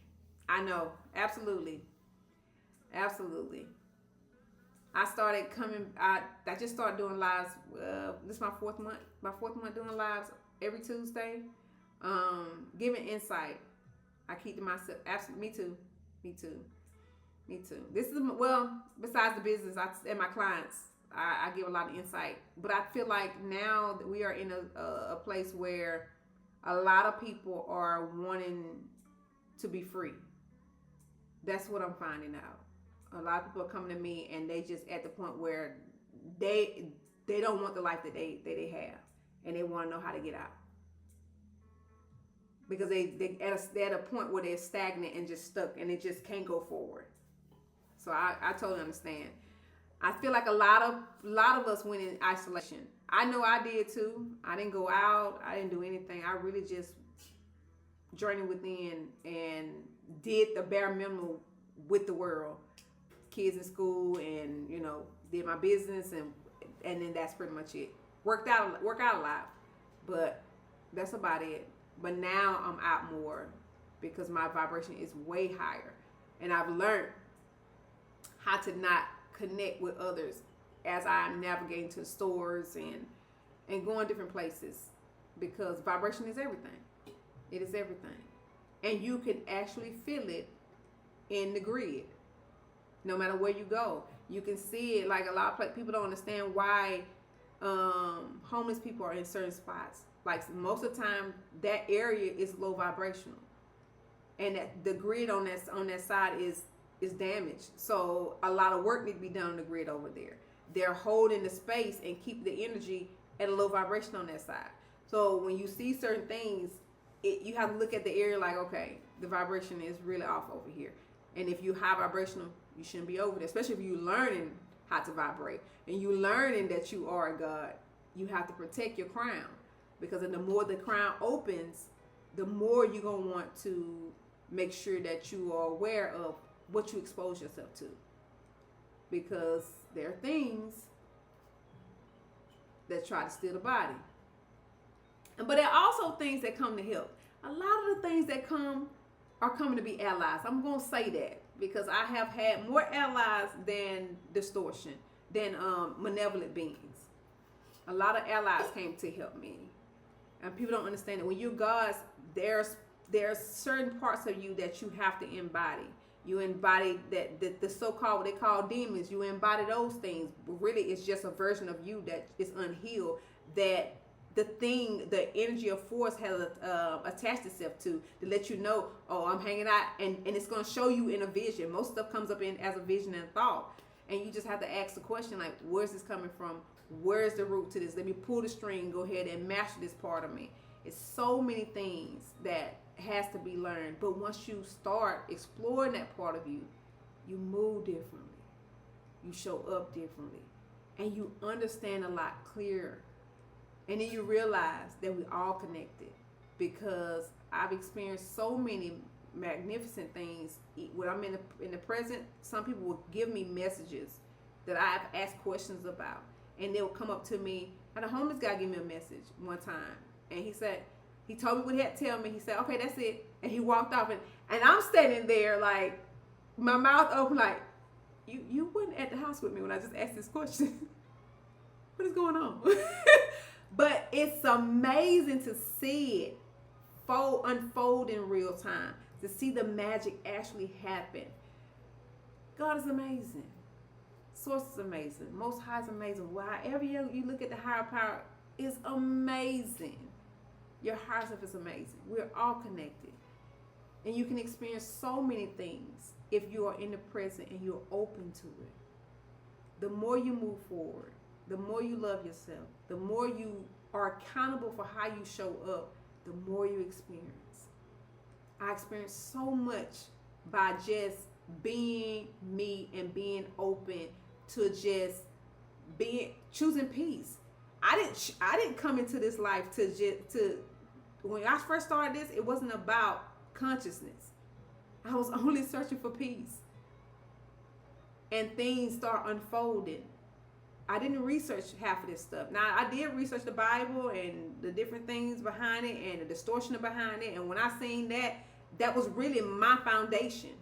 I know, absolutely. I started coming. I just started doing lives. This is my fourth month. My fourth month doing lives every Tuesday, giving insight. I keep to myself. Absolutely, me too. This is besides the business and my clients, I give a lot of insight. But I feel like now that we are in a place where a lot of people are wanting to be free. That's what I'm finding out. A lot of people are coming to me and they just at the point where they don't want the life that they have, and they want to know how to get out, because they're at a point where they're stagnant and just stuck and they just can't go forward. So I totally understand. I feel like a lot of us went in isolation. I know I did too. I didn't go out. I didn't do anything. I really just journeyed within and did the bare minimum with the world. Kids in school, and did my business, and then that's pretty much it. Work out a lot, but that's about it. But now I'm out more because my vibration is way higher, and I've learned how to not connect with others as I'm navigating to stores and going different places, because vibration is everything. It is everything, and you can actually feel it in the grid. No matter where you go, you can see it. Like a lot of people don't understand why homeless people are in certain spots. Like most of the time, that area is low vibrational, and that the grid on that side is damaged. So a lot of work needs to be done on the grid over there. They're holding the space and keep the energy at a low vibration on that side. So when you see certain things, you have to look at the area like, okay, the vibration is really off over here. And if you're high vibrational, you shouldn't be over there, especially if you're learning how to vibrate and you're learning that you are a God. You have to protect your crown, because the more the crown opens, the more you're going to want to make sure that you are aware of what you expose yourself to, because there are things that try to steal the body. But there are also things that come to help. A lot of the things that come are coming to be allies. I'm going to say that because I have had more allies than distortion, than malevolent beings. A lot of allies came to help me. And people don't understand that when you're God's, there's certain parts of you that you have to embody. You embody that the so-called, what they call demons. You embody those things. But really, it's just a version of you that is unhealed, that the energy of force has attached itself to let you know, oh, I'm hanging out, and it's going to show you in a vision. Most stuff comes up in as a vision and thought, and you just have to ask the question, like, where's this coming from? Where's the root to this? Let me pull the string, go ahead and master this part of me. It's so many things that has to be learned, but once you start exploring that part of you, you move differently, you show up differently, and you understand a lot clearer. And then you realize that we all connected, because I've experienced so many magnificent things. When I'm in the present, some people will give me messages that I've asked questions about, and they'll come up to me. And a homeless guy gave me a message one time, and he told me what he had to tell me. He said, okay, that's it. And he walked off, and I'm standing there like, my mouth open like, you weren't at the house with me when I just asked this question. What is going on? But it's amazing to see it unfold in real time, to see the magic actually happen. God is amazing. Source is amazing. Most High is amazing. However you look at the higher power, is amazing. Your higher self is amazing. We're all connected. And you can experience so many things if you are in the present and you're open to it. The more you move forward, the more you love yourself, the more you are accountable for how you show up, the more you experience. I experienced so much by just being me and being open to just choosing peace. I didn't come into this life to when I first started this, it wasn't about consciousness. I was only searching for peace. And things start unfolding. I didn't research half of this stuff. Now, I did research the Bible and the different things behind it and the distortion behind it. And when I seen that, that was really my foundation,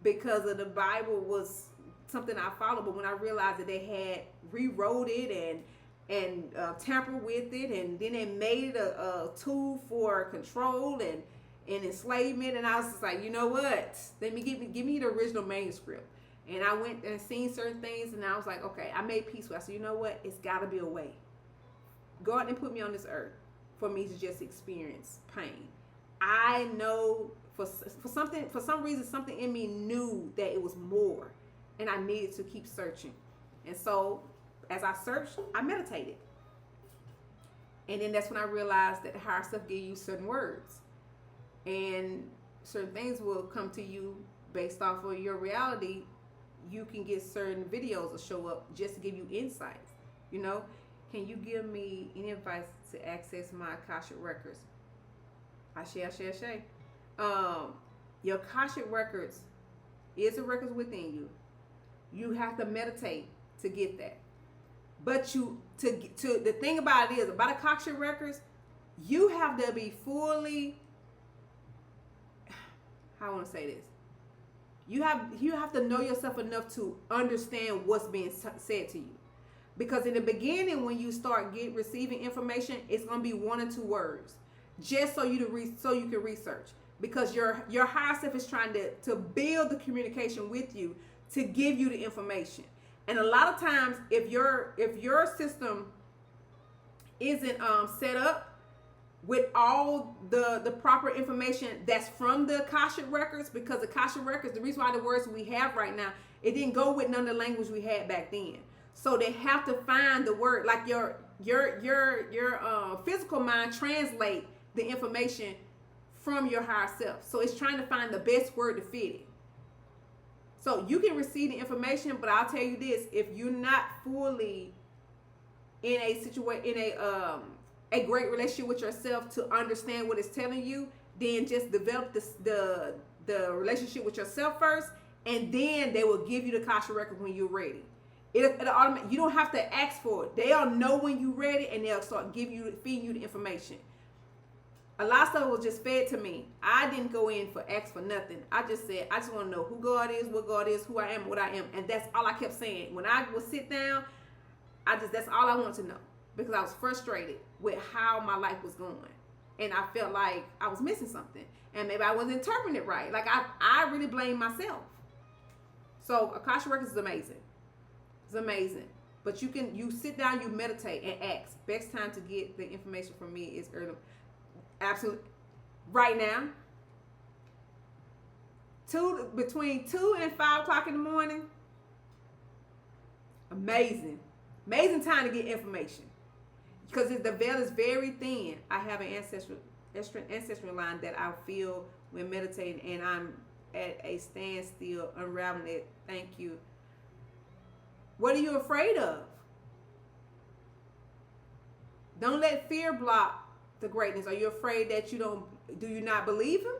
because of the Bible was something I followed. But when I realized that they had rewrote it and tampered with it, and then they made it a tool for control and enslavement, and I was just like, you know what? Let me give me the original manuscript. And I went and seen certain things, and I was like, okay, I made peace with it. I said, you know what? It's got to be a way. God didn't put me on this earth for me to just experience pain. I know for some reason, something in me knew that it was more, and I needed to keep searching. And so as I searched, I meditated. And then that's when I realized that the higher self gives you certain words. And certain things will come to you based off of your reality. You can get certain videos that show up just to give you insights. You know, can you give me any advice to access my Akashic records? Ashe. Your Akashic records is the records within you. You have to meditate to get that. But the thing about it is, about Akashic records, you have to be fully, how I want to say this. You have to know yourself enough to understand what's being said to you. Because in the beginning, when you start receiving information, it's going to be 1 or 2 words, just so you can research. Because your higher self is trying to build the communication with you to give you the information. And a lot of times, if your system isn't set up with all the proper information that's from the Akashic records, because Akashic records, the reason why the words we have right now, it didn't go with none of the language we had back then. So they have to find the word, like your physical mind translate the information from your higher self. So it's trying to find the best word to fit it. So you can receive the information, but I'll tell you this: if you're not fully in a situation, a great relationship with yourself to understand what it's telling you, then just develop the relationship with yourself first, and then they will give you the Akashic record when you're ready. It'll automatically, you don't have to ask for it. They'll know when you're ready, and they'll start feeding you the information. A lot of stuff was just fed to me. I didn't go in for ask for nothing. I just said, I just want to know who God is, what God is, who I am, what I am. And that's all I kept saying. When I would sit down, that's all I wanted to know. Because I was frustrated with how my life was going. And I felt like I was missing something. And maybe I wasn't interpreting it right. Like I really blame myself. So Akashic Records is amazing. It's amazing. But you sit down, you meditate and ask. Best time to get the information from me is early. Absolutely. Right now, between 2 and 5 o'clock in the morning. Amazing time to get information, because the veil is very thin. I have an ancestral line that I feel when meditating, and I'm at a standstill unraveling it. Thank you. What are you afraid of? Don't let fear block the greatness. Are you afraid that do you not believe him?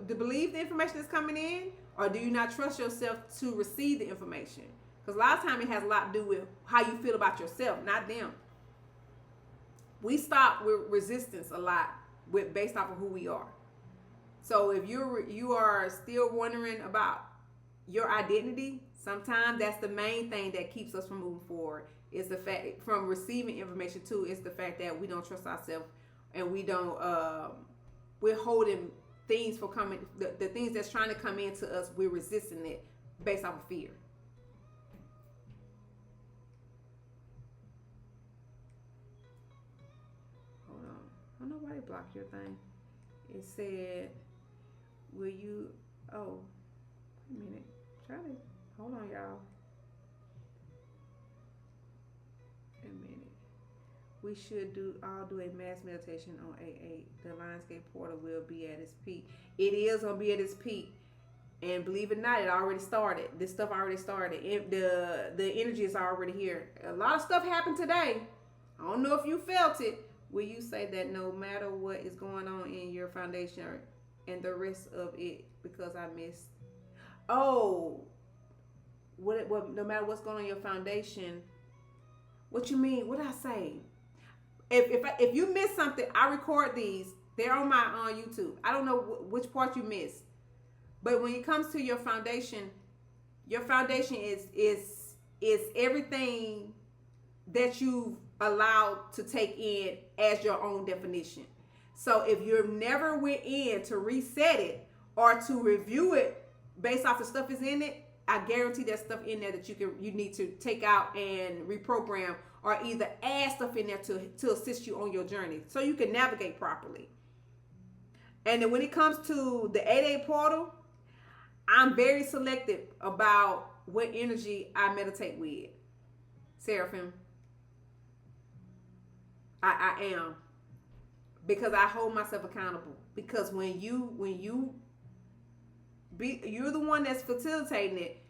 To believe the information that's coming in? Or do you not trust yourself to receive the information? Because a lot of times it has a lot to do with how you feel about yourself, not them. We stop with resistance a lot with based off of who we are. So if you are still wondering about your identity, sometimes that's the main thing that keeps us from moving forward. Is the fact from receiving information too. Is the fact that we don't trust ourselves and we don't. We're holding things for coming. The things that's trying to come into us, we're resisting it based off of fear. Hold on. I don't know why they blocked your thing. It said, "Will you?" Oh, wait a minute. Try to hold on, y'all. A minute. We should do a mass meditation on 8/8. The Lionsgate portal will be at its peak. It is gonna be at its peak, and believe it or not, it already started. This stuff already started. The energy is already here. A lot of stuff happened today. I don't know if you felt it. Will you say that no matter what is going on in your foundation and the rest of it, because I missed? Oh, what? No matter what's going on in your foundation. What you mean? What did I say? If you miss something, I record these. They're on my YouTube. I don't know which part you missed, but when it comes to your foundation is everything that you've allowed to take in as your own definition. So if you never went in to reset it or to review it based off the stuff is in it, I guarantee there's stuff in there that you need to take out and reprogram or either add stuff in there to assist you on your journey so you can navigate properly. And then when it comes to the 8/8 portal, I'm very selective about what energy I meditate with. Seraphim. I am. Because I hold myself accountable. Because when you're the one that's facilitating it,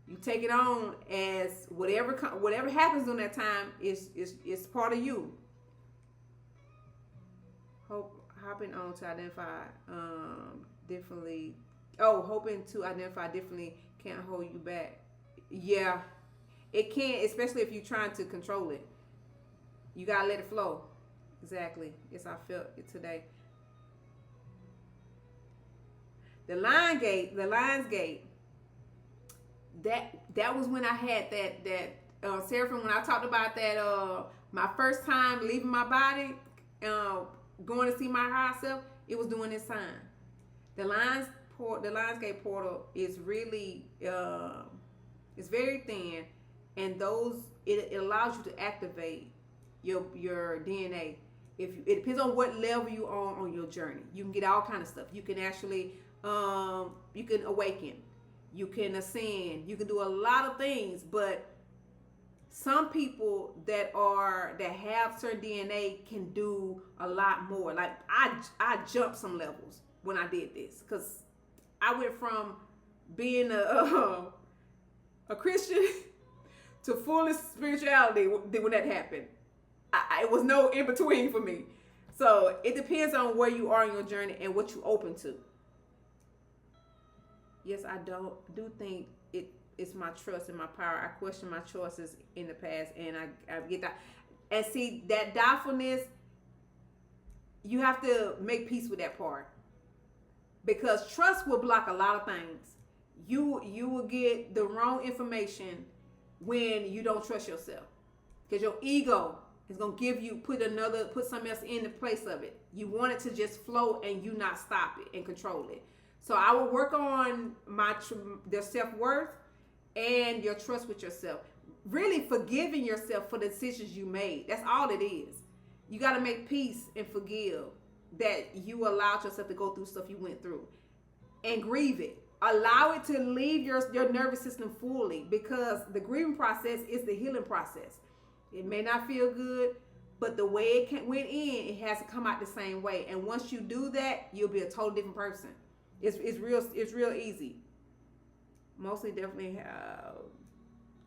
you take it on as whatever happens during that time is part of you. Hopping on to identify differently. Oh, hoping to identify differently can't hold you back. Yeah, it can, especially if you're trying to control it. You gotta let it flow. Exactly. Yes, I felt it today. The Lions Gate. That was when I had that Seraphim, when I talked about that my first time leaving my body, going to see my higher self. It was during this time. The Lionsgate portal is really it's very thin, and it allows you to activate your DNA. It depends on what level you are on your journey. You can get all kind of stuff. You can actually you can awaken, you can ascend, you can do a lot of things. But some people that have certain DNA can do a lot more. Like I jumped some levels when I did this, because I went from being a Christian to fullest spirituality when that happened. It was no in between for me. So it depends on where you are in your journey and what you're open to. Yes, I do think it's my trust and my power. I question my choices in the past, and I get that. And see, that doubtfulness, you have to make peace with that part, because trust will block a lot of things. You will get the wrong information when you don't trust yourself, because your ego is gonna put something else in the place of it. You want it to just flow and you not stop it and control it. So I will work on the self-worth and your trust with yourself. Really forgiving yourself for the decisions you made. That's all it is. You got to make peace and forgive that you allowed yourself to go through stuff you went through, and grieve it. Allow it to leave your nervous system fully, because the grieving process is the healing process. It may not feel good, but the way it went in, it has to come out the same way. And once you do that, you'll be a totally different person. It's real easy. Mostly definitely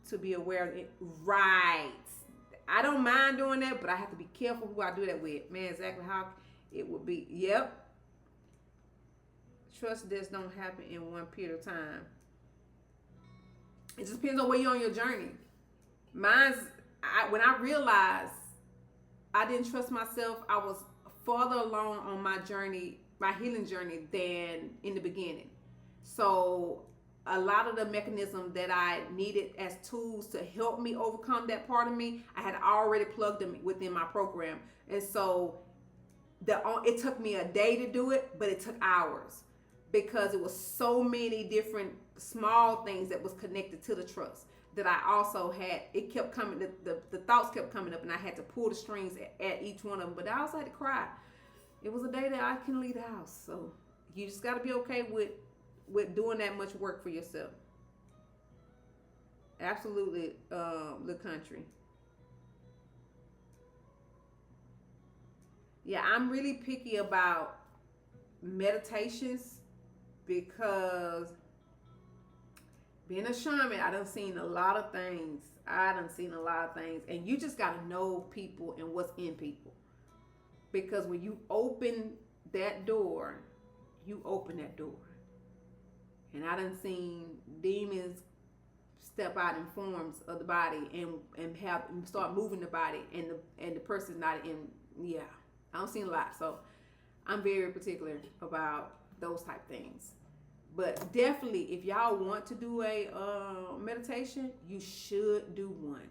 to be aware of it. Right. I don't mind doing that, but I have to be careful who I do that with. Man, exactly how it would be. Yep. Trust just don't happen in one period of time. It just depends on where you're on your journey. When I realized I didn't trust myself. I was farther along on my journey, my healing journey, than in the beginning. So a lot of the mechanisms that I needed as tools to help me overcome that part of me, I had already plugged them within my program. And so it took me a day to do it, but it took hours because it was so many different small things that was connected to the trust that I also had. It kept coming, the thoughts kept coming up, and I had to pull the strings at each one of them. But I also had to cry. It was a day that I couldn't leave the house. So you just got to be okay with doing that much work for yourself. Absolutely, the country. Yeah, I'm really picky about meditations because being a shaman, I done seen a lot of things. And you just got to know people and what's in people. Because when you open that door, you open that door. And I done seen demons step out in forms of the body and start moving the body, and the person's not in. Yeah, I don't see a lot, so I'm very particular about those type things. But definitely, if y'all want to do a meditation, you should do one.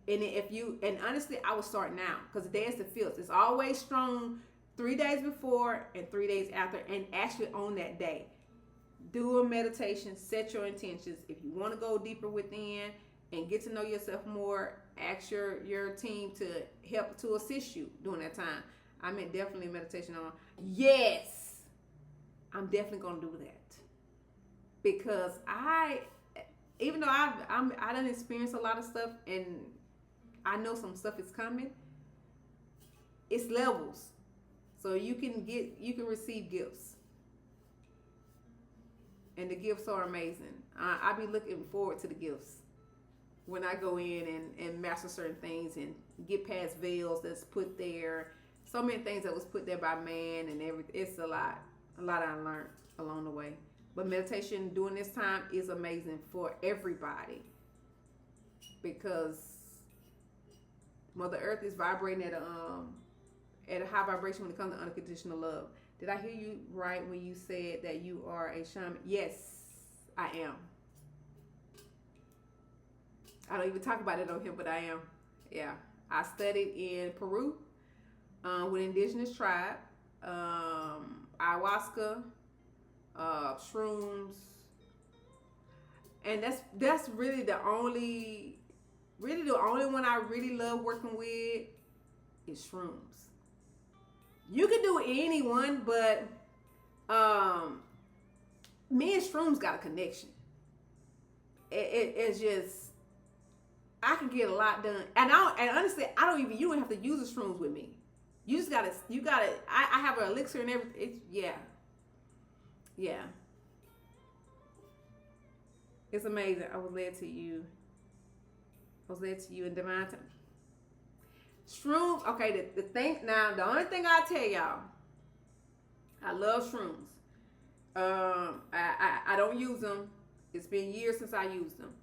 And honestly, I would start now because the day is the 5th. It's always strong 3 days before and 3 days after, and actually on that day. Do a meditation, set your intentions. If you want to go deeper within and get to know yourself more, ask your team to help to assist you during that time. I meant definitely meditation on. Yes, I'm definitely gonna do that because even though I done experienced a lot of stuff and I know some stuff is coming. It's levels, so you can receive gifts, and the gifts are amazing. I be looking forward to the gifts when I go in and master certain things and get past veils that's put there. So many things that was put there by man and everything. It's a lot I learned along the way. But meditation during this time is amazing for everybody because Mother Earth is vibrating at a high vibration when it comes to unconditional love. Did I hear you right when you said that you are a shaman? Yes, I am. I don't even talk about it on here, but I am. Yeah. I studied in Peru with indigenous tribe, ayahuasca, shrooms, and that's really the only one I really love working with is shrooms. You can do any one, but me and shrooms got a connection. It's just I can get a lot done, and honestly, you don't have to use the shrooms with me. You just gotta. I have an elixir and everything. Yeah. It's amazing. I was led to you in divine time. Shrooms. Okay, the thing now. The only thing I tell y'all, I love shrooms. I don't use them. It's been years since I used them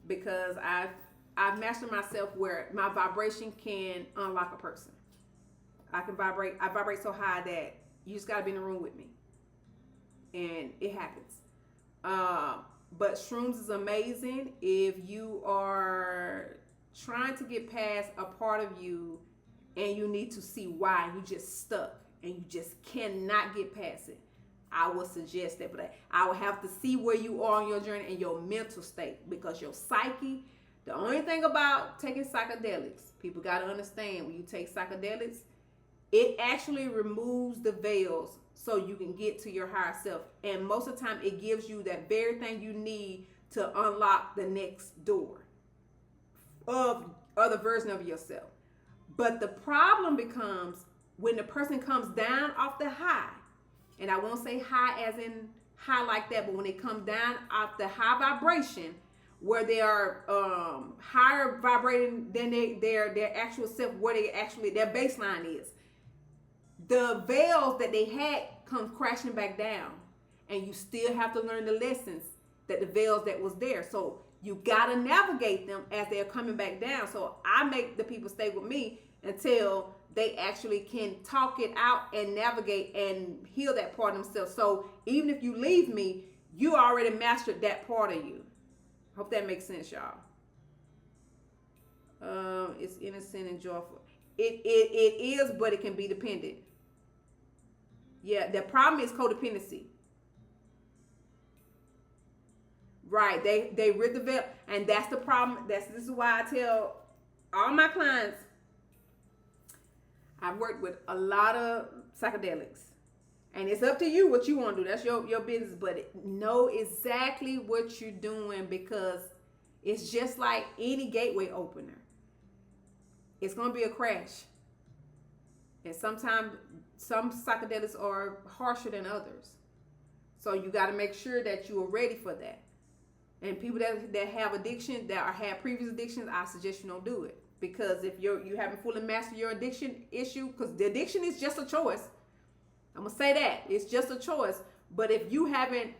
because I've mastered myself where my vibration can unlock a person. I vibrate so high that you just gotta be in the room with me, and it happens. But shrooms is amazing if you are trying to get past a part of you and you need to see why you just stuck and you just cannot get past it. I would suggest that, but I would have to see where you are on your journey and your mental state because your psyche. The only thing about taking psychedelics, people got to understand when you take psychedelics, it actually removes the veils so you can get to your higher self. And most of the time, it gives you that very thing you need to unlock the next door of other version of yourself. But the problem becomes when the person comes down off the high, and I won't say high as in high like that, but when they come down off the high vibration, where they are higher vibrating than their actual self, where they actually their baseline is, the veils that they had come crashing back down, and you still have to learn the lessons that the veils that was there. So You got to navigate them as they're coming back down. So I make the people stay with me until they actually can talk it out and navigate and heal that part of themselves. So even if you leave me, you already mastered that part of you. Hope that makes sense, y'all. It's innocent and joyful. It is, but it can be dependent. Yeah, the problem is codependency. Right. They rip the veil, and that's the problem. This is why I tell all my clients. I've worked with a lot of psychedelics, and it's up to you what you want to do. That's your business, but know exactly what you're doing, because it's just like any gateway opener. It's gonna be a crash, and sometimes some psychedelics are harsher than others. So you got to make sure that you are ready for that. And people that have addiction, that have previous addictions, I suggest you don't do it. Because if you haven't fully mastered your addiction issue, because the addiction is just a choice. I'm going to say that. It's just a choice. But if you haven't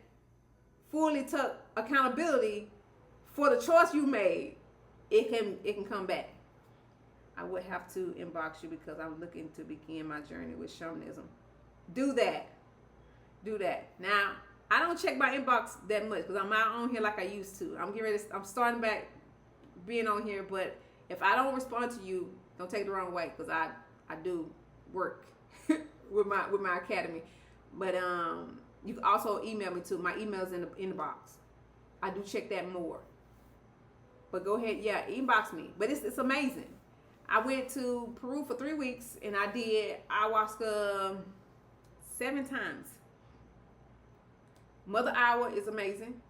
fully took accountability for the choice you made, it can come back. I would have to inbox you because I'm looking to begin my journey with shamanism. Do that. Now, I don't check my inbox that much because I'm not on here like I used to. I'm starting back being on here, but if I don't respond to you, don't take it the wrong way, because I do work with my academy. But you can also email me too. My email's in the box. I do check that more. But go ahead, inbox me. But it's amazing. I went to Peru for 3 weeks and I did ayahuasca 7 times. Mother Hour is amazing.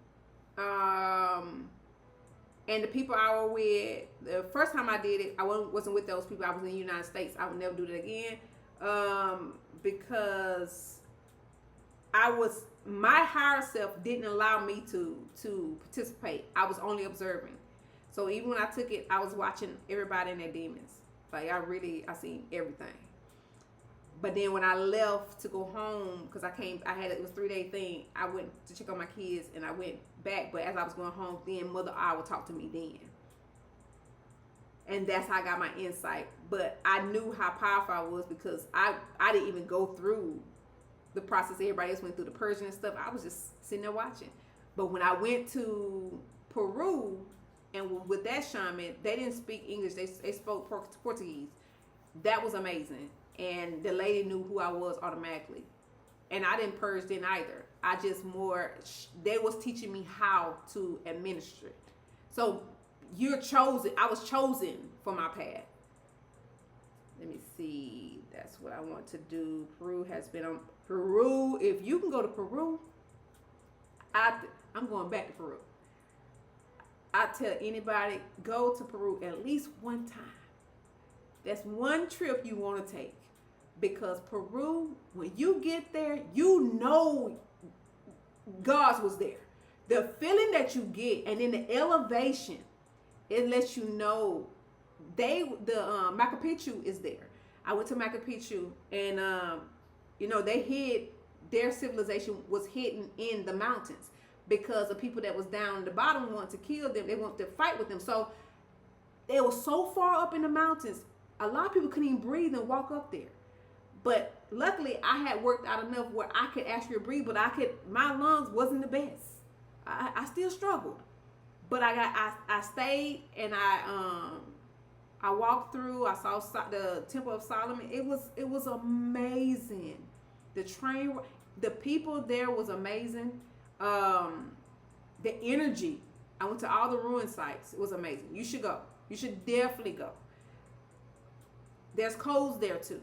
And the people I was with, the first time I did it, I wasn't with those people. I was in the United States. I would never do that again. Because my higher self didn't allow me to participate. I was only observing. So even when I took it, I was watching everybody and their demons. Like I seen everything. But then when I left to go home, because it was a 3-day thing. I went to check on my kids and I went back. But as I was going home, then Mother I would talk to me then. And that's how I got my insight. But I knew how powerful I was because I didn't even go through the process everybody else went through, the purging and stuff. I was just sitting there watching. But when I went to Peru, and with that shaman, they didn't speak English. They spoke Portuguese. That was amazing. And the lady knew who I was automatically. And I didn't purge then either. They was teaching me how to administer it. So you're chosen. I was chosen for my path. Let me see. That's what I want to do. Peru. If you can go to Peru, I'm going back to Peru. I tell anybody, go to Peru at least one time. That's one trip you want to take. Because Peru, when you get there, you know God was there. The feeling that you get, and then the elevation, it lets you know Machu Picchu is there. I went to Machu Picchu, and they hid, their civilization was hidden in the mountains because the people that was down at the bottom wanted to kill them. They wanted to fight with them. So they were so far up in the mountains, a lot of people couldn't even breathe and walk up there. But luckily, I had worked out enough where I could actually breathe, but my lungs wasn't the best. I still struggled, but I stayed and I walked through. I saw the Temple of Solomon. It was amazing. The people there was amazing. The energy. I went to all the ruin sites. It was amazing. You should go. You should definitely go. There's codes there too.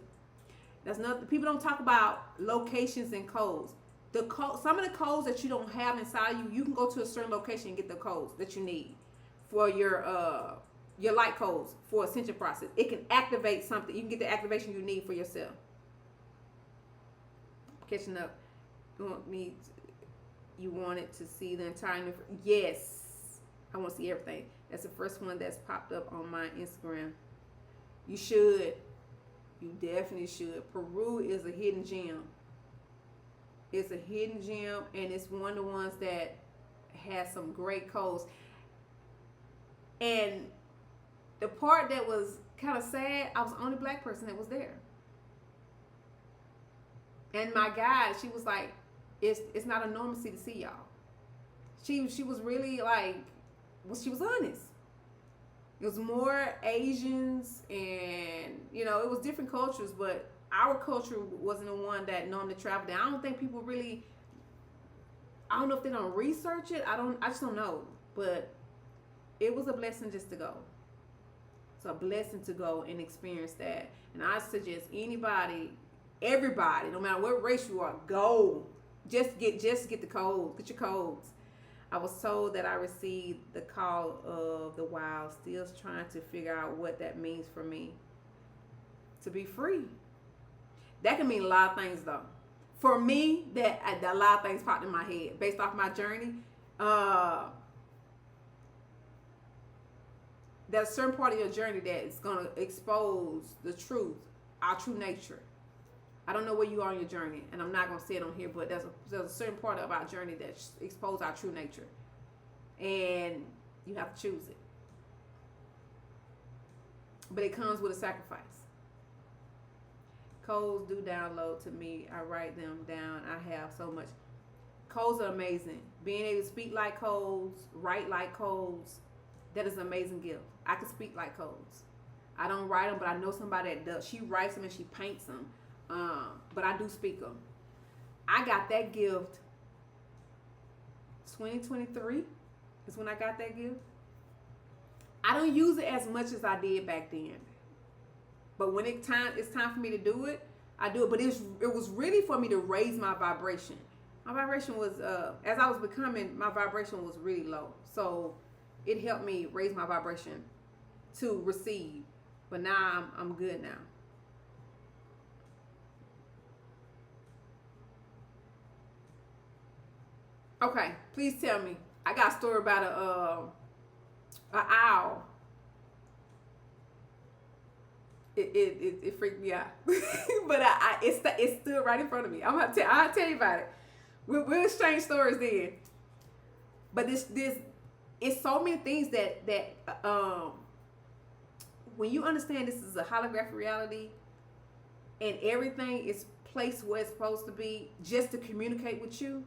People don't talk about locations and codes. Some of the codes that you don't have inside you can go to a certain location and get the codes that you need for your light codes for ascension process. It can activate something. You can get the activation you need for yourself. Catching up. You wanted to see the entire. Yes, I want to see everything. That's the first one that's popped up on my Instagram. You should. You definitely should. Peru is a hidden gem. It's a hidden gem, and it's one of the ones that has some great codes. And the part that was kind of sad, I was the only black person that was there. And my guide, she was like, it's not a normalcy to see y'all. She was really like, well, she was honest. It was more Asians, and it was different cultures, but our culture wasn't the one that normally traveled there. I don't think people really. I don't know if they don't research it. I just don't know. But it was a blessing just to go. It's a blessing to go and experience that. And I suggest everybody, no matter what race you are, go. Just get the codes. Get your codes. I was told that I received the call of the wild, still trying to figure out what that means for me. To be free. That can mean a lot of things, though. For me, that a lot of things popped in my head based off my journey. There's a certain part of your journey that is going to expose the truth, our true nature. I don't know where you are on your journey, and I'm not going to say it on here, but there's a certain part of our journey that exposes our true nature. And you have to choose it. But it comes with a sacrifice. Codes do download to me. I write them down. I have so much. Codes are amazing. Being able to speak like codes, write like codes, that is an amazing gift. I can speak like codes. I don't write them, but I know somebody that does. She writes them and she paints them. But I do speak them. I got that gift 2023 is when I got that gift. I don't use it as much as I did back then. But when it's time for me to do it, I do it. But it was really for me to raise my vibration. My vibration was, as I was becoming, my vibration was really low. So it helped me raise my vibration to receive. But now I'm good now. Okay, please tell me. I got a story about an owl. It freaked me out, but it stood right in front of me. I'll tell you about it. We'll exchange stories then. But this it's so many things that when you understand this is a holographic reality, and everything is placed where it's supposed to be just to communicate with you,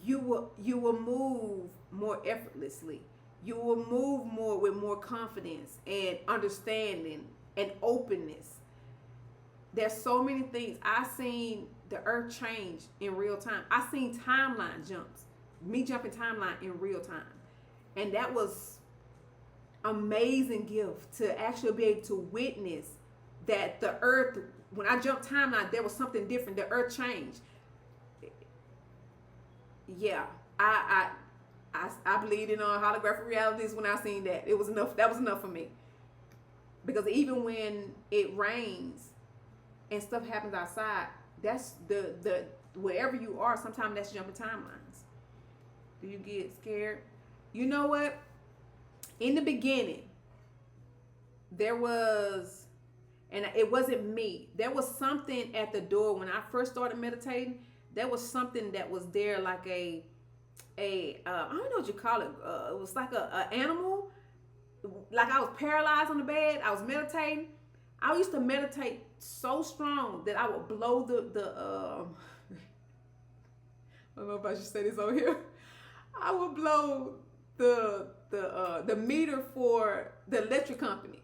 you will move more effortlessly. You will move more with more confidence and understanding and openness. There's so many things. I seen the earth change in real time. I seen timeline jumps. Me jumping timeline in real time. And that was amazing gift to actually be able to witness that the earth, when I jumped timeline, there was something different. The earth changed. Yeah, I believed in holographic realities when I seen that. It was enough. That was enough for me. Because even when it rains and stuff happens outside, that's the wherever you are, sometimes that's jumping timelines. Do you get scared? You know what? In the beginning, there was, and it wasn't me. There was something at the door when I first started meditating. There was something that was there, like a I don't know what you call it. It was like a animal. Like I was paralyzed on the bed. I was meditating. I used to meditate so strong that I would blow I don't know if I should say this over here. I would blow the meter for the electric company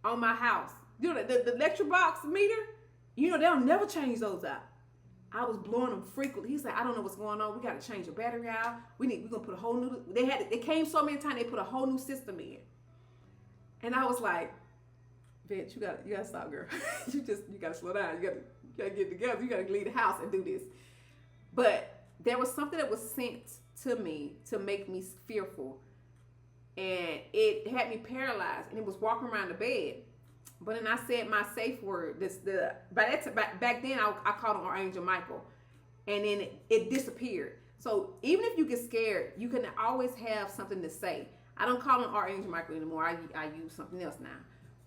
on my house. You know the electric box meter. You know they'll never change those out. I was blowing them frequently. He's like, I don't know what's going on. We got to change the battery out. We're gonna put a whole new. They came so many times. They put a whole new system in, and I was like, Yvette, you gotta stop, girl. you gotta slow down. You gotta get it together. You gotta leave the house and do this. But there was something that was sent to me to make me fearful, and it had me paralyzed, and it was walking around the bed. But then I said my safe word. Back then I called on Archangel Michael, and then it disappeared. So even if you get scared, you can always have something to say. I don't call on Archangel Michael anymore. I use something else now.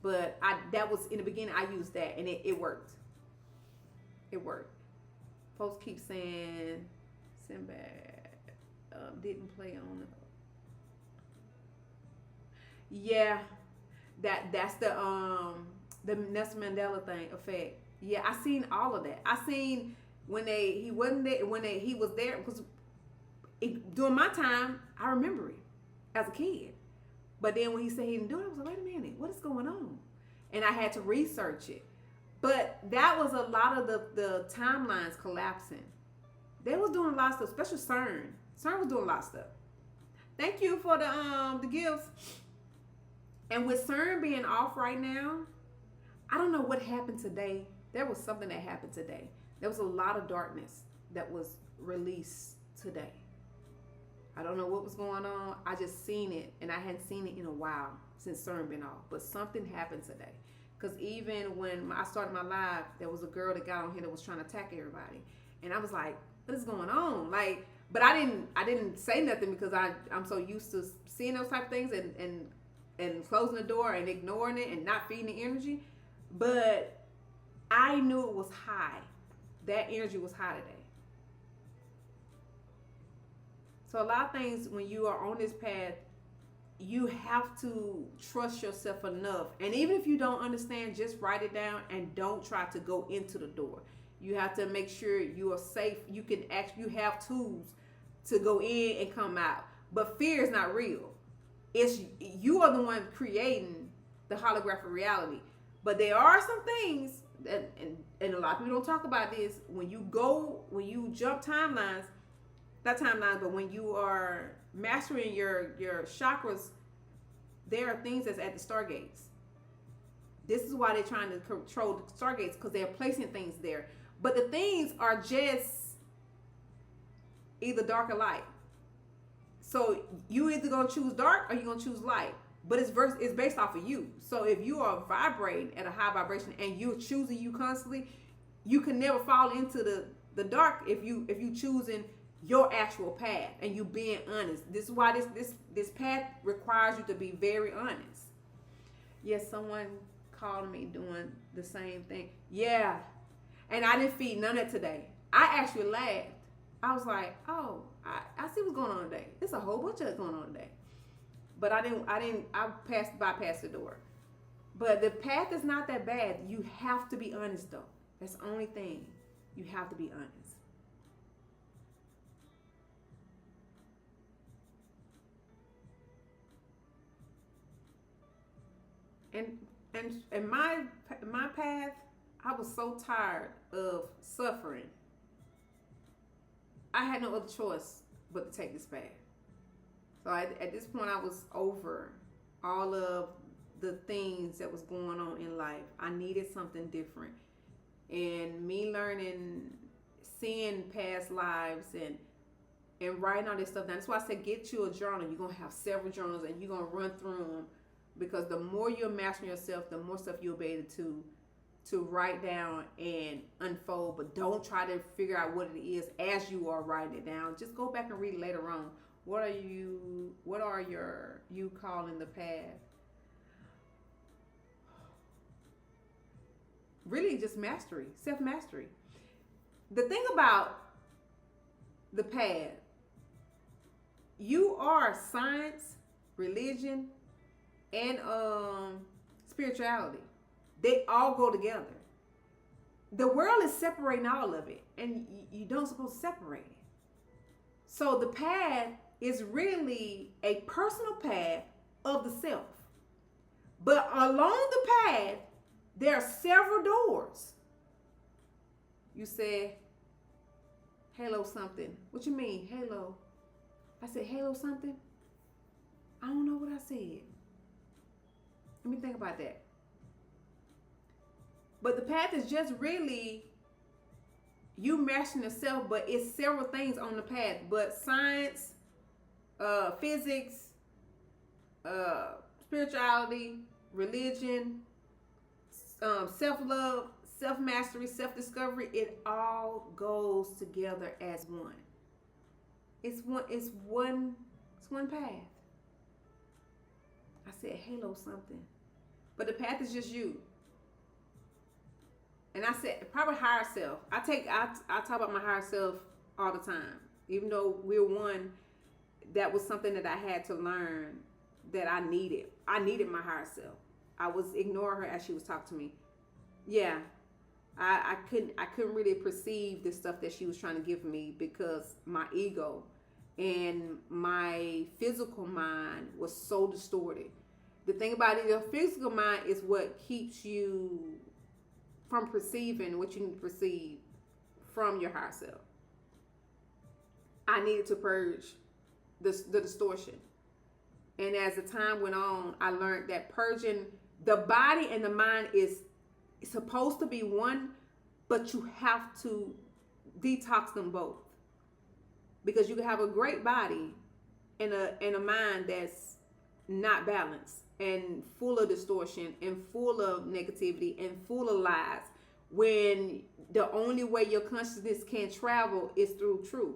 But that was in the beginning. I used that, and it worked. It worked. Folks keep saying Sinbad didn't play on. Yeah, that's the Nelson Mandela thing effect. Yeah, I seen all of that. I seen when he wasn't there, when he was there, because during my time I remember it as a kid. But then when he said he didn't do it, I was like, wait a minute, what is going on? And I had to research it. But that was a lot of the timelines collapsing. They was doing a lot of stuff, especially CERN. CERN was doing a lot of stuff. Thank you for the gifts. And with CERN being off right now, I don't know what happened today. There was something that happened today. There was a lot of darkness that was released today. I don't know what was going on. I just seen it, and I hadn't seen it in a while since CERN been off. But something happened today. Because even when I started my live, there was a girl that got on here that was trying to attack everybody. And I was like, what is going on? Like, but I didn't say nothing because I'm so used to seeing those type of things and closing the door and ignoring it and not feeding the energy. But I knew it was high. That energy was high today. So a lot of things when you are on this path, you have to trust yourself enough. And even if you don't understand, just write it down and don't try to go into the door. You have to make sure you are safe. You have tools to go in and come out. But fear is not real. It's you are the one creating the holographic reality. But there are some things that, and a lot of people don't talk about this, when you jump timelines, not timelines, but when you are mastering your chakras, there are things that's at the stargates. This is why they're trying to control the stargates, because they're placing things there. But the things are just either dark or light. So you either gonna choose dark or you're gonna choose light. But it's based off of you. So if you are vibrating at a high vibration and you're choosing you constantly, you can never fall into the dark if you choosing your actual path and you being honest. This is why this path requires you to be very honest. Yes, someone called me doing the same thing. Yeah. And I didn't feed none of it today. I actually laughed. I was like, oh, I see what's going on today. There's a whole bunch of it going on today. But I bypassed the door. But the path is not that bad. You have to be honest though. That's the only thing. You have to be honest. And my path, I was so tired of suffering. I had no other choice but to take this path. So at this point, I was over all of the things that was going on in life. I needed something different. And me learning, seeing past lives and writing all this stuff down. That's why I said get you a journal. You're going to have several journals and you're going to run through them. Because the more you're mastering yourself, the more stuff you'll be able to write down and unfold. But don't try to figure out what it is as you are writing it down. Just go back and read it later on. What are you calling the path? Really just mastery, self-mastery. The thing about the path, you are science, religion, and spirituality. They all go together. The world is separating all of it, and you don't supposed to separate it. So the path is really a personal path of the self. But along the path, there are several doors. You said, halo something. What you mean, halo? I said, halo something? I don't know what I said. Let me think about that. But the path is just really you mastering yourself, but it's several things on the path. But science, physics, spirituality, religion, self-love, self-mastery, self-discovery, it all goes together as one. It's one path. I said halo something. But the path is just you. And I said probably higher self. I talk about my higher self all the time. Even though we're one, that was something that I had to learn that I needed. I needed my higher self. I was ignoring her as she was talking to me. Yeah, I couldn't really perceive the stuff that she was trying to give me because my ego and my physical mind was so distorted. The thing about it, your physical mind is what keeps you from perceiving what you need to perceive from your higher self. I needed to purge the distortion. And as the time went on, I learned that purging the body and the mind is supposed to be one, but you have to detox them both. Because you can have a great body and a mind that's not balanced and full of distortion and full of negativity and full of lies, when the only way your consciousness can travel is through truth.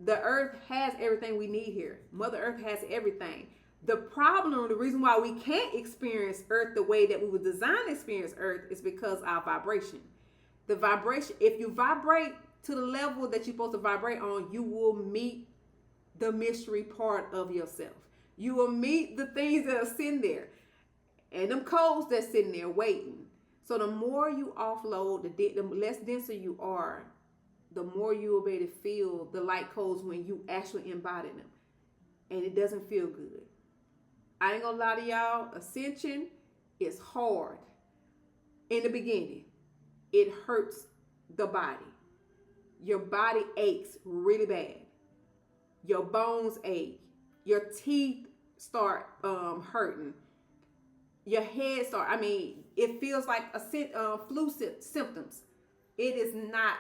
The earth has everything we need here. Mother Earth has everything. The problem, the reason why we can't experience Earth the way that we were designed to experience Earth is because our vibration. The vibration, if you vibrate to the level that you're supposed to vibrate on, you will meet the mystery part of yourself. You will meet the things that are sitting there and them codes that's sitting there waiting. So the more you offload, the less denser you are, the more you will be able to feel the light codes when you actually embody them. And it doesn't feel good. I ain't gonna lie to y'all, ascension is hard in the beginning. It hurts the body. Your body aches really bad. Your bones ache. Your teeth start hurting. Your head it feels like flu symptoms. It is not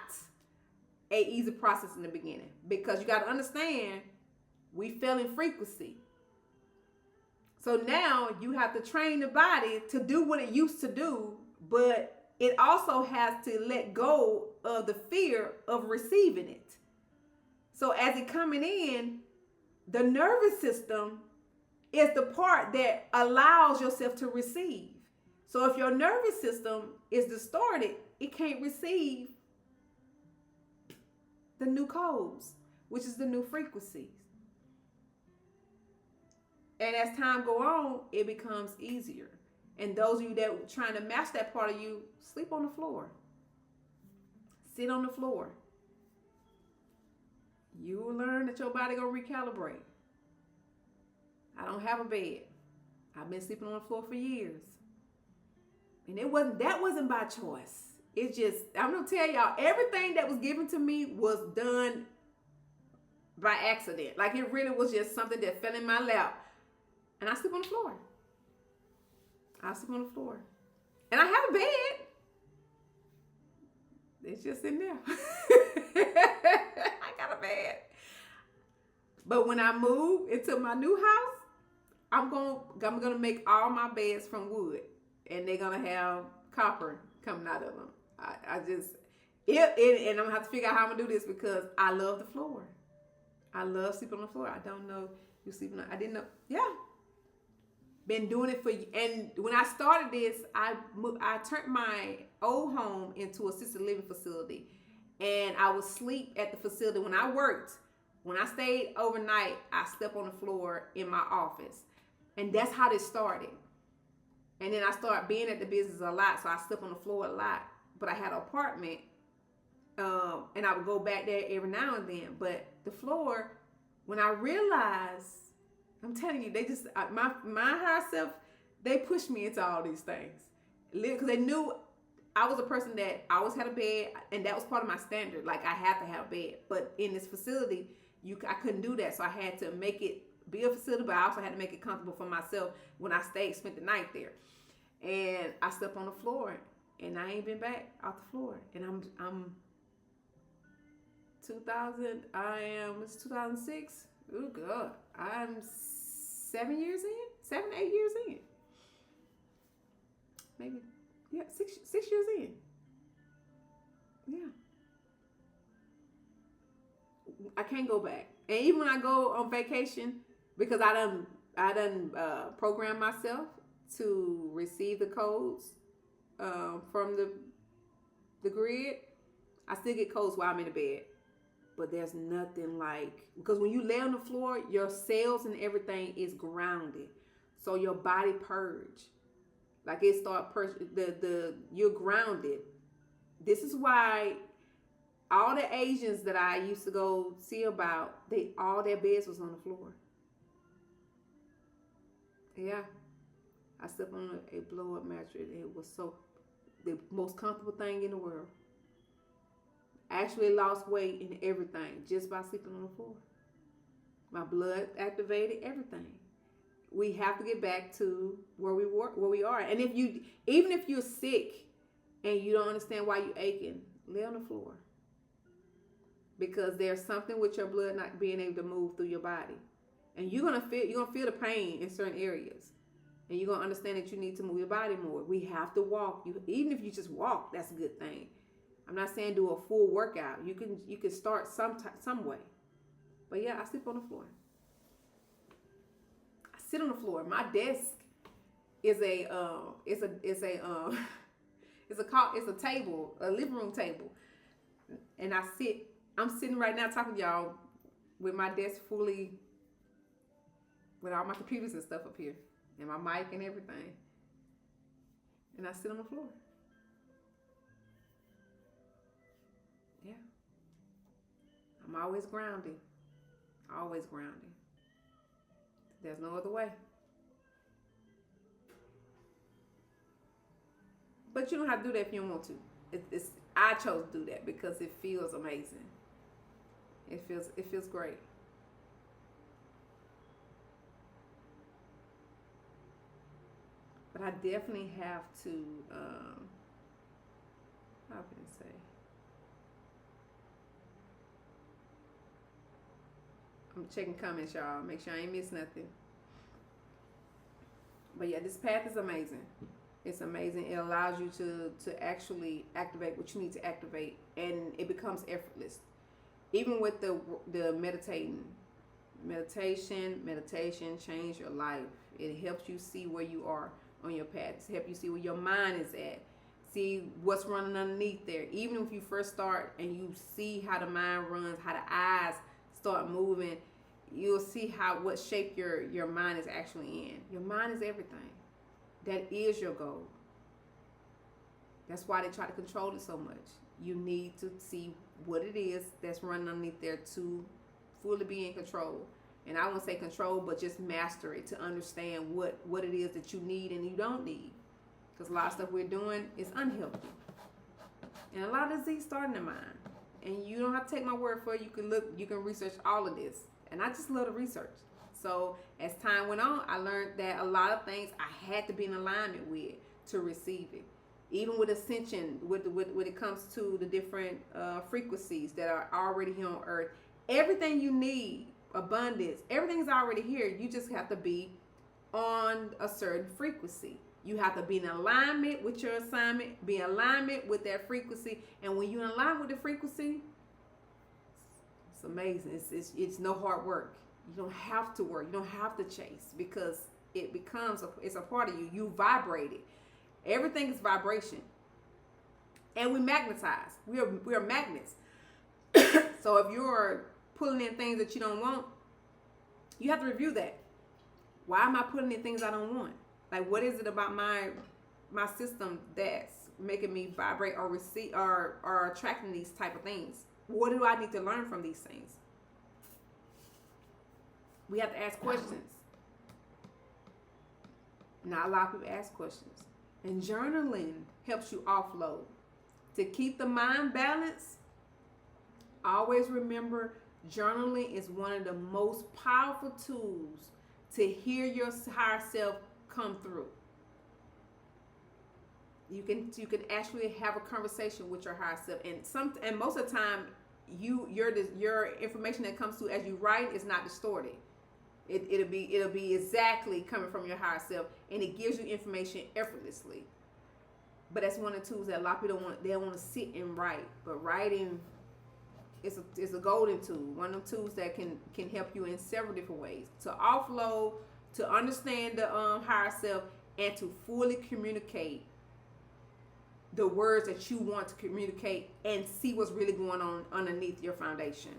a easy process in the beginning, because you got to understand, we fell in frequency. So now you have to train the body to do what it used to do, but it also has to let go of the fear of receiving it. So as it coming in, the nervous system is the part that allows yourself to receive. So if your nervous system is distorted, it can't receive the new codes, which is the new frequencies. And as time go on, it becomes easier. And those of you that are trying to match that part of you, sleep on the floor. Sit on the floor. You will learn that your body gonna recalibrate. I don't have a bed. I've been sleeping on the floor for years. And that wasn't by choice. It's just, I'm gonna tell y'all, everything that was given to me was done by accident. Like, it really was just something that fell in my lap. And I sleep on the floor. I sleep on the floor. And I have a bed. It's just in there. I got a bed. But when I move into my new house, I'm gonna make all my beds from wood. And they're gonna have copper coming out of them. And I'm gonna have to figure out how I'm gonna do this, because I love the floor. I love sleeping on the floor. I don't know you sleeping on. I didn't know. Yeah, been doing it for. And when I started this, I turned my old home into an assisted living facility, and I would sleep at the facility when I worked. When I stayed overnight, I slept on the floor in my office, and that's how this started. And then I started being at the business a lot, so I slept on the floor a lot. But I had an apartment, and I would go back there every now and then. But the floor, when I realized, I'm telling you, they just, my higher self, they pushed me into all these things. Because they knew I was a person that always had a bed, and that was part of my standard. Like, I had to have a bed. But in this facility, I couldn't do that. So I had to make it be a facility, but I also had to make it comfortable for myself when I spent the night there. And I slept on the floor. And I ain't been back off the floor. And it's 2006. Oh, God. I'm 8 years in. Maybe, yeah, 6 years in. Yeah. I can't go back. And even when I go on vacation, because I done programmed myself to receive the codes from the grid, I still get codes while I'm in the bed. but there's nothing like, because when you lay on the floor, your cells and everything is grounded, so your body purge, like it start purge. You're grounded. This is why all the Asians that I used to go see about, all their beds was on the floor. Yeah, I slept on a blow up mattress. It was the most comfortable thing in the world. I actually lost weight and everything just by sleeping on the floor. My blood activated, everything. We have to get back to where we are. And even if you're sick and you don't understand why you're aching, lay on the floor. Because there's something with your blood not being able to move through your body. And you're gonna feel the pain in certain areas. And you're gonna understand that you need to move your body more. We have to walk. Even if you just walk, that's a good thing. I'm not saying do a full workout. You can start some way. But yeah, I sleep on the floor. I sit on the floor. My desk is a table, a living room table. And I'm sitting right now talking to y'all with my desk fully, with all my computers and stuff up here, and my mic and everything. And I sit on the floor. Yeah. I'm always grounded. Always grounded. There's no other way. But you don't have to do that if you don't want to. I chose to do that because it feels amazing. It feels great. But I definitely have to, how can I say? I'm checking comments, y'all. Make sure I ain't miss nothing. But yeah, this path is amazing. It's amazing. It allows you to actually activate what you need to activate, and it becomes effortless. Even with the meditation change your life. It helps you see where you are on your path. It helps you see where your mind is at. See what's running underneath there. Even if you first start and you see how the mind runs, how the eyes start moving, you'll see what shape your mind is actually in. Your mind is everything. That is your goal. That's why they try to control it so much. You need to see what it is that's running underneath there to fully be in control. And I won't say control, but just master it, to understand what it is that you need and you don't need. Because a lot of stuff we're doing is unhealthy. And a lot of disease starting in the mind. And you don't have to take my word for it. You can look, you can research all of this. And I just love to research. So as time went on, I learned that a lot of things I had to be in alignment with to receive it. Even with ascension, when it comes to the different frequencies that are already here on earth, everything you need, abundance, everything's already here. You just have to be on a certain frequency. You have to be in alignment with your assignment, be in alignment with that frequency. And when you're in alignment with the frequency, it's amazing. It's no hard work. You don't have to work. You don't have to chase, because it's a part of you. You vibrate it. Everything is vibration. And we magnetize. We are magnets. So if you're pulling in things that you don't want, you have to review that. Why am I putting in things I don't want? Like, what is it about my system that's making me vibrate or receive or attracting these type of things? What do I need to learn from these things? We have to ask questions. Not a lot of people ask questions. And journaling helps you offload. To keep the mind balanced, always remember journaling is one of the most powerful tools to hear your higher self come through. You can actually have a conversation with your higher self, and most of the time, your information that comes through as you write is not distorted. It'll be exactly coming from your higher self, and it gives you information effortlessly. But that's one of the tools that a lot of people don't want to sit and write. But writing is a golden tool. One of the tools that can help you in several different ways to offload, to understand the higher self, and to fully communicate the words that you want to communicate and see what's really going on underneath your foundation.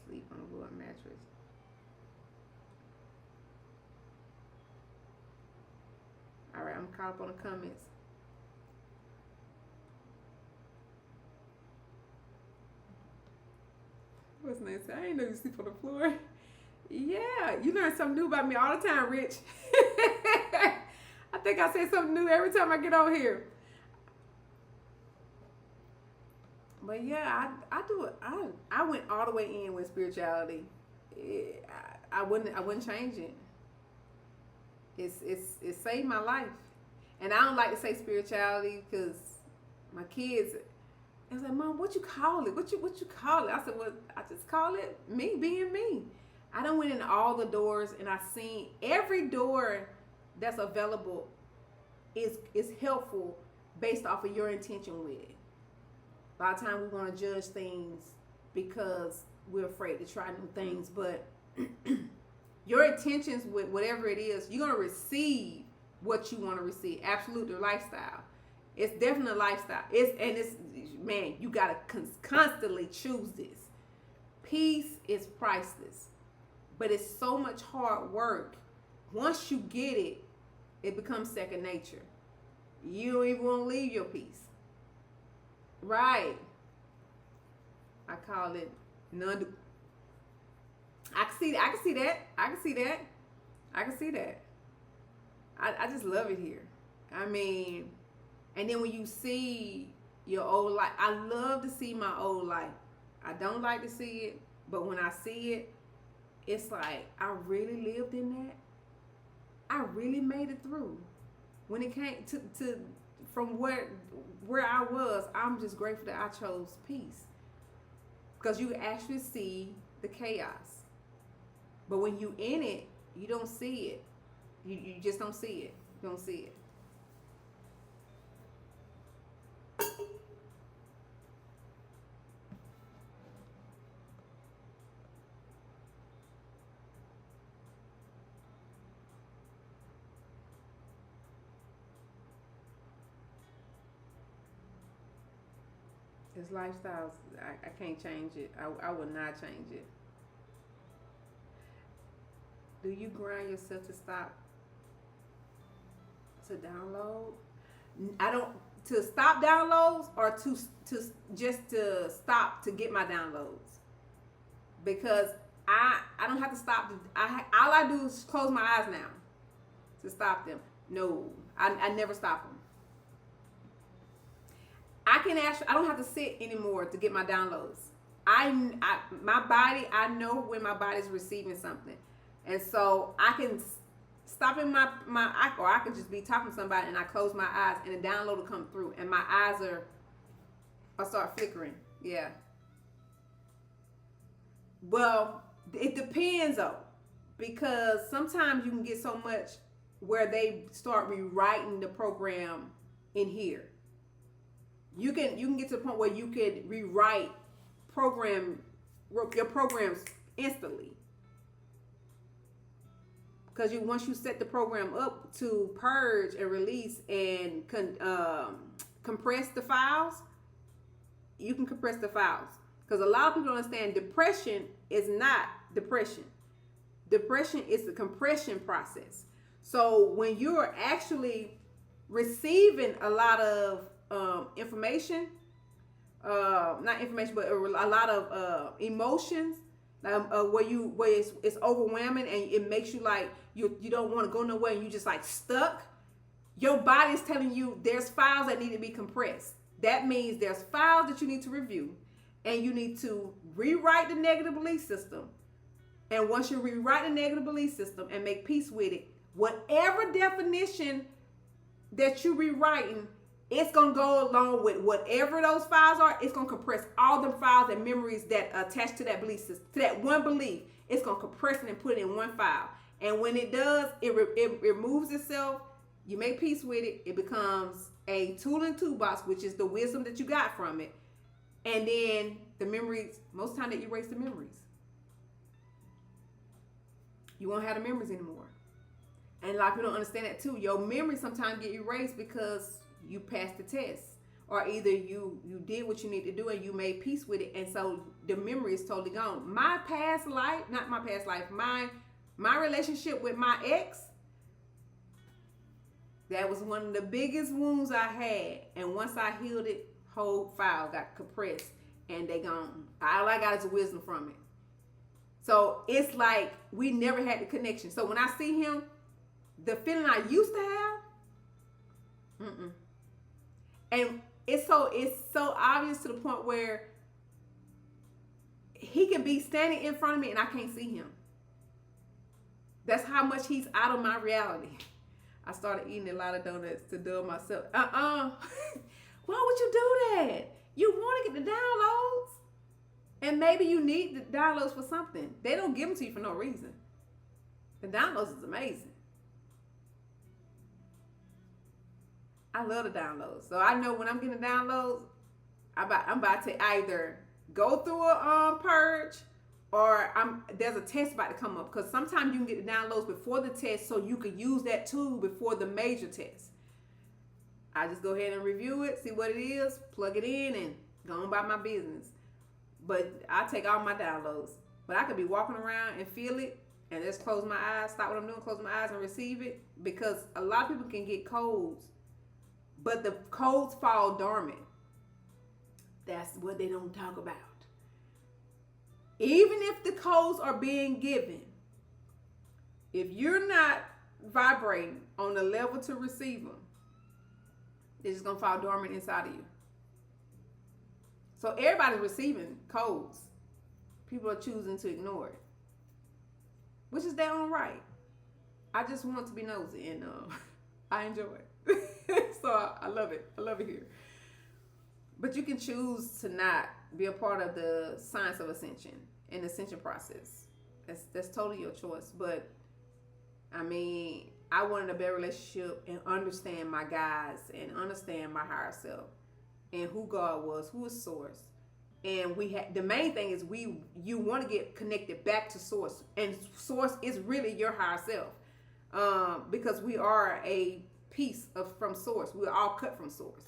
Sleep on a wood mattress. All right, I'm caught up on the comments. What's next? I ain't know you sleep on the floor. Yeah, you learn something new about me all the time, Rich. I think I say something new every time I get on here. But yeah, I do it. I went all the way in with spirituality. I wouldn't change it. It saved my life. And I don't like to say spirituality because my kids, I was like, Mom, what you call it? What you call it? I said, well, I just call it me being me. I done went in all the doors and I seen every door that's available is helpful based off of your intention with it. A lot of times we want to judge things because we're afraid to try new things, but your intentions with whatever it is, you're going to receive what you want to receive. Absolutely, lifestyle. It's definitely a lifestyle. Man, you got to constantly choose this. Peace is priceless, but it's so much hard work. Once you get it, it becomes second nature. You don't even want to leave your peace. Right. I call it none. I can see that. I can see that. I just love it here. I mean, and then when you see your old life, I love to see my old life. I don't like to see it, but when I see it, it's like I really lived in that. I really made it through. When it came to from where I was, I'm just grateful that I chose peace. Because you actually see the chaos. But when you in it, you don't see it. You just don't see it. You don't see it. This lifestyle, I can't change it. I will not change it. Do you grind yourself to stop to download? I don't, to stop downloads or to just to stop to get my downloads, because I don't have to stop. All I do is close my eyes now to stop them. No, I never stop them. I don't have to sit anymore to get my downloads. My body, I know when my body's receiving something. And so I can stop in or I could just be talking to somebody and I close my eyes and a download will come through and my eyes I'll start flickering. Yeah. Well, it depends though, because sometimes you can get so much where they start rewriting the program in here. You can get to the point where you could rewrite your programs instantly. Because once you set the program up to purge and release and compress the files, you can compress the files. Because a lot of people don't understand depression is not depression. Depression is the compression process. So when you're actually receiving a lot of information, not information, but a lot of emotions, where it's overwhelming and it makes you like you don't want to go nowhere and you just like stuck. Your body is telling you there's files that need to be compressed. That means there's files that you need to review, and you need to rewrite the negative belief system. And once you rewrite the negative belief system and make peace with it, whatever definition that you're rewriting, it's going to go along with whatever those files are. It's going to compress all the files and memories that attach to that belief system, to that one belief. It's going to compress it and put it in one file. And when it does, it removes itself. You make peace with it. It becomes a tool in the toolbox, which is the wisdom that you got from it. And then the memories, most of the time they erase the memories. You won't have the memories anymore. And a lot of people don't understand that too. Your memories sometimes get erased because you passed the test. Or either you did what you need to do and you made peace with it. And so the memory is totally gone. My past life, not my past life, my relationship with my ex, that was one of the biggest wounds I had. And once I healed it, whole file got compressed and they gone. All I got is wisdom from it. So it's like we never had the connection. So when I see him, the feeling I used to have, and it's so obvious to the point where he can be standing in front of me and I can't see him. That's how much he's out of my reality. I started eating a lot of donuts to dull myself. Why would you do that? You want to get the downloads, and maybe you need the downloads for something. They don't give them to you for no reason. The downloads is amazing. I love the downloads. So I know when I'm getting downloads, I'm about to either go through a purge or there's a test about to come up. Because sometimes you can get the downloads before the test so you can use that tool before the major test. I just go ahead and review it, see what it is, plug it in, and go on about my business. But I take all my downloads. But I could be walking around and feel it and just close my eyes, stop what I'm doing, close my eyes and receive it. Because a lot of people can get codes, but the codes fall dormant. That's what they don't talk about. Even if the codes are being given, if you're not vibrating on the level to receive them, they're just going to fall dormant inside of you. So everybody's receiving codes. People are choosing to ignore it, which is their own right. I just want to be nosy, and I enjoy it. So I love it. I love it here. But you can choose to not be a part of the science of ascension and ascension process. That's totally your choice. But I mean, I wanted a better relationship and understand my guides and understand my higher self and who God was, who is source. And the main thing is you want to get connected back to source, and source is really your higher self, because we are a piece from source. We're all cut from source.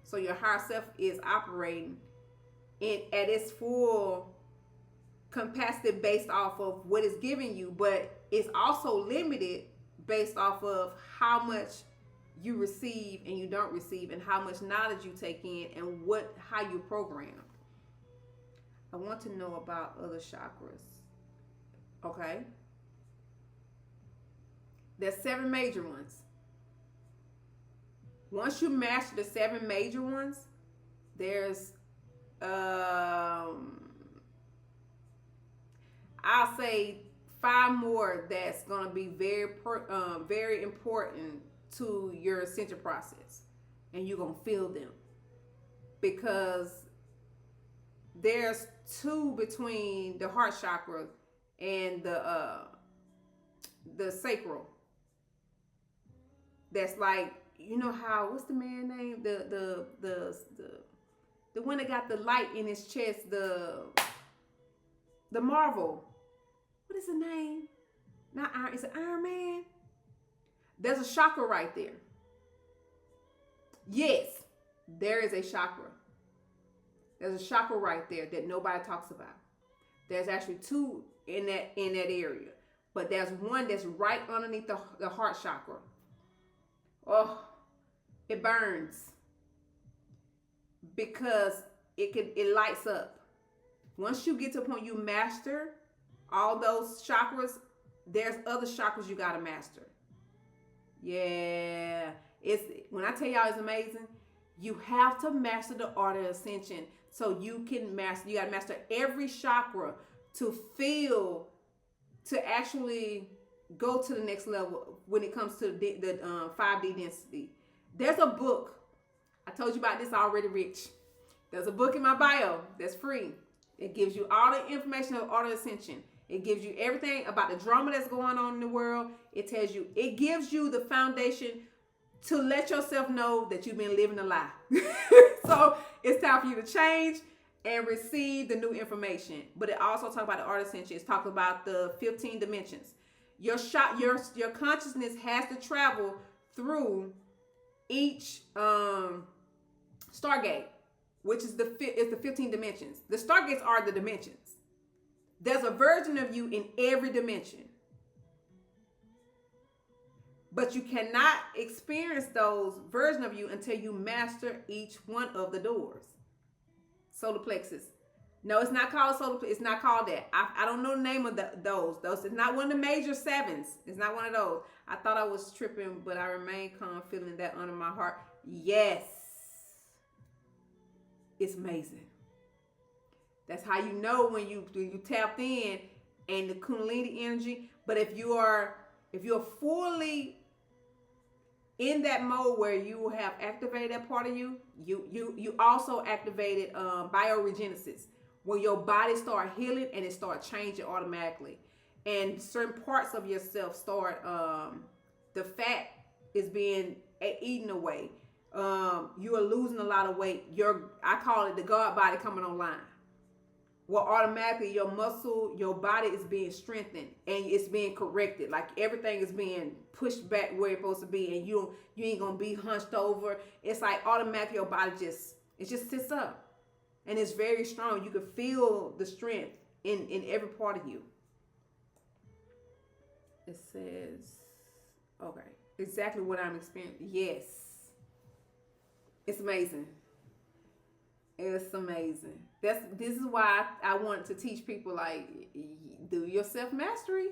So your higher self is operating at its full capacity based off of what it's giving you, but it's also limited based off of how much you receive and you don't receive, and how much knowledge you take in, and how you program. I want to know about other chakras. Okay? There's 7 major ones. Once you master the 7 major ones, there's I'll say 5 more that's going to be very important to your ascension process, and you're going to feel them, because there's 2 between the heart chakra and the sacral. That's like, you know how, what's the man name? The one that got the light in his chest, the Marvel. What is the name? Not Iron. Is it Iron Man? There's a chakra right there. Yes, there is a chakra. There's a chakra right there that nobody talks about. There's actually 2 in that area, but there's one that's right underneath the heart chakra. Oh, it burns because it lights up. Once you get to a point you master all those chakras, there's other chakras you gotta master. Yeah, when I tell y'all it's amazing, you have to master the art of ascension so you gotta master every chakra to actually go to the next level when it comes to the 5D density. There's a book. I told you about this already, Rich. There's a book in my bio that's free. It gives you all the information of art of ascension. It gives you everything about the drama that's going on in the world. It gives you the foundation to let yourself know that you've been living a lie. So it's time for you to change and receive the new information. But it also talks about the art of ascension. It talks about the 15 dimensions. Your consciousness has to travel through each stargate, which is the 15 dimensions. The stargates are the dimensions. There's a version of you in every dimension. But you cannot experience those versions of you until you master each one of the doors. Solar plexus. No, it's not called solar plexus. It's not called that. I don't know the name of those. Those is not one of the major sevens. It's not one of those. I thought I was tripping, but I remain calm, feeling that under my heart. Yes. It's amazing. That's how you know when you tapped in and the Kundalini energy. But if you're fully in that mode where you have activated that part of you, you also activated bioregenesis, where your body start healing and it start changing automatically, and certain parts of yourself start the fat is being eaten away. You are losing a lot of weight. I call it the God body coming online. Well, automatically your muscle, your body is being strengthened and it's being corrected. Like everything is being pushed back where it's supposed to be, and you ain't gonna be hunched over. It's like automatically your body just sits up, and it's very strong. You can feel the strength in every part of you. It says, okay, exactly what I'm experiencing. Yes, it's amazing. It's amazing. This is why I want to teach people, like, do your self-mastery,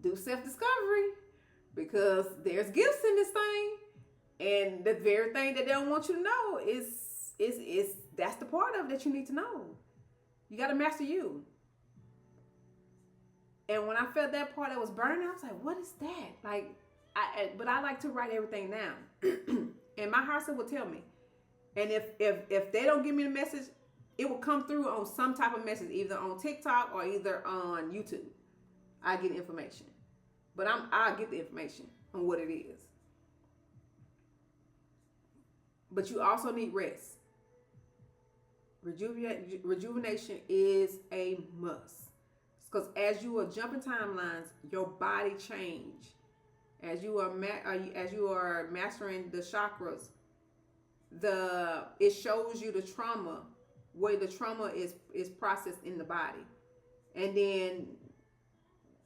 do self-discovery, because there's gifts in this thing, and the very thing that they don't want you to know is that's the part of it that you need to know. You got to master you. And when I felt that part that was burning, I was like, what is that? Like, but I like to write everything down, and my heart will tell me. And if they don't give me the message, it will come through on some type of message, either on TikTok or either on YouTube. I get information, but I'll get the information on what it is. But you also need rest. Rejuvenation is a must, because as you are jumping timelines, your body change. As you are mastering the chakras, it shows you the trauma, where the trauma is processed in the body, and then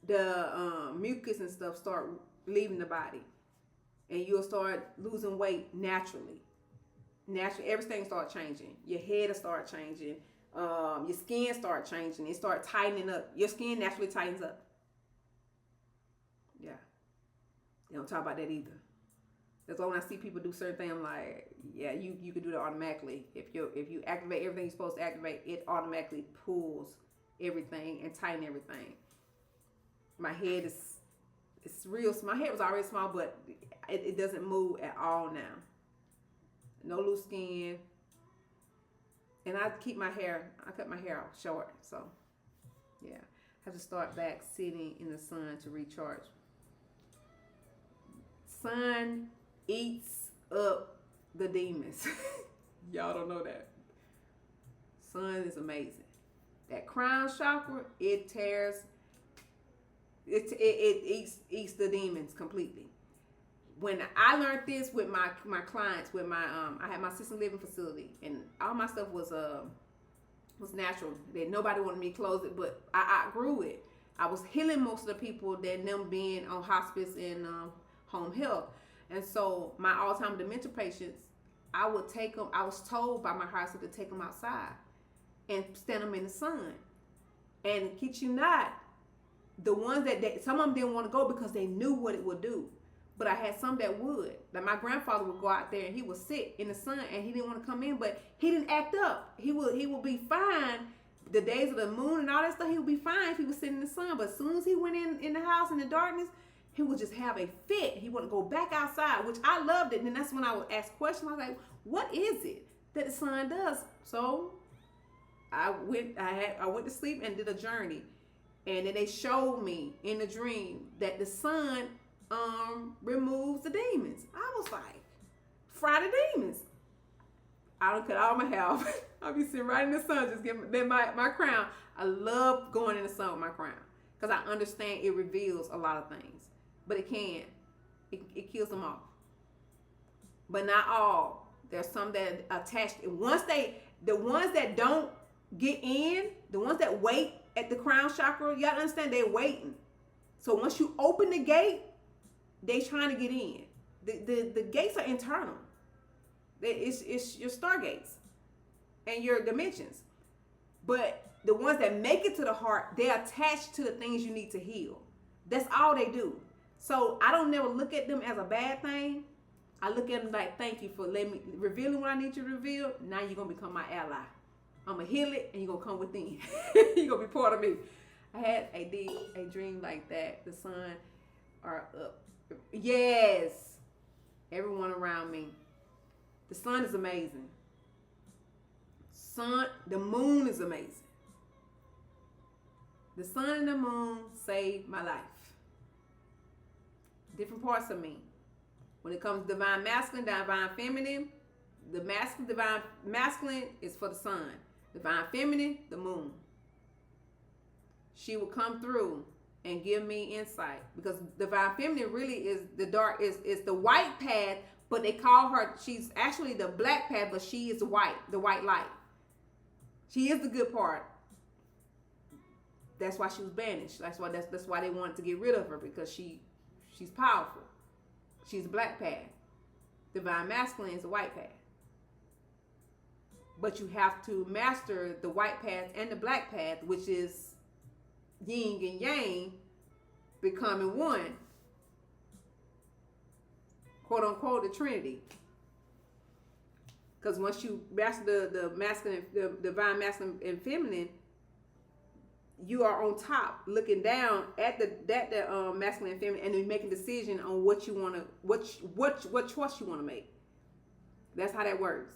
the mucus and stuff start leaving the body, and you'll start losing weight naturally. Everything start changing. Your head will start changing. Your skin start changing. It start tightening up. Your skin naturally tightens up. Yeah, they don't talk about that either. That's why when I see people do certain things, I'm like, yeah, you can do that automatically. If you activate everything you're supposed to activate, it automatically pulls everything and tighten everything. My head it's real small. My head was already small, but it doesn't move at all now. No loose skin. And I cut my hair off short. So yeah, I have to start back sitting in the sun to recharge. Sun eats up the demons. Y'all don't know that. Sun is amazing. That crown chakra, it eats the demons completely. When I learned this with my clients, with my I had my assisted living facility, and all my stuff was natural. That nobody wanted me to close it, but I outgrew it. I was healing most of the people that them being on hospice and home health. And so my all-time dementia patients, I would take them. I was told by my higher to take them outside and stand them in the sun. And kid you not, the ones that some of them didn't want to go because they knew what it would do. But I had some that would. Like my grandfather would go out there and he would sit in the sun and he didn't want to come in, but he didn't act up. He would be fine. The days of the moon and all that stuff, he would be fine if he was sitting in the sun. But as soon as he went in the house in the darkness, he would just have a fit. He wouldn't go back outside, which I loved it. And then that's when I would ask questions. I was like, what is it that the sun does? So I went to sleep and did a journey. And then they showed me in the dream that the sun removes the demons. I was like, fry the demons. I don't cut all my hair off. I'll be sitting right in the sun, just getting my crown. I love going in the sun with my crown. because I understand it reveals a lot of things, but it can. It kills them off. But not all. There's some that attached. The ones that don't get in, the ones that wait at the crown chakra, you gotta understand they're waiting. So once you open the gate, they trying to get in. The gates are internal. It's your stargates and your dimensions. But the ones that make it to the heart, they're attached to the things you need to heal. That's all they do. So I don't never look at them as a bad thing. I look at them like, thank you for letting me revealing what I need you to reveal. Now you're gonna become my ally. I'm gonna heal it, and you're gonna come within. You're gonna be part of me. I had a dream like that. The sun are up. Yes, everyone around me. The sun is amazing. The moon is amazing. The sun and the moon saved my life. Different parts of me. When it comes to divine masculine, divine feminine, the divine masculine is for the sun. Divine feminine, the moon. She will come through and give me insight, because divine feminine really is the dark, is the white path, but they call her, she's actually the black path, but she is the white light. She is the good part. That's why she was banished. That's why they wanted to get rid of her, because she's powerful. She's a black path. Divine masculine is a white path. But you have to master the white path and the black path, which is yin and yang becoming one. Quote unquote, the Trinity. Because once you master the masculine, the divine masculine and feminine, you are on top, looking down at the masculine and feminine, and then making a decision on what you want to, what choice you want to make. That's how that works.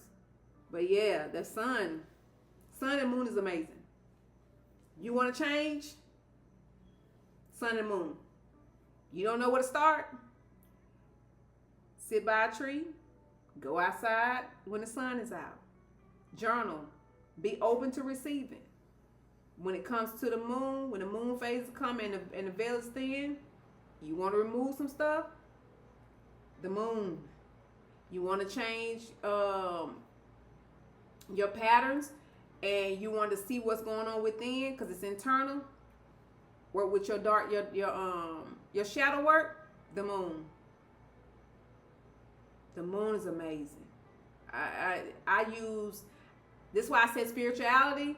But yeah, the sun and moon is amazing. You want to change? Sun and moon. You don't know where to start? Sit by a tree. Go outside when the sun is out. Journal. Be open to receiving. When it comes to the moon, when the moon phases come and the veil is thin, you want to remove some stuff? The moon. You want to change your patterns, and you want to see what's going on within, because it's internal. Work with your dark, your shadow work. The moon. The moon is amazing. I use, this is why I said spirituality,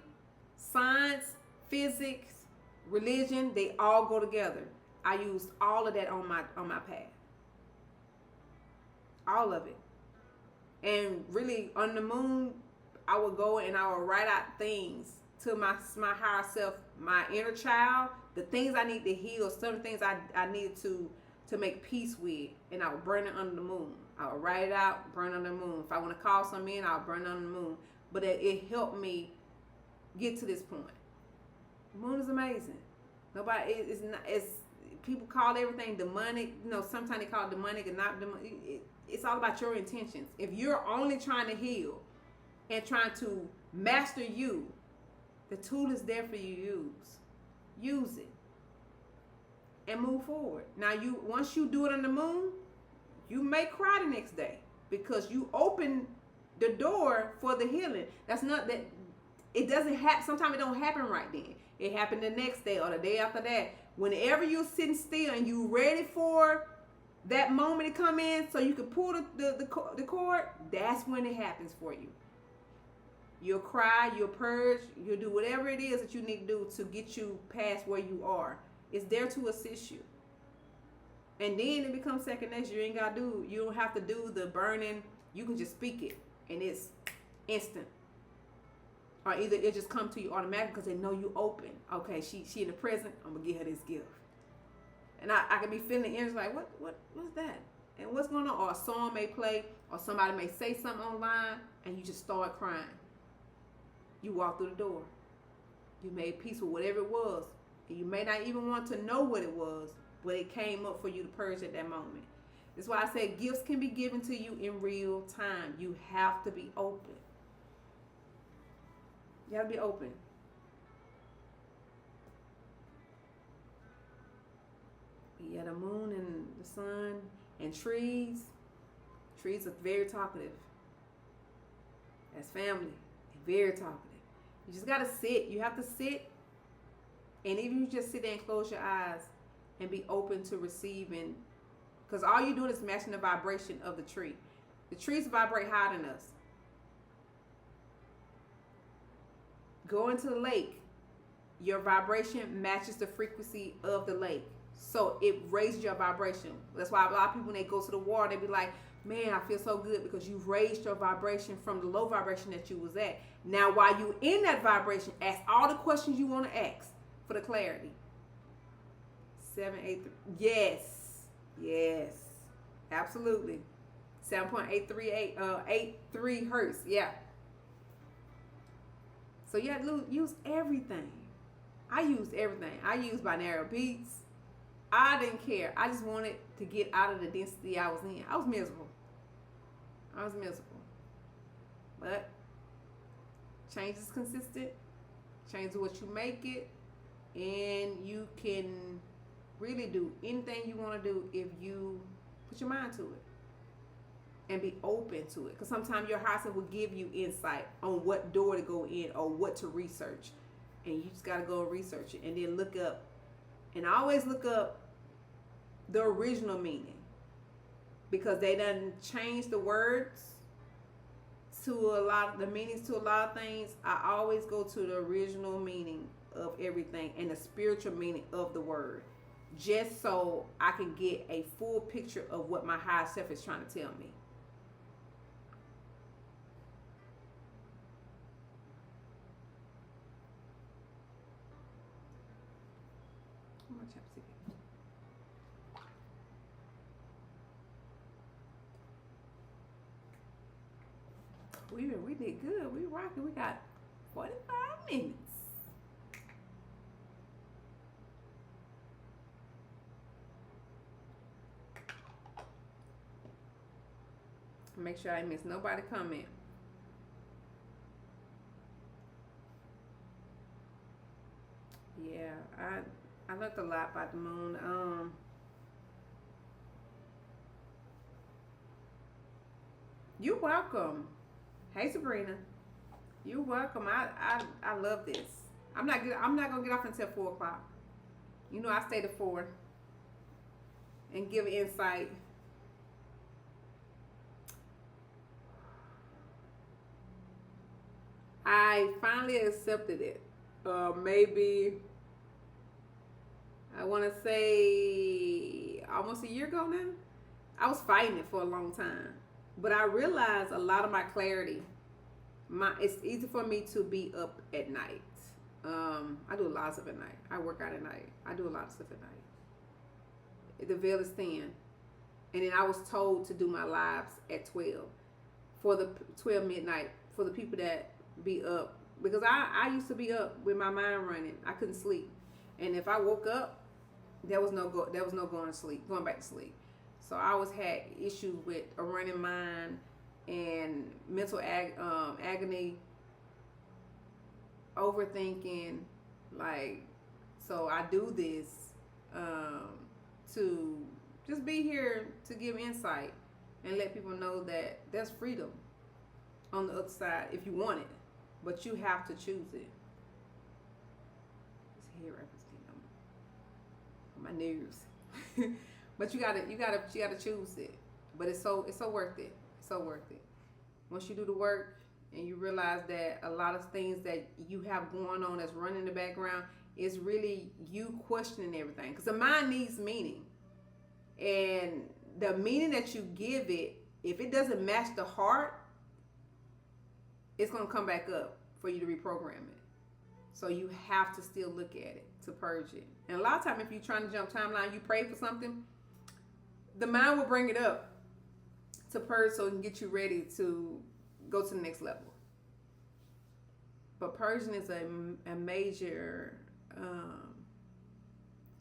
science, physics, religion, they all go together. I used all of that on my path. All of it. And really, on the moon, I would go and I would write out things to my higher self, my inner child, the things I need to heal, some things I needed to make peace with, and I would burn it under the moon. I would write it out, burn under the moon. If I want to call something in, I'll burn it under the moon. But it helped me get to this point. The moon is amazing. Nobody, it's people call everything demonic. You know, sometimes they call it demonic and not demonic. It's all about your intentions. If you're only trying to heal and trying to master you, the tool is there for you to use. Use it. And move forward. Now, once you do it on the moon, you may cry the next day, because you open the door for the healing. That's not that. It doesn't happen. Sometimes it don't happen right then. It happened the next day or the day after that. Whenever you're sitting still and you ready for that moment to come in, so you can pull the cord, that's when it happens for you. You'll cry, you'll purge, you'll do whatever it is that you need to do to get you past where you are. It's there to assist you. And then it becomes second nature. You don't have to do the burning. You can just speak it, and it's instant. Or either it just come to you automatically because they know you open. Okay, she in the present, I'm gonna give her this gift. And I can be feeling the energy like, what's that? And what's going on? Or a song may play, or somebody may say something online, and you just start crying. You walk through the door. You made peace with whatever it was. And you may not even want to know what it was, but it came up for you to purge at that moment. That's why I say gifts can be given to you in real time. You have to be open. You have to be open. Yeah, the moon and the sun and trees. Trees are very talkative. That's family. They're very talkative. You just gotta sit. You have to sit, and even you just sit there and close your eyes and be open to receiving, because all you're doing is matching the vibration of the tree. The trees vibrate higher than us. Go into the lake. Your vibration matches the frequency of the lake. So it raises your vibration. That's why a lot of people, when they go to the water, they be like, man, I feel so good, because you've raised your vibration from the low vibration that you was at. Now, while you in that vibration, ask all the questions you want to ask for the clarity. 783. Yes. Yes. Absolutely. 7.838 hertz. Yeah. So you have to use everything. I used everything. I used binaural beats. I didn't care. I just wanted to get out of the density I was in. I was miserable. But change is consistent. Change what you make it. And you can really do anything you want to do if you put your mind to it. And be open to it. Because sometimes your higher self will give you insight on what door to go in or what to research. And you just got to go and research it. And then look up. And always look up the original meaning. Because they done changed the words to a lot of the meanings to a lot of things. I always go to the original meaning of everything and the spiritual meaning of the word. Just so I can get a full picture of what my higher self is trying to tell me. We did good. We rocking. We got 45 minutes. Make sure I miss nobody comment. Yeah, I learned a lot about the moon. You're welcome. Hey Sabrina, you're welcome. I love this. I'm not gonna get off until 4:00. You know I stay to 4 and give insight. I finally accepted it. Maybe I want to say almost a year ago now. I was fighting it for a long time. But I realized a lot of my clarity. It's easy for me to be up at night. I do a lot of stuff at night. I work out at night. I do a lot of stuff at night. The veil is thin. And then I was told to do my lives at 12. For the 12 midnight. For the people that be up. Because I used to be up with my mind running. I couldn't sleep. And if I woke up, there was no going back to sleep. So I always had issues with a running mind and mental agony, overthinking. So I do this to just be here to give insight and let people know that there's freedom on the other side if you want it, but you have to choose it. It's hair representing my nerves. But you gotta choose it. But it's so worth it. It's so worth it. Once you do the work and you realize that a lot of things that you have going on that's running in the background is really you questioning everything. Because the mind needs meaning. And the meaning that you give it, if it doesn't match the heart, it's gonna come back up for you to reprogram it. So you have to still look at it to purge it. And a lot of times if you're trying to jump timeline, you pray for something, the mind will bring it up to purge so it can get you ready to go to the next level. But purging is a major,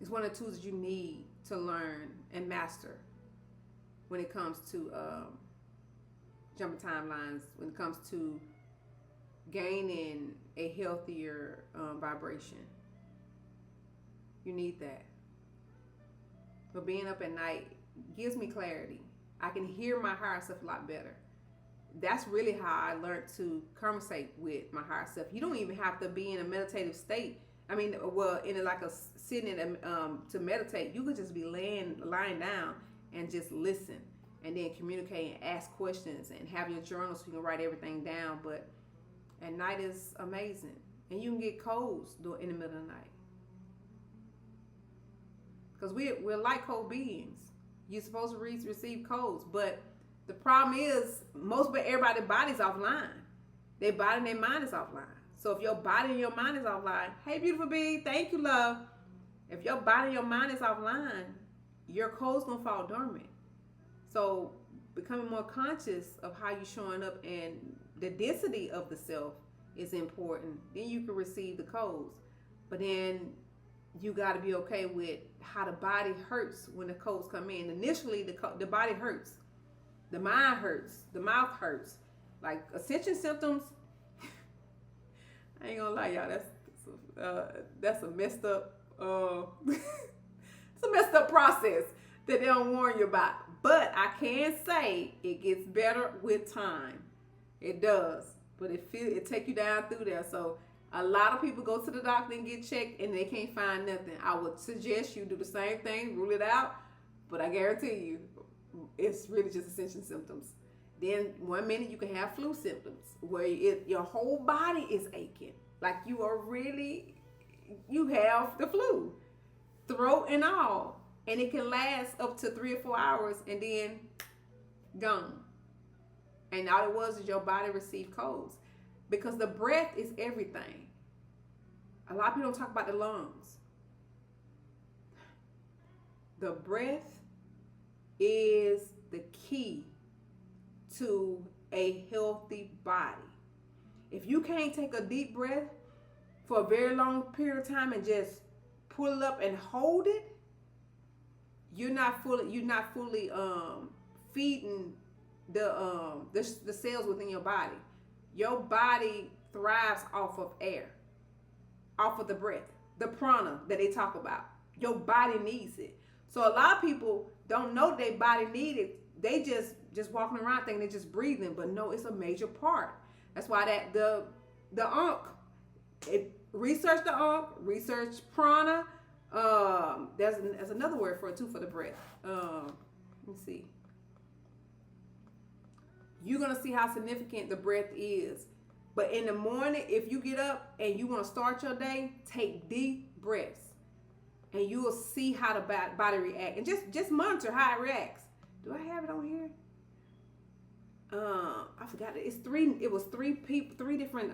it's one of the tools that you need to learn and master when it comes to jumping timelines, when it comes to gaining a healthier vibration. You need that. But being up at night gives me clarity. I can hear my higher self a lot better. That's really how I learned to conversate with my higher self. You don't even have to be in a meditative state. I mean, well, in like a sitting in to meditate, you could just be lying down and just listen, and then communicate and ask questions and have your journal so you can write everything down. But at night is amazing, and you can get colds in the middle of the night because we're like cold beings. You're supposed to receive colds, but the problem is everybody's body's offline. Their body and their mind is offline. So if your body and your mind is offline, hey, beautiful bee, thank you, love. If your body and your mind is offline, your cold's gonna fall dormant. So becoming more conscious of how you're showing up and the density of the self is important. Then you can receive the colds. But then you got to be okay with how the body hurts when the colds come in. Initially, the body hurts. The mind hurts. The mouth hurts. Like ascension symptoms, I ain't gonna lie, y'all. That's a messed up. It's a messed up process that they don't warn you about. But I can say it gets better with time. It does, but it take you down through there. So a lot of people go to the doctor and get checked, and they can't find nothing. I would suggest you do the same thing, rule it out. But I guarantee you, it's really just ascension symptoms. Then 1 minute you can have flu symptoms where your whole body is aching. Like you have the flu, throat and all. And it can last up to 3 or 4 hours and then gone. And all it was is your body received colds. Because the breath is everything. A lot of people don't talk about the lungs. The breath is the key to a healthy body. If you can't take a deep breath for a very long period of time and just pull it up and hold it, you're not fully feeding the cells within your body. Your body thrives off of air, off of the breath, the prana that they talk about. Your body needs it. So a lot of people don't know their body needs it. They just walking around thinking they're just breathing, but no, it's a major part. That's why the Ankh, research the Ankh, research prana. There's another word for it too for the breath. Let me see. You're gonna see how significant the breath is. But in the morning, if you get up and you want to start your day, take deep breaths, and you will see how the body reacts. And just monitor how it reacts. Do I have it on here? I forgot it. It was three different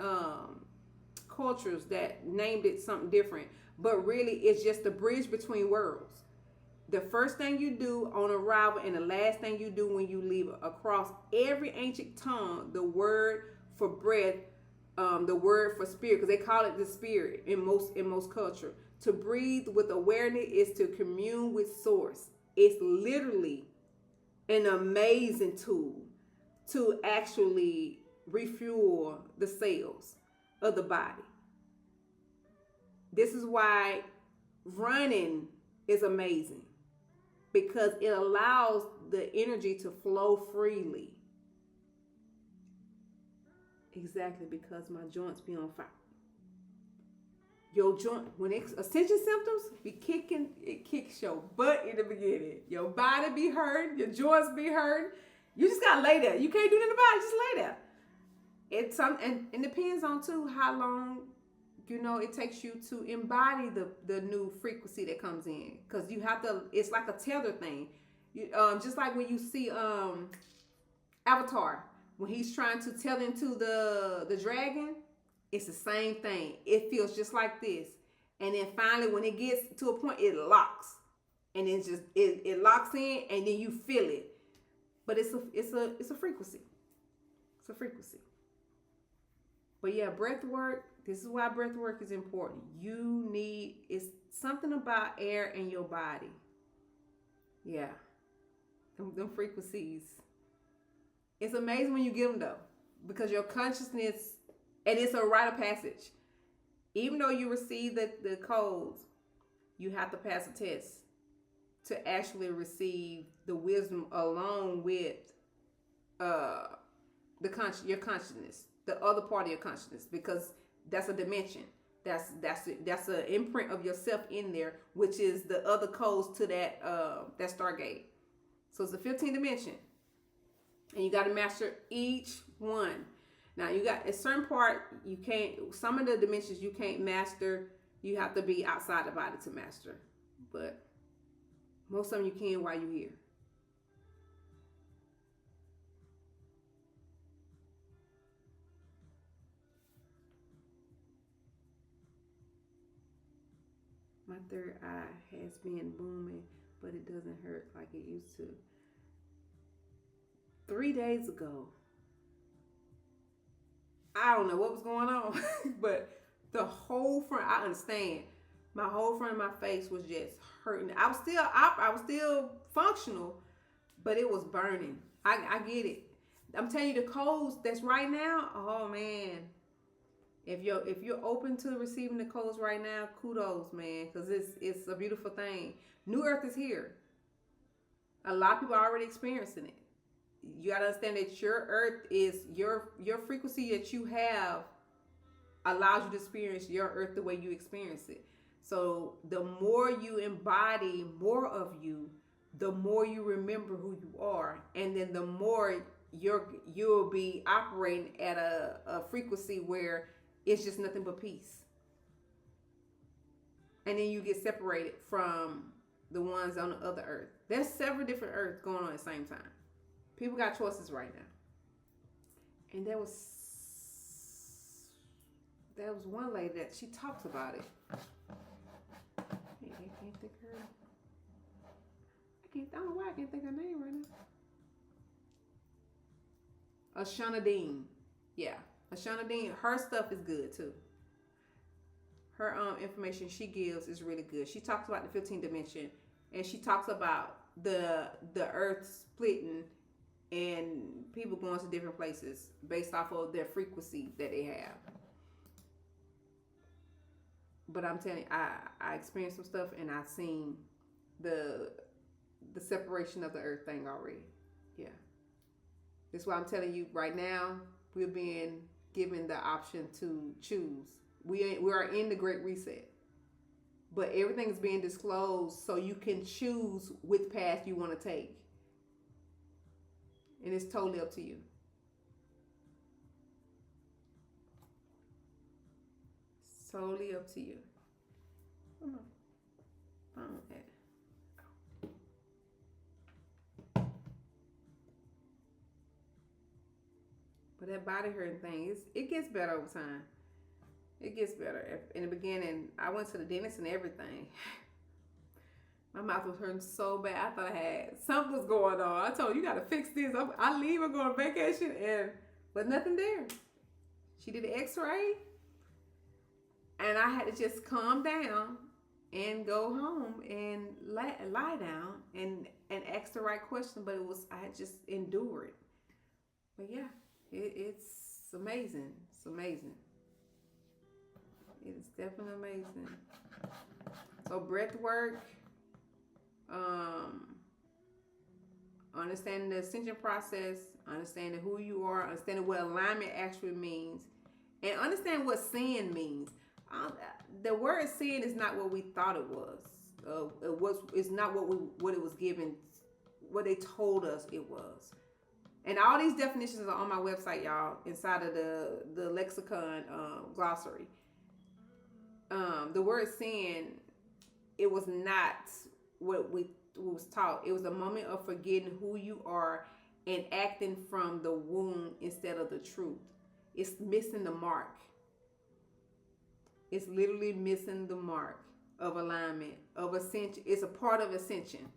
cultures that named it something different. But really, it's just the bridge between worlds. The first thing you do on arrival and the last thing you do when you leave. Across every ancient tongue, the word for breath, the word for spirit, because they call it the spirit in most culture. To breathe with awareness is to commune with source. It's literally an amazing tool to actually refuel the cells of the body. This is why running is amazing, because it allows the energy to flow freely. Exactly, because my joints be on fire. Your joint, when it's ascension symptoms be kicking, it kicks your butt in the beginning. Your body be hurting, your joints be hurting. You just gotta lay there. You can't do nothing about it. Just lay there. It's and it depends on too how long it takes you to embody the new frequency that comes in, because you have to. It's like a tether thing. Just like when you see Avatar, when he's trying to tether into the dragon. It's the same thing. It feels just like this. And then finally, when it gets to a point, it locks. And then it locks in, and then you feel it. But it's a frequency. It's a frequency. But yeah, breath work. This is why breath work is important. It's something about air in your body. Yeah. Them frequencies. It's amazing when you get them though. Because your consciousness, and it's a rite of passage. Even though you receive the codes, you have to pass a test to actually receive the wisdom along with uh your consciousness, the other part of your consciousness, because that's a dimension. That's an imprint of yourself in there, which is the other codes to that Stargate. So it's the 15th dimension, and you got to master each one. Now you got a certain part you can't. Some of the dimensions you can't master. You have to be outside the body to master, but most of them you can while you're here. My third eye has been booming, but it doesn't hurt like it used to. 3 days ago, I don't know what was going on, but the whole front, I understand, my whole front of my face was just hurting. I was still functional, but it was burning. I get it. I'm telling you, the codes that's right now, oh man. If you're open to receiving the codes right now, kudos, man, because it's a beautiful thing. New Earth is here. A lot of people are already experiencing it. You gotta understand that your Earth is your frequency that you have allows you to experience your Earth the way you experience it. So the more you embody more of you, the more you remember who you are, and then the more you'll be operating at a frequency where it's just nothing but peace. And then you get separated from the ones on the other earth. There's several different earths going on at the same time. People got choices right now. And there was one lady that she talks about it. Hey, I can't think her. I don't know why I can't think her name right now. Ashana Dean. Yeah. Ashana Dean, her stuff is good too. Her information she gives is really good. She talks about the 15th dimension, and she talks about the earth splitting and people going to different places based off of their frequency that they have. But I'm telling you, I experienced some stuff, and I've seen the separation of the earth thing already. Yeah. That's why I'm telling you right now, we're being given the option to choose. We are in the Great Reset, but everything is being disclosed so you can choose which path you want to take, and it's totally up to you. It's totally up to you. Where my phone at? But that body hurting thing, it gets better over time. It gets better. In the beginning, I went to the dentist and everything. My mouth was hurting so bad. I thought I had something was going on. I told her, you got to fix this. I leave and go on vacation, but nothing there. She did the X-ray, and I had to just calm down and go home and lie down and ask the right question. But I had just endured. But yeah. It's amazing. It's amazing. It's definitely amazing. So breath work, understanding the ascension process, understanding who you are, understanding what alignment actually means, and understand what sin means. The word sin is not what we thought it was. It's not what it was given, what they told us it was. And all these definitions are on my website, y'all, inside of the lexicon glossary. The word sin, it was not what was taught. It was a moment of forgetting who you are and acting from the womb instead of the truth. It's missing the mark. It's literally missing the mark of alignment, of ascension. It's a part of ascension.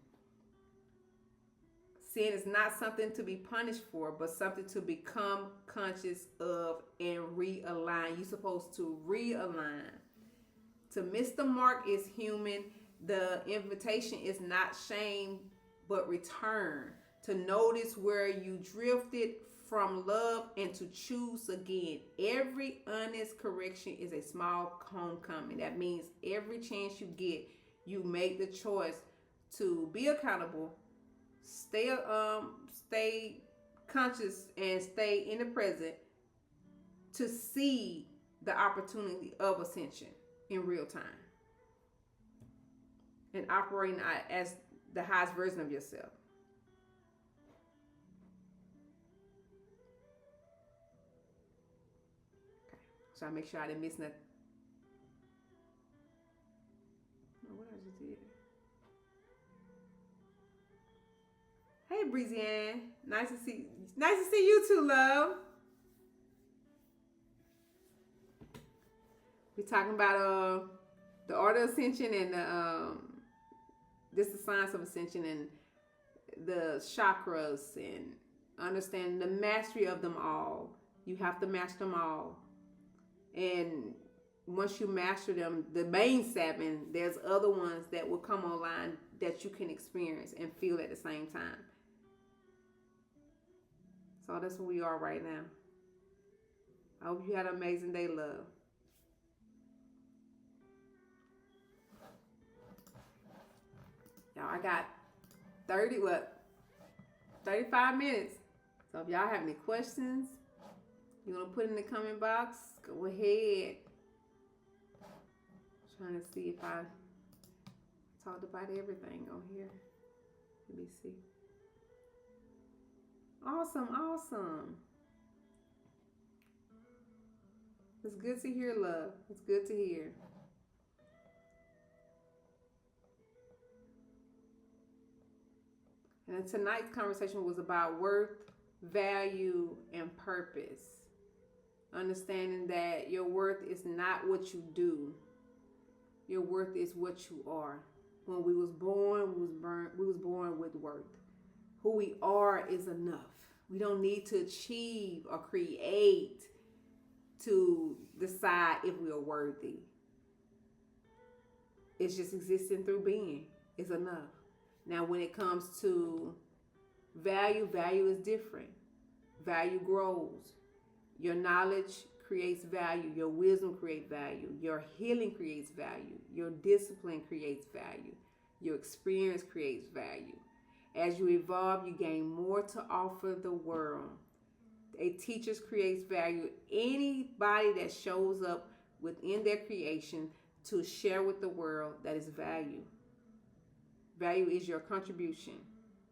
Sin is not something to be punished for, but something to become conscious of and realign. You're supposed to realign. To miss the mark is human. The invitation is not shame, but return. To notice where you drifted from love and to choose again. Every honest correction is a small homecoming. That means every chance you get, you make the choice to be accountable, stay conscious and stay in the present to see the opportunity of ascension in real time and operating as the highest version of yourself. Okay. So I make sure I didn't miss nothing. Oh, what I just did. Hey, Breezy Ann. Nice to see you too, love. We're talking about the art of ascension and the science of ascension and the chakras and understanding the mastery of them all. You have to master them all. And once you master them, the main 7, there's other ones that will come online that you can experience and feel at the same time. So that's where we are right now. I hope you had an amazing day, love. Y'all, I got 35 minutes. So if y'all have any questions, you want to put in the comment box, go ahead. Trying to see if I talked about everything on here. Let me see. Awesome. It's good to hear, love. It's good to hear. And tonight's conversation was about worth, value, and purpose. Understanding that your worth is not what you do. Your worth is what you are. When we was born, we was born with worth. Who we are is enough. We don't need to achieve or create to decide if we are worthy. It's just existing through being is enough. Now, when it comes to value is different. Value grows. Your knowledge creates value. Your wisdom creates value. Your healing creates value. Your discipline creates value. Your experience creates value. As you evolve, you gain more to offer the world. A teacher creates value. Anybody that shows up within their creation to share with the world, that is value. Value is your contribution.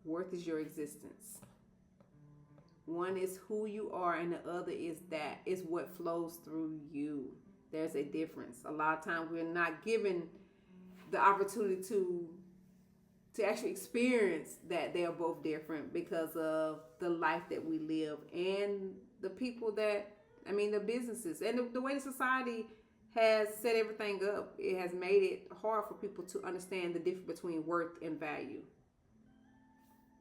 Worth is your existence. One is who you are, and the other is what flows through you. There's a difference. A lot of times we're not given the opportunity to actually experience that they are both different because of the life that we live and the people the businesses and the way the society has set everything up. It has made it hard for people to understand the difference between worth and value.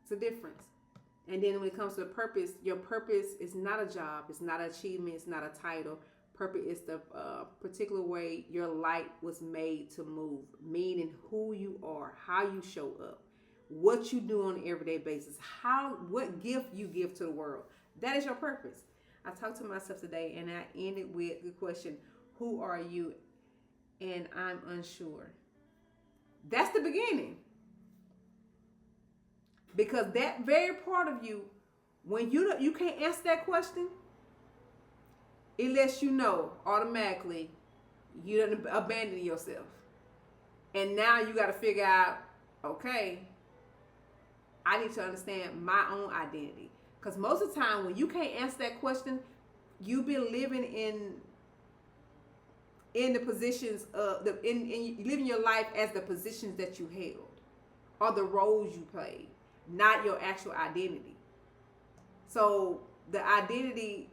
It's a difference. And then when it comes to the purpose, your purpose is not a job. It's not an achievement. It's not a title. Purpose is the particular way your light was made to move, meaning who you are, how you show up, what you do on an everyday basis, what gift you give to the world. That is your purpose. I talked to myself today and I ended with the question, who are you? And I'm unsure. That's the beginning. Because that very part of you, when you can't answer that question, it lets you know automatically you done abandoned yourself. And now you got to figure out, okay, I need to understand my own identity. Because most of the time when you can't answer that question, you've been living in the positions of living your life as the positions that you held or the roles you played, not your actual identity. So the identity,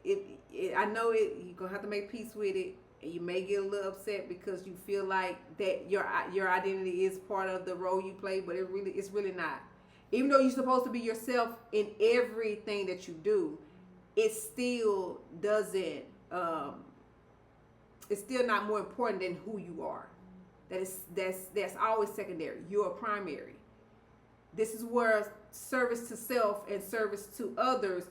I know you're gonna have to make peace with it, and you may get a little upset because you feel like that your identity is part of the role you play, but it's really not. Even though you're supposed to be yourself in everything that you do, it still doesn't. It's still not more important than who you are. That's always secondary. You're primary. This is where service to self and service to others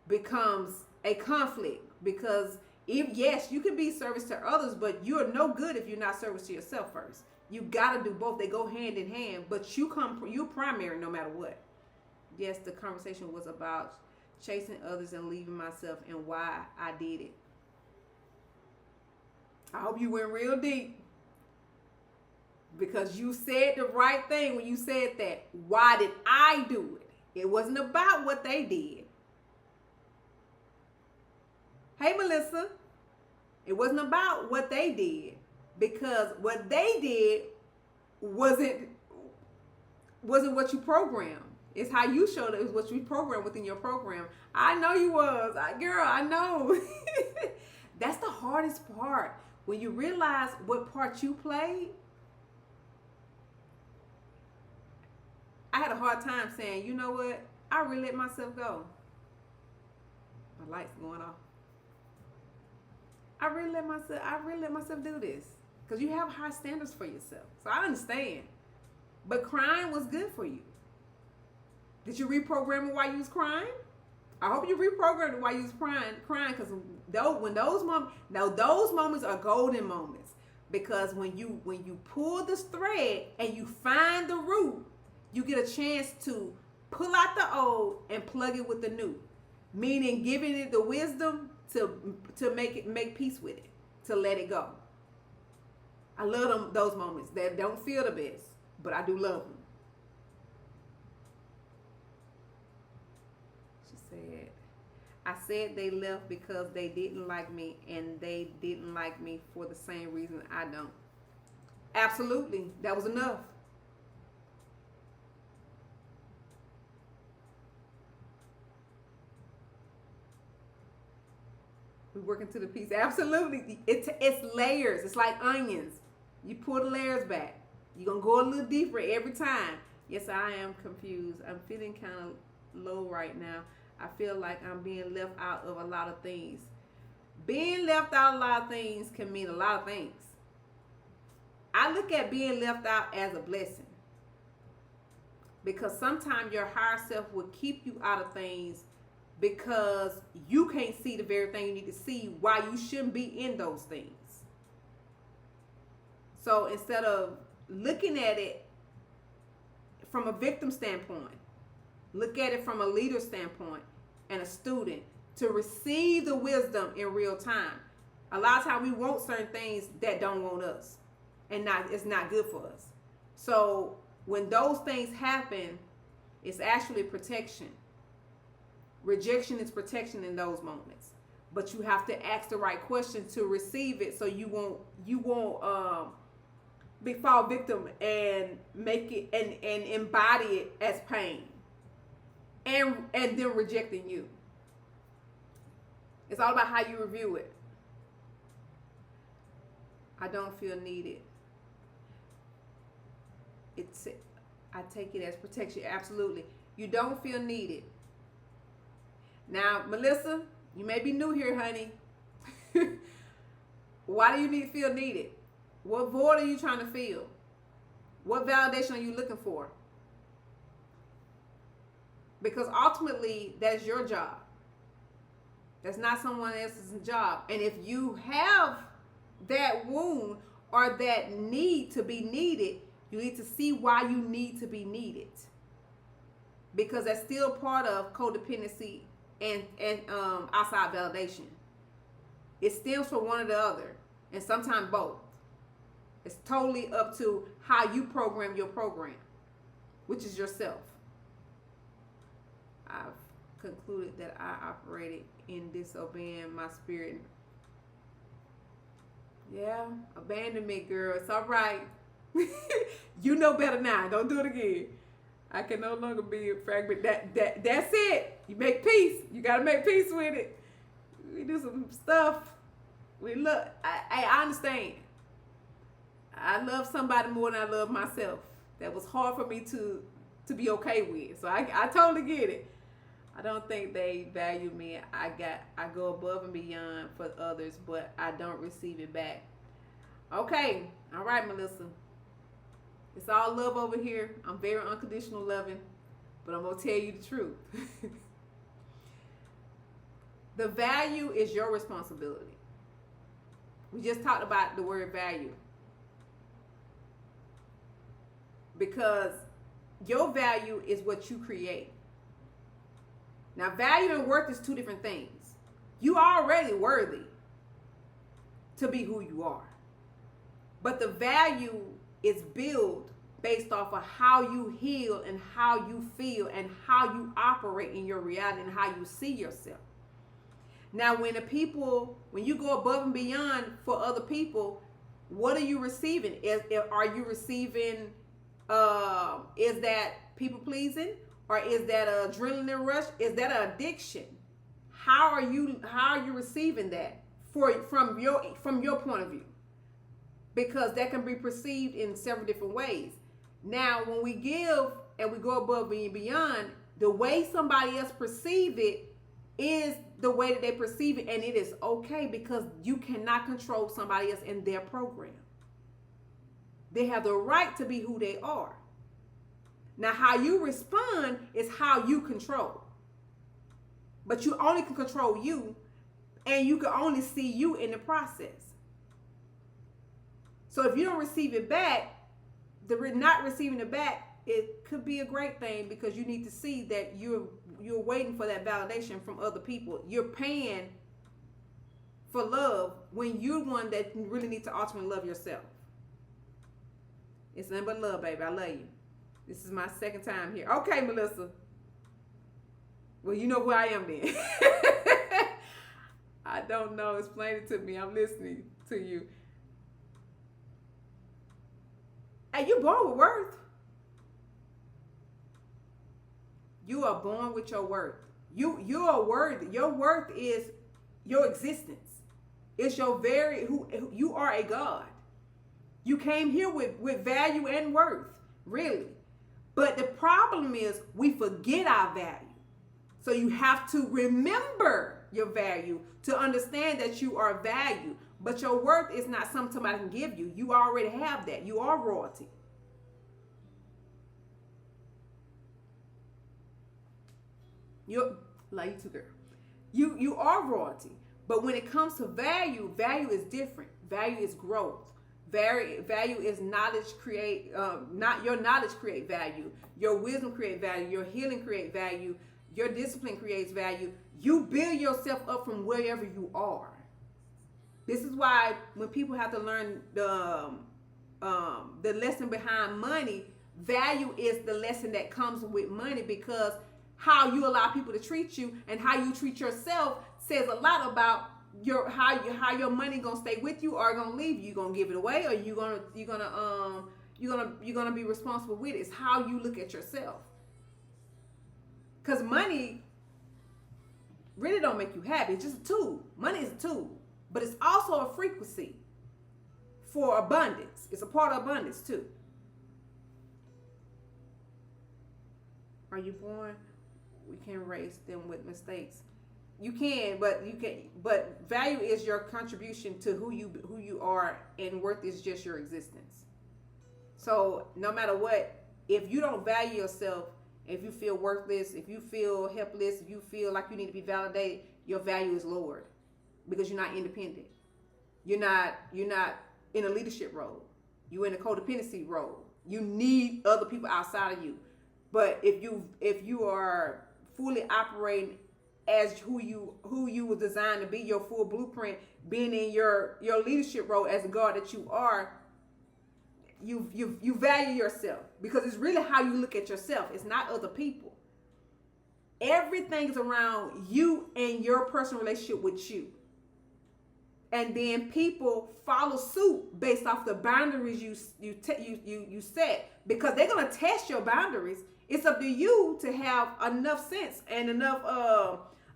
becomes a conflict, because yes, you can be service to others, but you're no good if you're not service to yourself first. You gotta do both. They go hand in hand, but you primary no matter what. Yes, the conversation was about chasing others and leaving myself and why I did it. I hope you went real deep because you said the right thing when you said that. Why did I do it? It wasn't about what they did. Hey, Melissa. It wasn't about what they did because what they did wasn't what you programmed. It's how you showed it. It was what you programmed within your program. I know you was. Girl, I know. That's the hardest part. When you realize what part you played, I had a hard time saying, you know what? I really let myself go. My light's going off. I really let myself do this. Because you have high standards for yourself. So I understand. But crying was good for you. Did you reprogram it while you was crying? I hope you reprogrammed it while you was crying, because those moments are golden moments. Because when you pull this thread and you find the root, you get a chance to pull out the old and plug it with the new. Meaning giving it the wisdom to make peace with it, to let it go. I love those moments that don't feel the best, but I do love them. I said they left because they didn't like me, and they didn't like me for the same reason I don't. Absolutely. That was enough. We're working to the piece. Absolutely. It's layers. It's like onions. You pull the layers back. You're going to go a little deeper every time. Yes, I am confused. I'm feeling kind of low right now. I feel like I'm being left out of a lot of things. Being left out of a lot of things can mean a lot of things. I look at being left out as a blessing. Because sometimes your higher self will keep you out of things because you can't see the very thing you need to see, why you shouldn't be in those things. So instead of looking at it from a victim standpoint, look at it from a leader standpoint and a student to receive the wisdom in real time. A lot of times we want certain things that don't want us, and it's not good for us. So when those things happen, it's actually protection. Rejection is protection in those moments, but you have to ask the right question to receive it, so you won't fall victim and make it and embody it as pain. And then rejecting you. It's all about how you review it. I don't feel needed. I take it as protection. Absolutely. You don't feel needed. Now, Melissa, you may be new here, honey. Why do you feel needed? What void are you trying to fill? What validation are you looking for? Because ultimately, that's your job. That's not someone else's job. And if you have that wound or that need to be needed, you need to see why you need to be needed. Because that's still part of codependency and outside validation. It stems from one or the other, and sometimes both. It's totally up to how you program your program, which is yourself. I've concluded that I operated in disobeying my spirit. Yeah, abandonment, girl. It's all right. You know better now. Don't do it again. I can no longer be a fragment. That's it. You make peace. You gotta make peace with it. We do some stuff. We look. I understand. I love somebody more than I love myself. That was hard for me to be okay with. So I totally get it. I don't think they value me. I go above and beyond for others, but I don't receive it back. Okay. All right, Melissa. It's all love over here. I'm very unconditional loving, but I'm going to tell you the truth. The value is your responsibility. We just talked about the word value. because your value is what you create. Now, value and worth is two different things. You are already worthy to be who you are. But the value is built based off of how you heal and how you feel and how you operate in your reality and how you see yourself. Now, when you go above and beyond for other people, what are you receiving? Are you receiving, is that people pleasing? Or is that an adrenaline rush? Is that an addiction? How are you receiving that from your point of view? Because that can be perceived in several different ways. Now, when we give and we go above and beyond, the way somebody else perceive it is the way that they perceive it, and it is okay, because you cannot control somebody else in their program. They have the right to be who they are. Now, how you respond is how you control. But you only can control you, and you can only see you in the process. So if you don't receive it back, not receiving it back, it could be a great thing, because you need to see that you're waiting for that validation from other people. You're paying for love when you're one that really needs to ultimately love yourself. It's nothing but love, baby. I love you. This is my second time here. Okay, Melissa. Well, you know who I am then. I don't know. Explain it to me. I'm listening to you. Hey, you're born with worth. You are born with your worth. You are worthy. Your worth is your existence. It's your who you are, a God. You came here with value and worth, really. But the problem is we forget our value. So you have to remember your value to understand that you are valued. But your worth is not something somebody can give you. You already have that. You are royalty. Like you too, girl. You are royalty. But when it comes to value is different. Value is growth. Value is knowledge not your knowledge create value. Your wisdom create value. Your healing create value. Your discipline creates value. You build yourself up from wherever you are. This is why when people have to learn the lesson behind money, value is the lesson that comes with money, because how you allow people to treat you and how you treat yourself says a lot about how your money gonna stay with you or gonna leave you. You gonna give it away, or you're gonna be responsible with it. It's how you look at yourself. Because money really don't make you happy. It's just a tool. Money is a tool, but it's also a frequency for abundance. It's a part of abundance too. Are you born? We can erase them with mistakes. You can, but value is your contribution to who you are, and worth is just your existence. So no matter what, if you don't value yourself, if you feel worthless, if you feel helpless, if you feel like you need to be validated, your value is lowered, because you're not independent. You're not in a leadership role. You're in a codependency role. You need other people outside of you. But if you are fully operating as who you were designed to be, your full blueprint, being in your leadership role as a God that you are, you value yourself, because it's really how you look at yourself. It's not other people. Everything is around you and your personal relationship with you. And then people follow suit based off the boundaries you set, because they're gonna test your boundaries. It's up to you to have enough sense and enough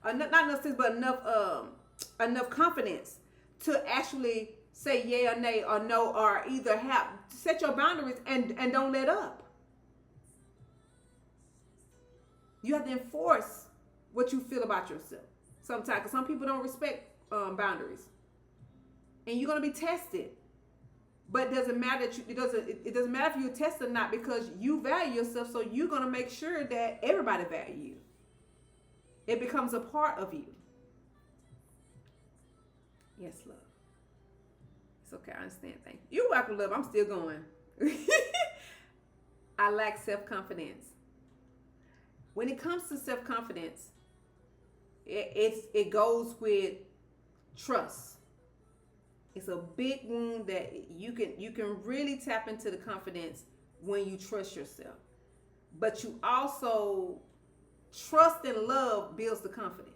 not enough sense, but enough confidence to actually say yay or nay or no, or either set your boundaries and don't let up. You have to enforce what you feel about yourself sometimes, because some people don't respect boundaries, and you're gonna be tested. But it doesn't matter it doesn't matter if you're tested or not, because you value yourself. So you're gonna make sure that everybody value you. It becomes a part of you. Yes, love. It's okay. I understand. Thank you. You're welcome, love. I'm still going. I lack self-confidence. When it comes to self-confidence, it goes with trust. It's a big wound that you can really tap into the confidence when you trust yourself. But you also trust and love builds the confidence.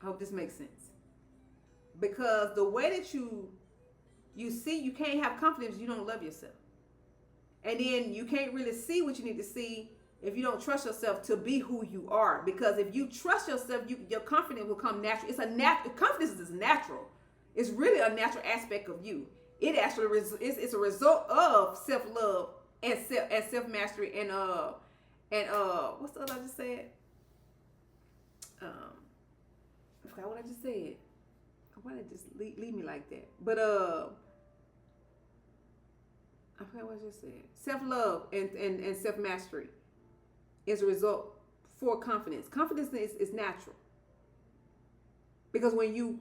I hope this makes sense. Because the way that you see, you can't have confidence if you don't love yourself. And then you can't really see what you need to see if you don't trust yourself to be who you are. Because if you trust yourself, your confidence will come natural. Confidence is natural. It's really a natural aspect of you. It actually it's a result of self-love and self-mastery and what's the other I just said? I forgot what I just said. Why did it just leave me like that? But I forgot what I just said. Self-love and self-mastery is a result for confidence. Confidence is natural. Because when you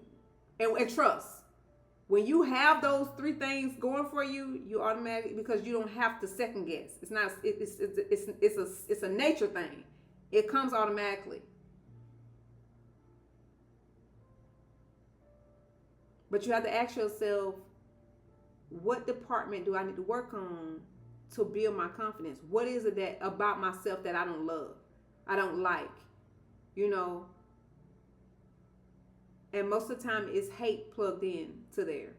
and trust. When you have those three things going for you, you automatically, because you don't have to second guess. It's not. It's a nature thing. It comes automatically. But you have to ask yourself, what department do I need to work on to build my confidence? What is it that about myself that I don't love, I don't like, you know? And most of the time it's hate plugged in to there.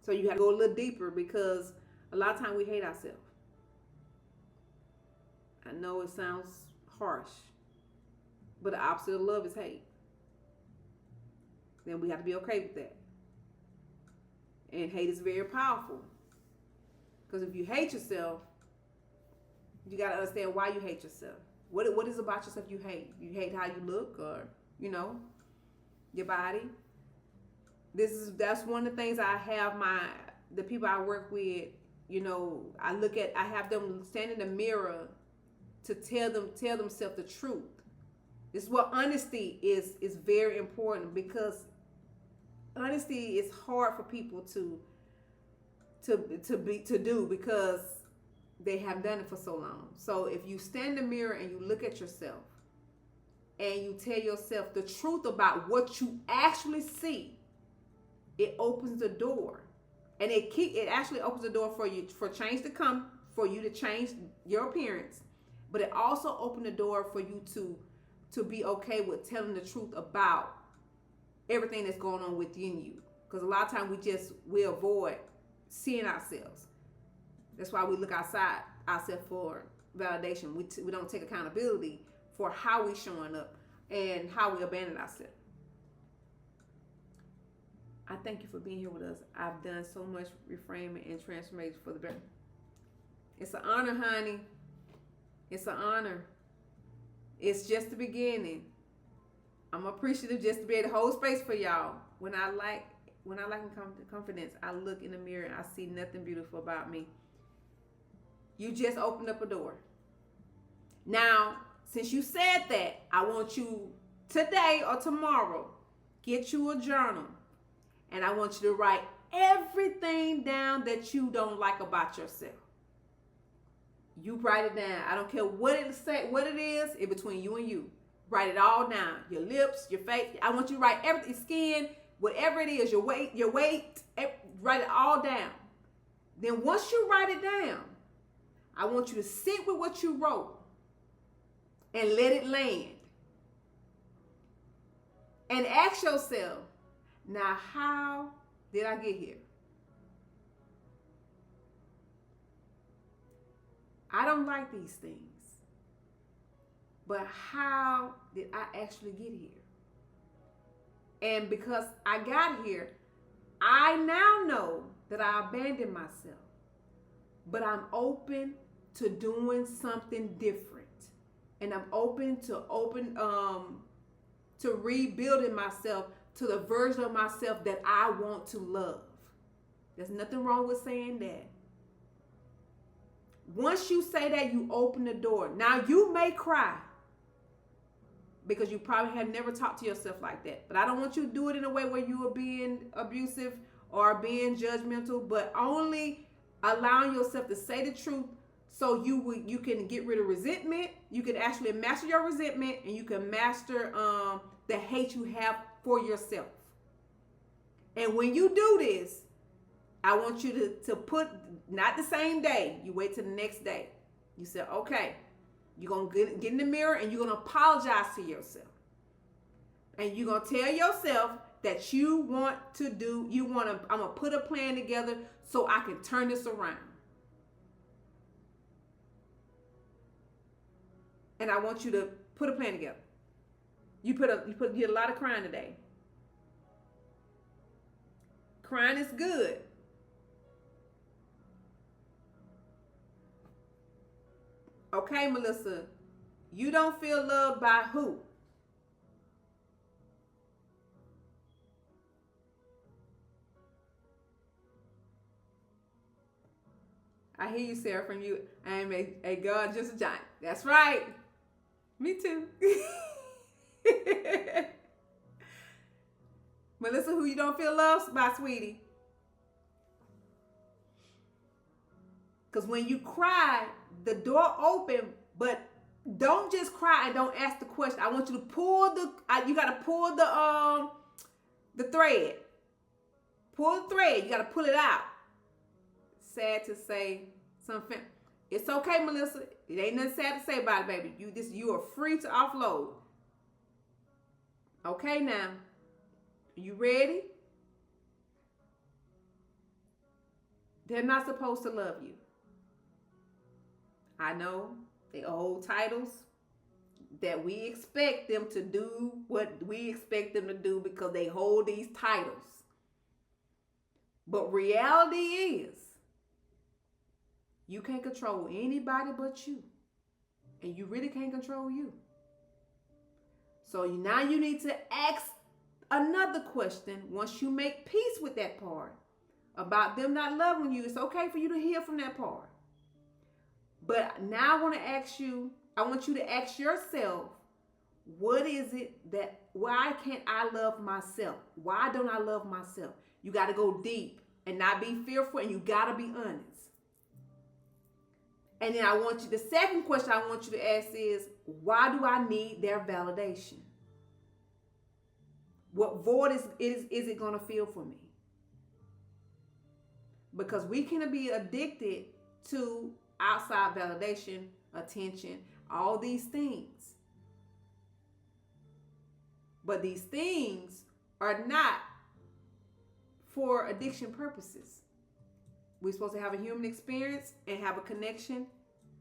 So you have to go a little deeper because a lot of times we hate ourselves. I know it sounds harsh, but the opposite of love is hate. Then we have to be okay with that. And hate is very powerful. Because if you hate yourself, you got to understand why you hate yourself. What is about yourself you hate? You hate how you look, or, you know, your body. That's one of the things I have the people I work with, you know, I have them stand in the mirror to tell themselves the truth. This is what honesty is very important, because honesty is hard for people to do because they have done it for so long. So if you stand in the mirror and you look at yourself and you tell yourself the truth about what you actually see, it opens the door. And it actually opens the door for change to come, for you to change your appearance. But it also opens the door for you to be okay with telling the truth about everything that's going on within you. Because a lot of times we avoid seeing ourselves. That's why we look outside ourselves for validation. We don't take accountability for how we showing up and how we abandon ourselves. I thank you for being here with us. I've done so much reframing and transformation for the better. It's an honor, honey. It's an honor. It's just the beginning. I'm appreciative just to be able to hold space for y'all. When I lack confidence, I look in the mirror and I see nothing beautiful about me. You just opened up a door. Now, since you said that, I want you today or tomorrow, get you a journal. And I want you to write everything down that you don't like about yourself. You write it down. I don't care what it is, it's between you and you. Write it all down. Your lips, your face. I want you to write everything, skin, whatever it is, your weight, write it all down. Then once you write it down, I want you to sit with what you wrote and let it land. And ask yourself, now how did I get here? I don't like these things. But how did I actually get here? And because I got here, I now know that I abandoned myself. But I'm open to doing something different. And I'm open to rebuilding myself to the version of myself that I want to love. There's nothing wrong with saying that. Once you say that, you open the door. Now you may cry because you probably have never talked to yourself like that. But I don't want you to do it in a way where you are being abusive or being judgmental, but only allowing yourself to say the truth So you can get rid of resentment. You can actually master your resentment, and you can master the hate you have for yourself. And when you do this, I want you to put, not the same day, you wait till the next day. You say, okay, you're going to get in the mirror and you're going to apologize to yourself. And you're going to tell yourself that you want to do, I'm going to put a plan together so I can turn this around. And I want you to put a plan together. You did a lot of crying today. Crying is good. Okay, Melissa, you don't feel loved by who? I hear you, Sarah, from you. I am a God, just a giant. That's right. Me too. Melissa, who you don't feel loved by, sweetie? Because when you cry, the door open, but don't just cry and don't ask the question. I want you to pull you got to pull the thread. Pull the thread. You got to pull it out. Sad to say something. It's okay, Melissa. It ain't nothing sad to say about it, baby. You are free to offload. Okay, now. You ready? They're not supposed to love you. I know they old titles that we expect them to do what we expect them to do because they hold these titles. But reality is, you can't control anybody but you. And you really can't control you. So now you need to ask another question once you make peace with that part about them not loving you. It's okay for you to heal from that part. But now I want you to ask yourself, what is it why can't I love myself? Why don't I love myself? You got to go deep and not be fearful, and you got to be honest. And then the second question I want you to ask is, why do I need their validation? What void is it going to fill for me? Because we can be addicted to outside validation, attention, all these things. But these things are not for addiction purposes. We're supposed to have a human experience and have a connection,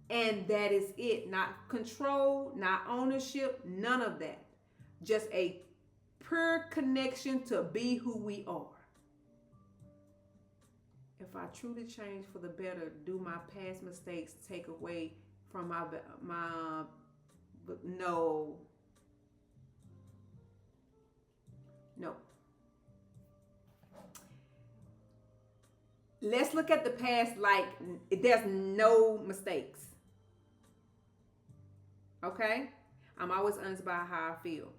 and that is it. Not control, not ownership, none of that. Just a pure connection to be who we are. If I truly change for the better, do my past mistakes take away from my no. Let's look at the past like there's no mistakes. Okay? I'm always honest about how I feel.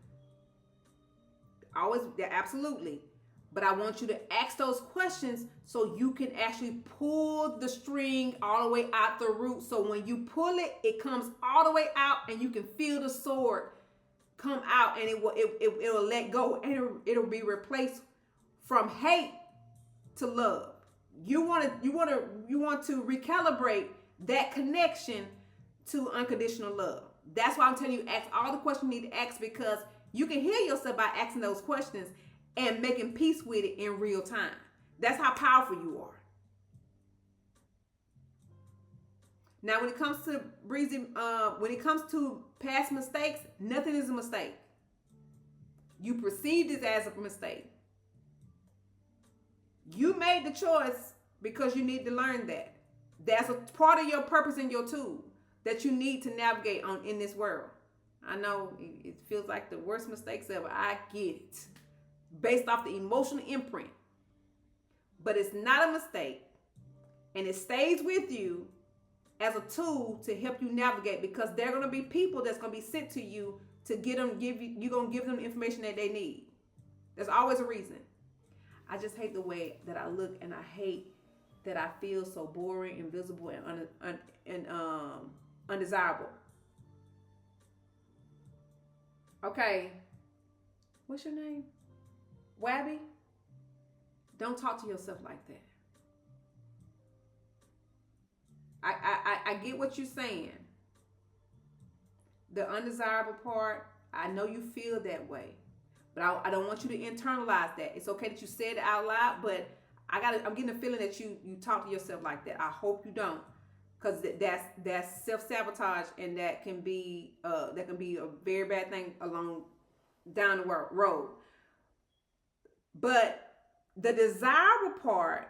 Absolutely. But I want you to ask those questions so you can actually pull the string all the way out the root. So when you pull it, it comes all the way out, and you can feel the sword come out, and it will let go, and it'll be replaced from hate to love. You want to recalibrate that connection to unconditional love. That's why I'm telling you, ask all the questions you need to ask, because you can heal yourself by asking those questions and making peace with it in real time. That's how powerful you are. Now, when it comes to when it comes to past mistakes, nothing is a mistake. You perceived it as a mistake. You made the choice because you need to learn that. That's a part of your purpose and your tool that you need to navigate on in this world. I know it feels like the worst mistakes ever. I get it. Based off the emotional imprint. But it's not a mistake. And it stays with you as a tool to help you navigate, because there are going to be people that's going to be sent to you to you're going to give them the information that they need. There's always a reason. I just hate the way that I look, and I hate that I feel so boring, invisible, and undesirable. Okay, what's your name? Wabby? Don't talk to yourself like that. I get what you're saying. The undesirable part, I know you feel that way. But I don't want you to internalize that. It's okay that you said it out loud, but I'm getting a feeling that you talk to yourself like that. I hope you don't. Because that's self-sabotage, and that can be a very bad thing along down the road. But the desirable part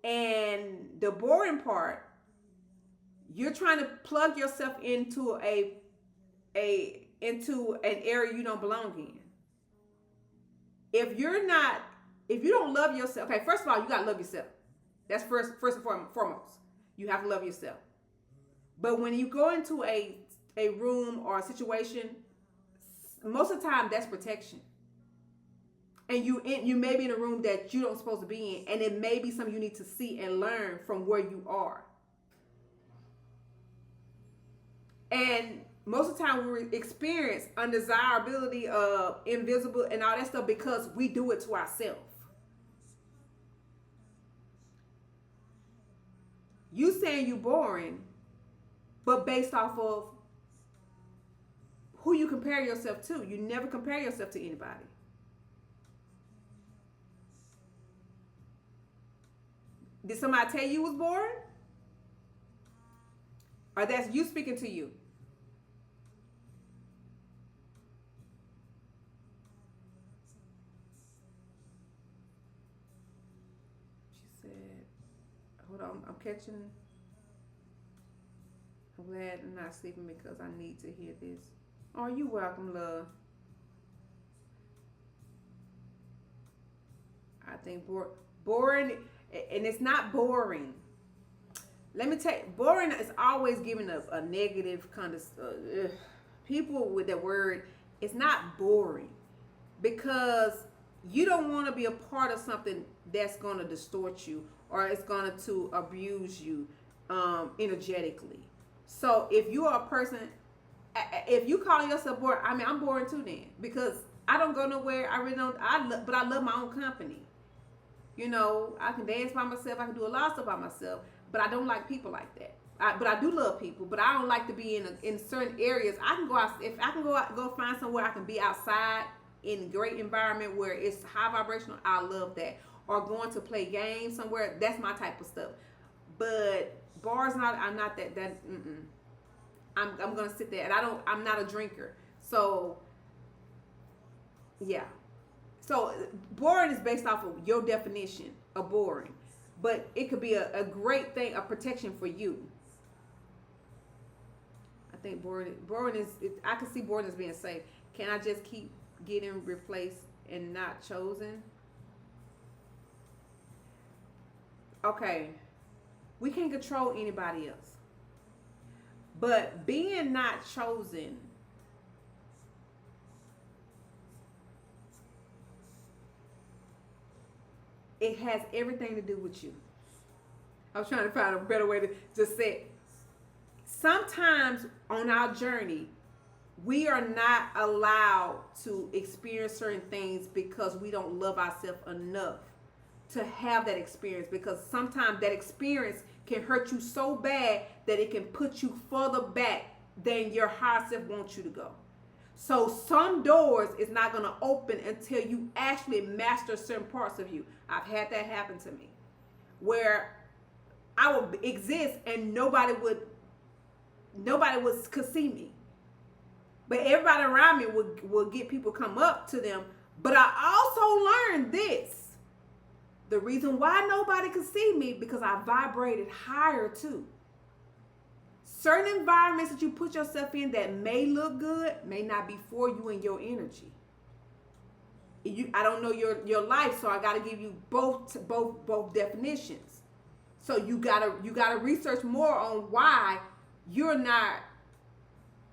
and the boring part, you're trying to plug yourself into into an area you don't belong in. If you don't love yourself, okay, first of all, you gotta love yourself. That's first and foremost. You have to love yourself. But when you go into a room or a situation, most of the time that's protection. And you may be in a room that you don't supposed to be in, and it may be something you need to see and learn from where you are. And most of the time we experience undesirability of invisible and all that stuff because we do it to ourselves. You saying you boring, but based off of who you compare yourself to. You never compare yourself to anybody. Did somebody tell you was boring? Or that's you speaking to you? She said, hold on, I'm catching. I'm glad I'm not sleeping because I need to hear this. Oh, you welcome, love. I think boring, and it's not boring. Let me tell you, boring is always giving a negative kind of, people with that word. It's not boring because you don't want to be a part of something that's going to distort you or it's going to abuse you energetically. So if you are a person, if you call yourself bored, I mean, I'm boring too then because I don't go nowhere. I really don't. But I love my own company. You know, I can dance by myself. I can do a lot of stuff by myself. But I don't like people like that. But I do love people. But I don't like to be in certain areas. I can go out if I can go find somewhere I can be outside in a great environment where it's high vibrational. I love that. Or going to play games somewhere. That's my type of stuff. But bars, I'm not that. I'm gonna sit there, and I'm not a drinker. So yeah. So boring is based off of your definition of boring. But it could be a great thing, a protection for you. I think boring is, I can see boring as being safe. Can I just keep getting replaced and not chosen? Okay. We can't control anybody else. But being not chosen, it has everything to do with you. I was trying to find a better way to just say it. Sometimes on our journey, we are not allowed to experience certain things because we don't love ourselves enough to have that experience, because sometimes that experience can hurt you so bad that it can put you further back than your higher self wants you to go. So some doors is not going to open until you actually master certain parts of you. I've had that happen to me, where I would exist and nobody could see me, but everybody around me would get people come up to them. But I also learned this: the reason why nobody could see me, because I vibrated higher too. Certain environments that you put yourself in that may look good may not be for you and your energy. I don't know your life, so I got to give you both definitions. So you gotta research more on why you're not,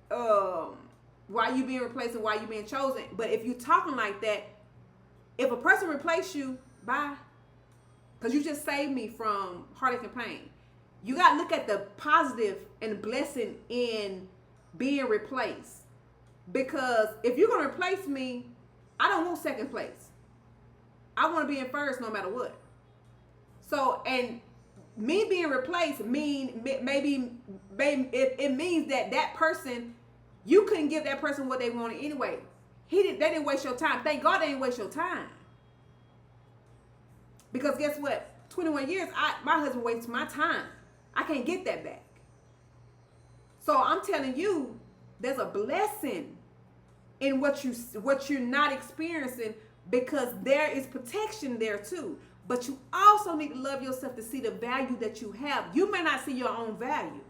why you being replaced and why you being chosen. But if you're talking like that, if a person replaces you, bye. because you just saved me from heartache and pain. You got to look at the positive and blessing in being replaced. Because if you're going to replace me, I don't want second place. I want to be in first no matter what. So, and me being replaced maybe it means that person, you couldn't give that person what they wanted anyway. They didn't waste your time. Thank God they didn't waste your time. Because guess what? 21 years, my husband wasted my time. I can't get that back. So I'm telling you, there's a blessing in what you're not experiencing, because there is protection there too. But you also need to love yourself to see the value that you have. You may not see your own value.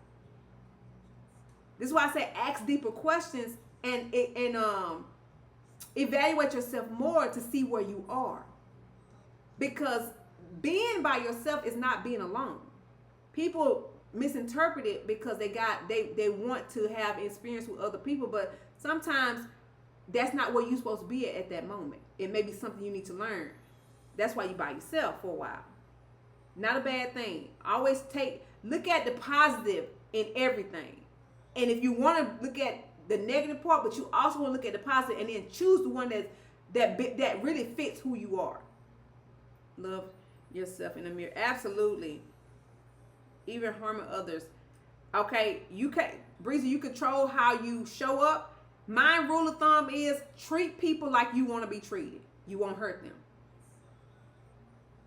This is why I say ask deeper questions and evaluate yourself more to see where you are. Because being by yourself is not being alone. People misinterpret it because they want to have experience with other people, but sometimes that's not where you're supposed to be at that moment. It may be something you need to learn. That's why you by yourself for a while. Not a bad thing. Always look at the positive in everything. And if you want to look at the negative part, but you also want to look at the positive, and then choose the one that really fits who you are. Love yourself in the mirror. Absolutely. Even harming others. Okay, Breezy, you control how you show up. My rule of thumb is treat people like you want to be treated. You won't hurt them.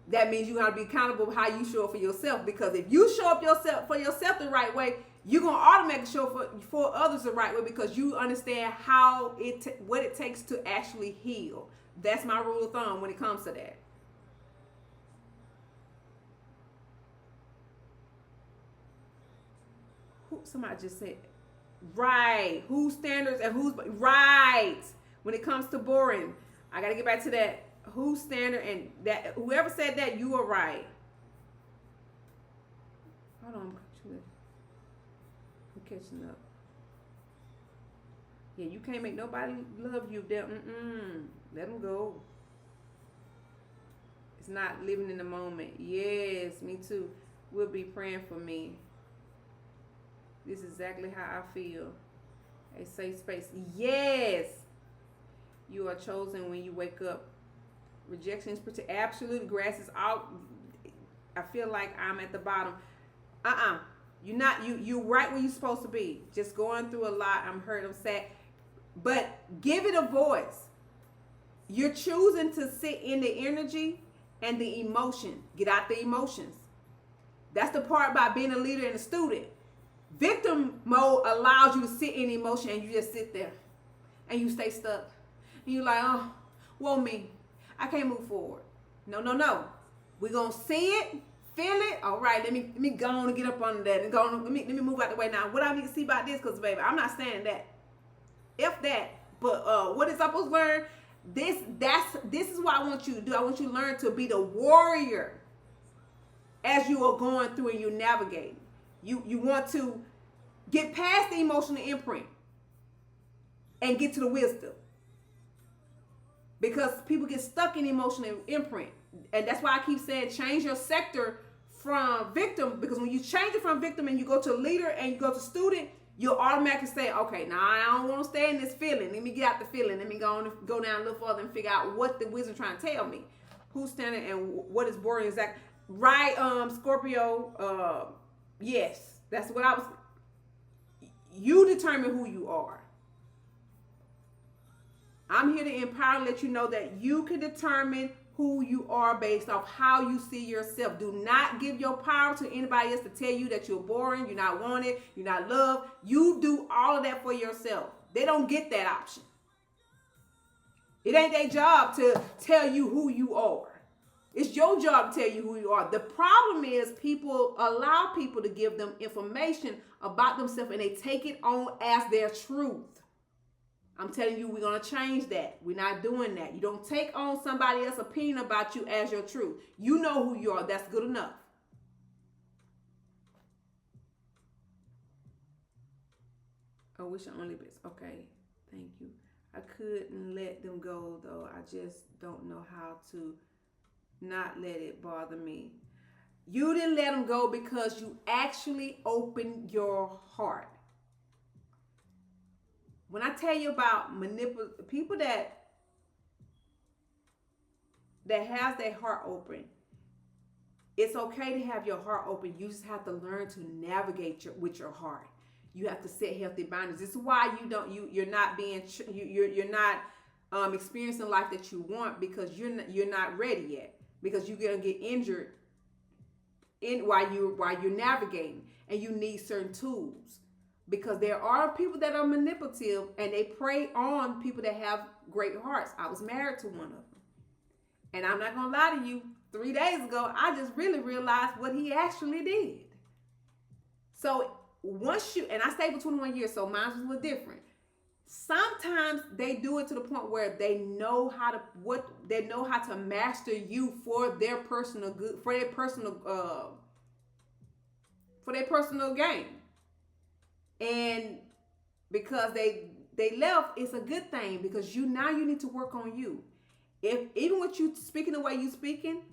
That means you got to be accountable for how you show up for yourself. Because if you show up for yourself the right way, you're going to automatically show up for others the right way, because you understand what it takes to actually heal. That's my rule of thumb when it comes to that. Somebody just said, right. Whose standards and who's right. When it comes to boring, I got to get back to that. Whose standard, and that whoever said that, you are right. Hold on, I'm catching up. Yeah, you can't make nobody love you. Let them go. It's not living in the moment. Yes, me too. We'll be praying for me. This is exactly how I feel. A safe space. Yes. You are chosen when you wake up. Rejection is pretty. Absolutely. Grass is out. I feel like I'm at the bottom. You're not. You're right where you're supposed to be. Just going through a lot. I'm hurt. I'm sad. But give it a voice. You're choosing to sit in the energy and the emotion. Get out the emotions. That's the part about being a leader and a student. Victim mode allows you to sit in emotion, and you just sit there and you stay stuck. And you're like, oh, woe me. I can't move forward. No. We're going to see it, feel it. All right, let me go on and get up under that. And go on, let me move out the way now. What I need to see about this, because, baby, I'm not saying that. If that. But what is I supposed to learn? This is what I want you to do. I want you to learn to be the warrior as you are going through and you're navigating. You want to get past the emotional imprint and get to the wisdom. Because people get stuck in emotional imprint. And that's why I keep saying change your sector from victim. Because when you change it from victim and you go to leader and you go to student, you'll automatically say, okay, now I don't want to stay in this feeling. Let me get out the feeling. Let me go down a little further and figure out what the wisdom trying to tell me. Who's standing and what is boring exactly. Right, Scorpio, yes, that's what I was. You determine who you are. I'm here to empower and let you know that you can determine who you are based off how you see yourself. Do not give your power to anybody else to tell you that you're boring, you're not wanted, you're not loved. You do all of that for yourself. They don't get that option. It ain't their job to tell you who you are. It's your job to tell you who you are. The problem is people allow people to give them information about themselves and they take it on as their truth. I'm telling you, we're going to change that. We're not doing that. You don't take on somebody else's opinion about you as your truth. You know who you are. That's good enough. I wish I only bits. Okay, thank you. I couldn't let them go, though. I just don't know how to not let it bother me. You didn't let them go because you actually opened your heart. When I tell you about people that has their heart open, it's okay to have your heart open. You just have to learn to navigate with your heart. You have to set healthy boundaries. This is why you're not being you're not experiencing life that you want, because you're not ready yet, because you're gonna get injured while you're navigating, and you need certain tools, because there are people that are manipulative and they prey on people that have great hearts. I was married to one of them, and I'm not gonna lie to you, 3 days ago I just really realized what he actually did. So once and I stayed for 21 years, so mine was a little different. Sometimes they do it to the point where they know how to master you for their personal good, for their personal gain. And because they left, it's a good thing, because you need to work on you. If even with you speaking the way you speaking,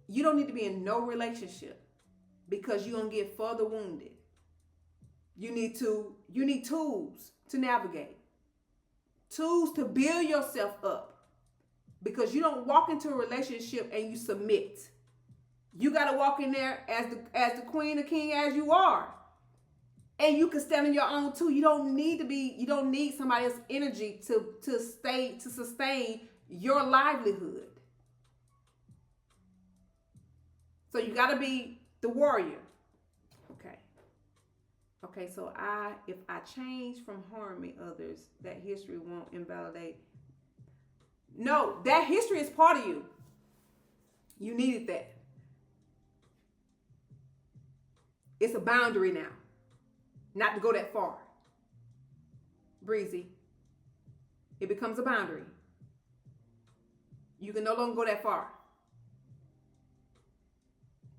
you don't need to be in no relationship, because you're gonna get further wounded. You need tools to navigate. Tools to build yourself up, because you don't walk into a relationship and you submit. You got to walk in there as the queen or king as you are, and you can stand on your own too. You don't need somebody else's energy to sustain your livelihood. So you got to be the warrior. Okay, so if I change from harming others, that history won't invalidate. No, that history is part of you. You needed that. It's a boundary now, not to go that far. Breezy. It becomes a boundary. You can no longer go that far.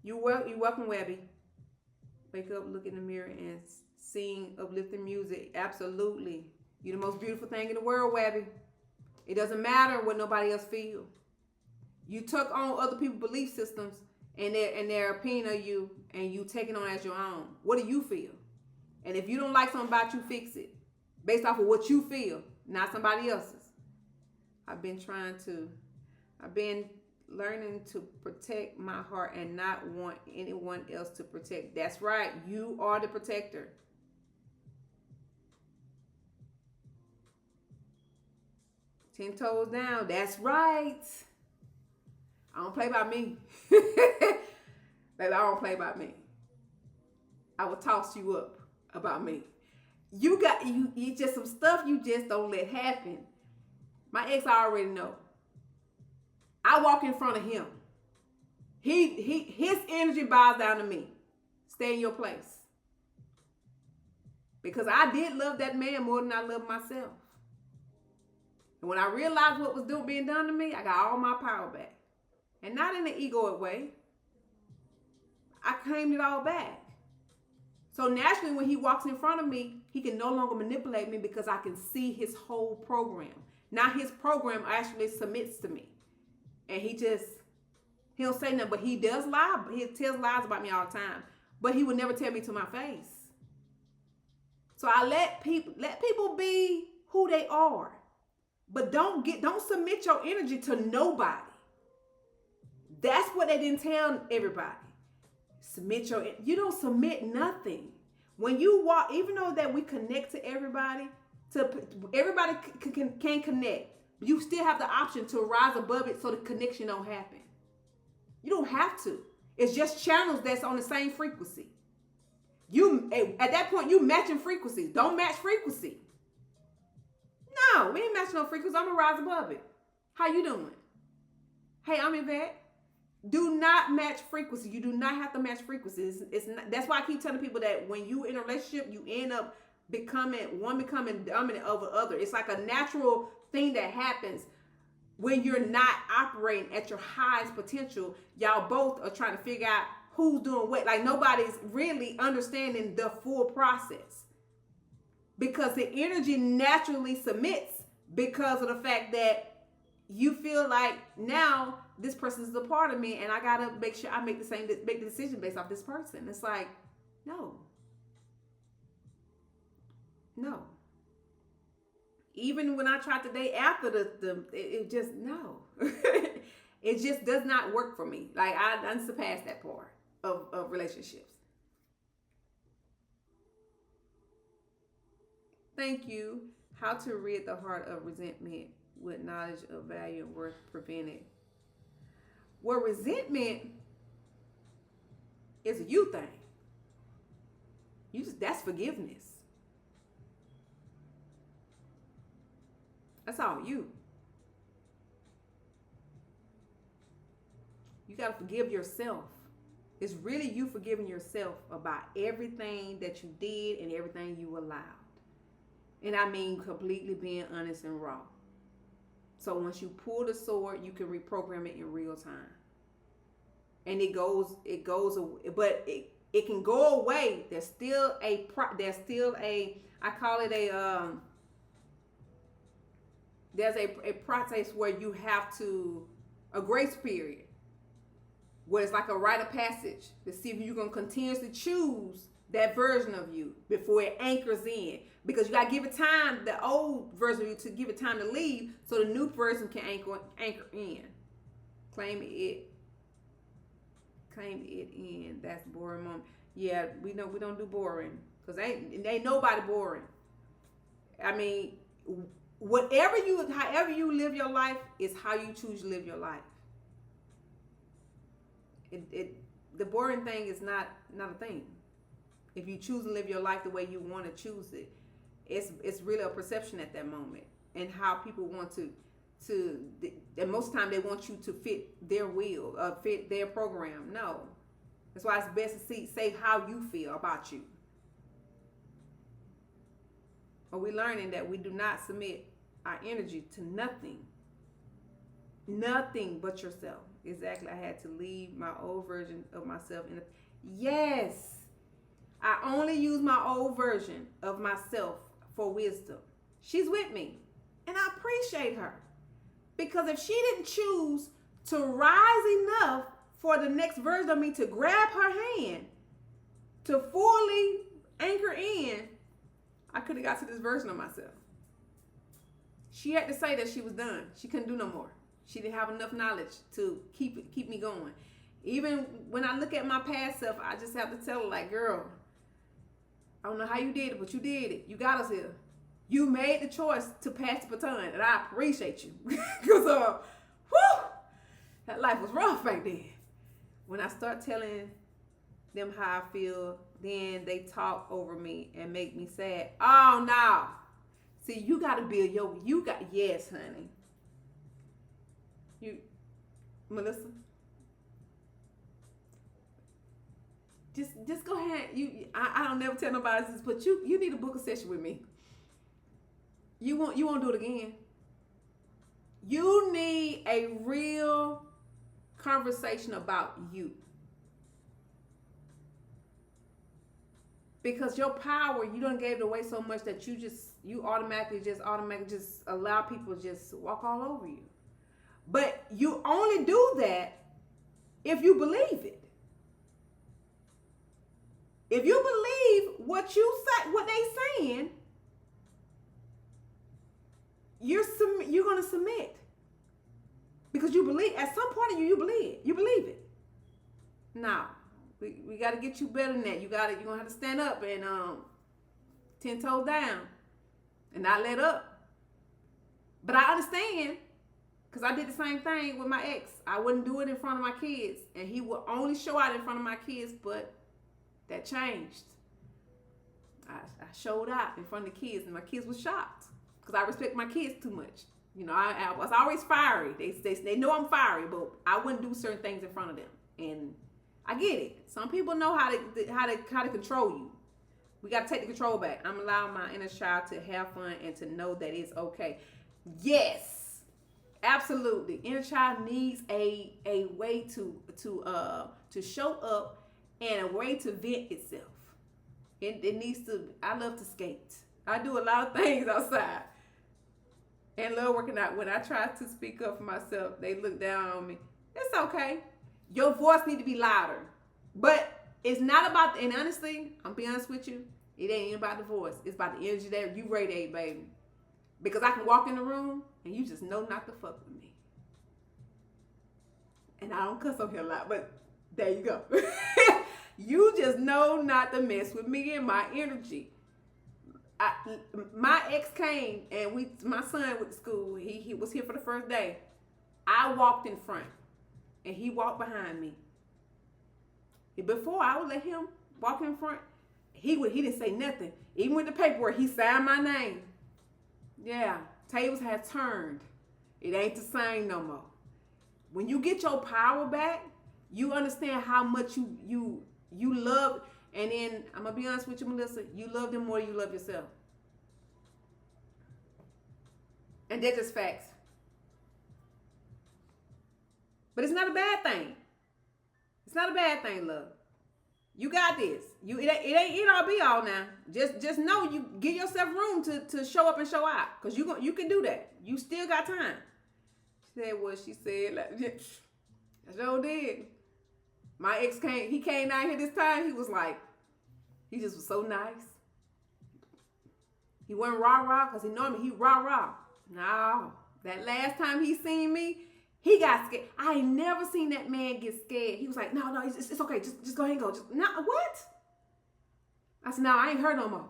You're welcome, Webby. Wake up, look in the mirror, and sing uplifting music. Absolutely. You're the most beautiful thing in the world, Webby. It doesn't matter what nobody else feels. You took on other people's belief systems and their opinion of you, and you take it on as your own. What do you feel? And if you don't like something about you, fix it. Based off of what you feel, not somebody else's. I've been learning to protect my heart and not want anyone else to protect. That's right. You are the protector. 10 toes down. That's right. I don't play by me. Baby, I don't play by me. I will toss you up about me. You just some stuff you just don't let happen. My ex, I already know. I walk in front of him. His energy bows down to me. Stay in your place. Because I did love that man more than I loved myself. And when I realized what was being done to me, I got all my power back. And not in an egoic way. I claimed it all back. So naturally, when he walks in front of me, he can no longer manipulate me, because I can see his whole program. Now his program actually submits to me. And he don't say nothing, but he does lie. He tells lies about me all the time. But he would never tell me to my face. So I let people be who they are. But don't submit your energy to nobody. That's what they didn't tell everybody. You don't submit nothing. When you walk, even though that we connect to everybody can connect. You still have the option to rise above it so the connection don't happen. You don't have to. It's just channels that's on the same frequency. At that point, you matching frequencies. Don't match frequency. No, we ain't matching no frequency. I'm gonna rise above it. How you doing? Hey, I'm Yvette. Do not match frequency. You do not have to match frequencies. That's why I keep telling people that when you in a relationship, you end up becoming dominant over other. It's like a natural thing that happens when you're not operating at your highest potential. Y'all both are trying to figure out who's doing what. Like nobody's really understanding the full process, because the energy naturally submits because of the fact that you feel like now this person is a part of me, and I gotta make sure I make the decision based off this person. It's like, no, no. Even when I tried to date after it just no, it just does not work for me. Like I unsurpassed that part of relationships. Thank you. How to rid the heart of resentment with knowledge of value and worth prevented. Well, resentment is a you thing. That's forgiveness. That's all you. You got to forgive yourself. It's really you forgiving yourself about everything that you did and everything you allowed. And I mean completely being honest and raw. So once you pull the sword, you can reprogram it in real time. And it goes, but it can go away. There's still a, I call it there's a process where you have to, a grace period, where it's like a rite of passage to see if you're going to continuously choose that version of you before it anchors in. Because you got to give it time, the old version of you, to give it time to leave so the new version can anchor in. Claim it in. That's boring moment. Yeah, we know we don't do boring. Because ain't nobody boring. I mean, however you live your life is how you choose to live your life. The boring thing is not a thing. If you choose to live your life the way you want to choose it, it's really a perception at that moment, and how people want to and most of the time they want you to fit their will, fit their program. No, that's why it's best to say how you feel about you. Are we learning that we do not submit our energy to nothing but yourself? Exactly. I had to leave my old version of myself yes, I only use my old version of myself for wisdom. She's with me, and I appreciate her, because if she didn't choose to rise enough for the next version of me to grab her hand to fully anchor in, I could have got to this version of myself. She had to say that she was done. She couldn't do no more. She didn't have enough knowledge to keep me going. Even when I look at my past self, I just have to tell her, like, girl, I don't know how you did it, but you did it. You got us here. You made the choice to pass the baton, and I appreciate you. Because, that life was rough back then. When I start telling them how I feel, then they talk over me and make me sad. Oh, no. See, you got to build yes, honey. Melissa? Just go ahead. I don't never tell nobody this, but you need to book a session with me. You won't do it again. You need a real conversation about you. Because your power, you done gave it away so much that you automatically allow people to just walk all over you. But you only do that if you believe it. If you believe what they saying, you're gonna submit, because you believe. At some point you believe it. Now we got to get you better than that. You're gonna have to stand up and 10 toes down and not let up. But I understand, because I did the same thing with my ex. I wouldn't do it in front of my kids, and he would only show out in front of my kids, but that changed. I showed out in front of the kids, and my kids were shocked, because I respect my kids too much. You know, I was always fiery. They know I'm fiery, but I wouldn't do certain things in front of them. And I get it. Some people know how to control you. We got to take the control back. I'm allowing my inner child to have fun and to know that it's okay. Yes, absolutely. Inner child needs a way to show up and a way to vent itself. It needs to. I love to skate. I do a lot of things outside. and love working out. When I try to speak up for myself, they look down on me. It's okay. Your voice need to be louder. But it's not about, and honestly, I'm being honest with you, it ain't about the voice. It's about the energy that you radiate, baby. Because I can walk in the room and you just know not to fuck with me. And I don't cuss on here a lot, but there you go. You just know not to mess with me and my energy. My ex came and my son went to school. He was here for the first day. I walked in front and he walked behind me. Before I would let him walk in front, he didn't say nothing. Even with the paperwork, he signed my name. Yeah, tables had turned. It ain't the same no more. When you get your power back, you understand how much you love. And then I'm gonna be honest with you, Melissa, you love them more than you love yourself. And that's just facts. But it's not a bad thing. It's not a bad thing, love. You got this. It ain't all be all now. Just know you give yourself room to show up and show out. Because you can do that. You still got time. She said what she said. I sure did. My ex came down here this time. He was like, he just was so nice. He wasn't rah-rah because he normally he rah-rah. No. That last time he seen me, he got scared. I ain't never seen that man get scared. He was like, no, it's okay. Just go ahead and go. What? I said, no, I ain't heard no more.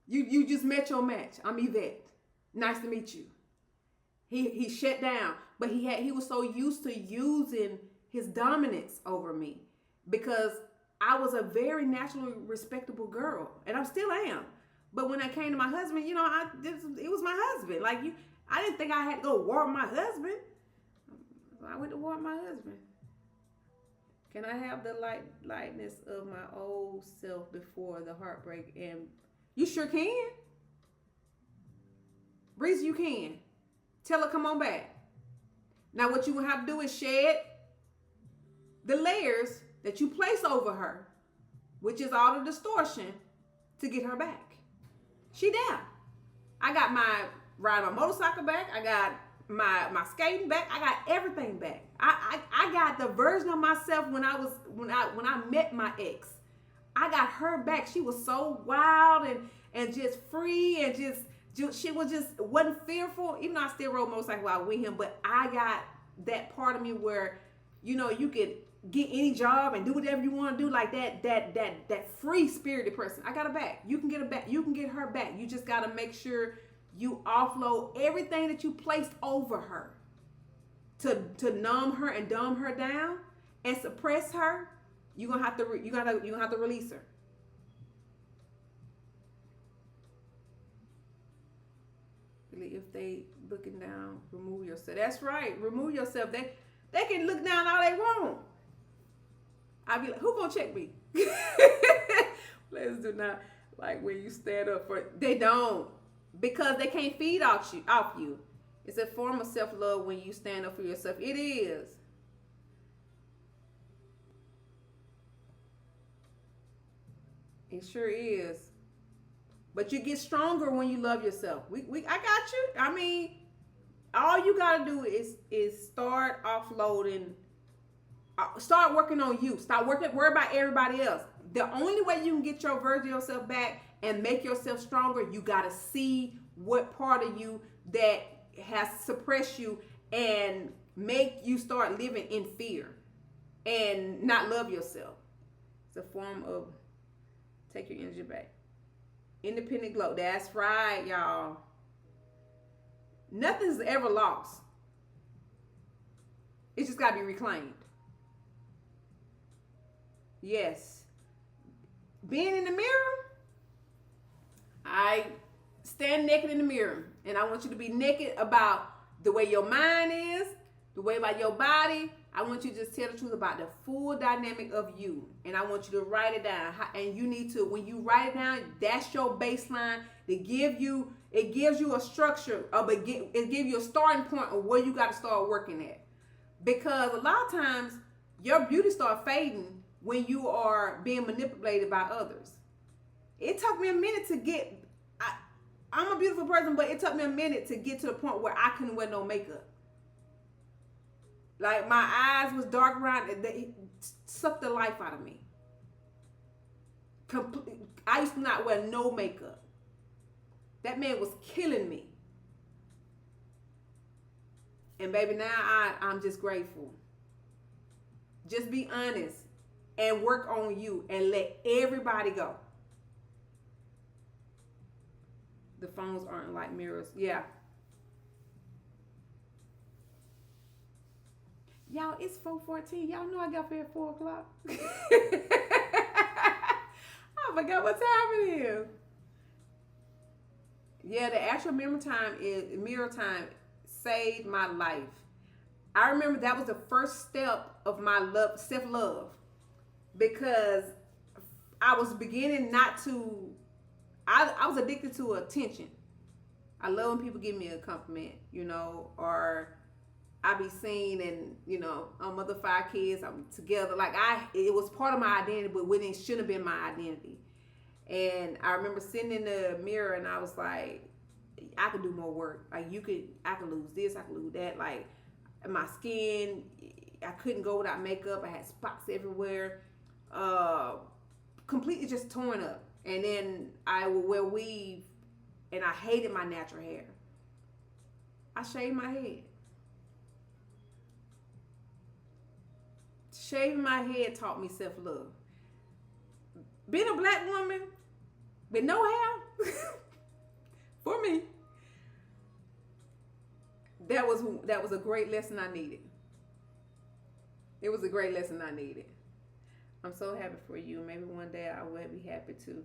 You just met your match. I'm Yvette. Nice to meet you. He shut down. But he was so used to using his dominance over me because I was a very naturally respectable girl. And I still am. But when I came to my husband, it was my husband. Like I didn't think I had to go war with my husband. I went to war with my husband. Can I have the lightness of my old self before the heartbreak? And you sure can. Breeze, you can. Tell her, come on back. Now what you gonna have to do is shed the layers that you place over her, which is all the distortion, to get her back. She down. I got my ride on motorcycle back. I got my skating back. I got everything back. I got the version of myself when I met my ex. I got her back. She was so wild and just free and just she wasn't fearful. Even though I still rode motorcycle while with him, but I got that part of me where you could get any job and do whatever you want to do, like that free spirited person. I got her back. You can get her back. You can get her back. You just got to make sure you offload everything that you placed over her to numb her and dumb her down and suppress her. You're gonna have to release her. If they looking down, remove yourself. That's right. Remove yourself. They can look down all they want. I be like, who gonna check me? Let's do not like when you stand up for. They don't. Because they can't feed off you. It's a form of self-love when you stand up for yourself. It is. It sure is. But you get stronger when you love yourself. I got you. I mean, all you gotta do is start offloading. Start working on you. Stop worry about everybody else. The only way you can get your version of yourself back and make yourself stronger, you got to see what part of you that has suppressed you and make you start living in fear and not love yourself. It's a form of take your energy back. Independent glow. That's right, y'all. Nothing's ever lost. It's just got to be reclaimed. Yes. Being in the mirror, I stand naked in the mirror, and I want you to be naked about the way your mind is, the way about your body. I want you to just tell the truth about the full dynamic of you, and I want you to write it down. And you need to, when you write it down, that's your baseline. It gives you a structure, it gives you a starting point of where you got to start working at. Because a lot of times your beauty starts fading when you are being manipulated by others. It took me a minute to get I'm a beautiful person, but it took me a minute to get to the point where I couldn't wear no makeup. Like my eyes was dark around, it sucked the life out of me. I used to not wear no makeup. That man was killing me. And baby, now I'm just grateful. Just be honest and work on you and let everybody go. The phones aren't like mirrors. Yeah. Y'all, it's 4:14. Y'all know I got here at 4 o'clock. I forgot what time it is. Yeah, the actual mirror time saved my life. I remember that was the first step of my self-love, because I was beginning not to, I was addicted to attention. I love when people give me a compliment, or I be seen and, I'm mother 5 kids, I'm together. Like it was part of my identity, but when it shouldn't have been my identity. And I remember sitting in the mirror and I was like, I could do more work. Like I could lose this, I could lose that. Like my skin, I couldn't go without makeup. I had spots everywhere, completely just torn up. And then I would wear weave, and I hated my natural hair. I shaved my head. Shaving my head taught me self-love. Being a black woman with no hair, for me, that was a great lesson I needed. It was a great lesson I needed. I'm so happy for you. Maybe one day I will be happy too.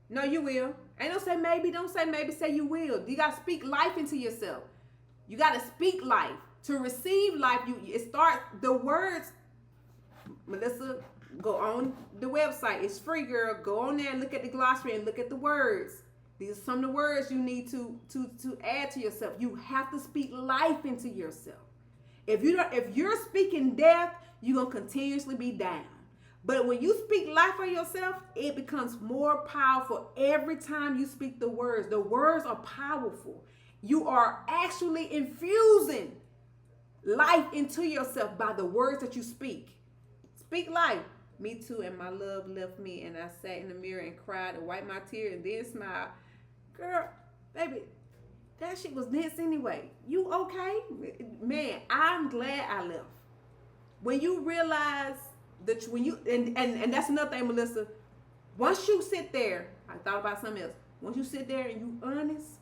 No, you will. Ain't don't say maybe. Don't say maybe. Say you will. You gotta speak life into yourself. You gotta speak life to receive life. It starts the words. Melissa, go on the website. It's free, girl. Go on there and look at the glossary and look at the words. These are some of the words you need to add to yourself. You have to speak life into yourself. If you're speaking death, you're gonna continuously be down. But when you speak life for yourself, it becomes more powerful every time you speak the words. The words are powerful. You are actually infusing life into yourself by the words that you speak. Speak life. Me too, and my love left me, and I sat in the mirror and cried and wiped my tears and then smiled. Girl, baby, that shit was dense anyway. You okay? Man, I'm glad I left. When you realize that and that's another thing, Melissa. Once you sit there, I thought about something else. Once you sit there and you honest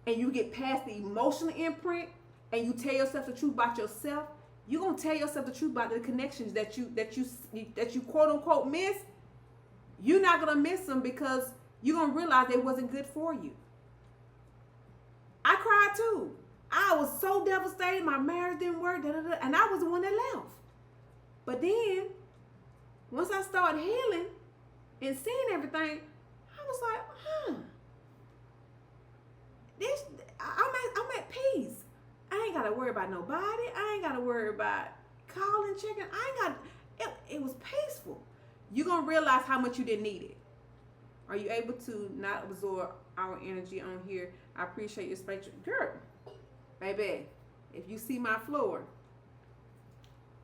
and you get past the emotional imprint and you tell yourself the truth about yourself, you're gonna tell yourself the truth about the connections that you quote unquote miss. You're not gonna miss them because you're gonna realize they wasn't good for you. I cried too. I was so devastated. My marriage didn't work, and I was the one that left. But then, once I started healing and seeing everything, I was like, I'm at peace. I ain't gotta worry about nobody. I ain't gotta worry about calling, checking. It was peaceful. You're gonna realize how much you didn't need it. Are you able to not absorb our energy on here? I appreciate your space. Girl, baby, if you see my floor,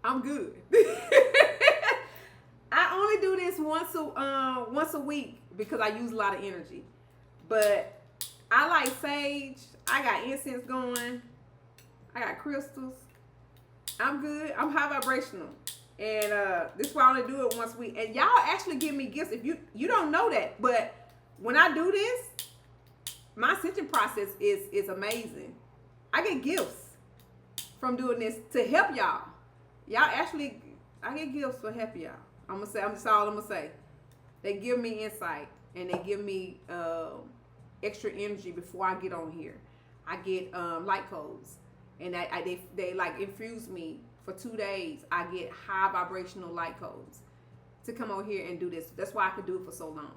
I'm good. I only do this once a week because I use a lot of energy. But I like sage. I got incense going. I got crystals. I'm good. I'm high vibrational. And this is why I only do it once a week. And y'all actually give me gifts. If you don't know that, but when I do this, my ascension process is amazing. I get gifts from doing this to help y'all. I get gifts for help y'all. That's all I'm gonna say. They give me insight and they give me extra energy before I get on here. I get light codes, and they like infuse me for 2 days. I get high vibrational light codes to come over here and do this. That's why I could do it for so long.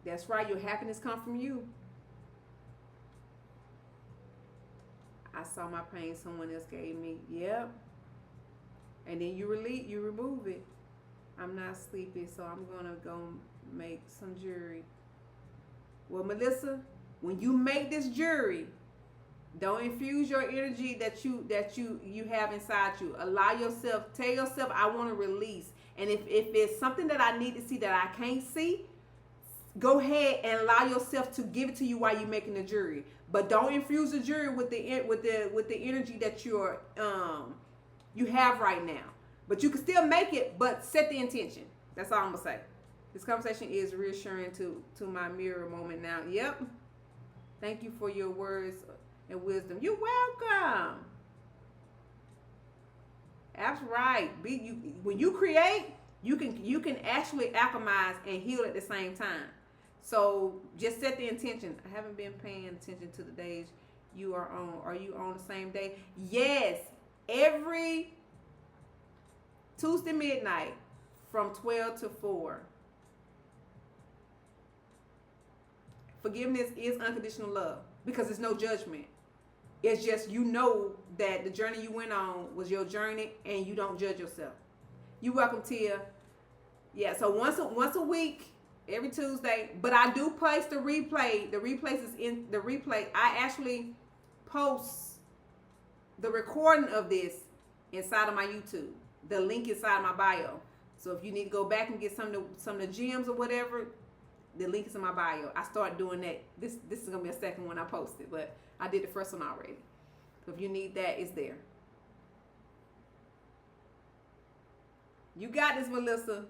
That's right. Your happiness comes from you. I saw my pain someone else gave me. Yep. and then you remove it. I'm not sleepy, so I'm gonna go make some jewelry. Well, Melissa, when you make this jewelry, don't infuse your energy that you have inside you. Allow yourself, tell yourself, I want to release. And if it's something that I need to see that I can't see, go ahead and allow yourself to give it to you while you're making the jewelry. But don't infuse the jewelry with the energy that you have right now. But you can still make it, but set the intention. That's all I'm gonna say. This conversation is reassuring to my mirror moment now. Yep. Thank you for your words and wisdom. You're welcome. That's right. When you create, you can actually alchemize and heal at the same time. So just set the intention. I haven't been paying attention to the days you are on. Are you on the same day? Yes. Every Tuesday midnight from 12 to 4. Forgiveness is unconditional love because there's no judgment. It's just you know that the journey you went on was your journey and you don't judge yourself. You're welcome, Tia. Yeah, so once a week, every Tuesday. But I do place the replay. The replays is in the replay. I actually post the recording of this inside of my YouTube. The link inside my bio. So if you need to go back and get some of the gems or whatever, the link is in my bio. I started doing that. This is gonna be a second one I posted, but I did the first one already. So if you need that, it's there. You got this, Melissa.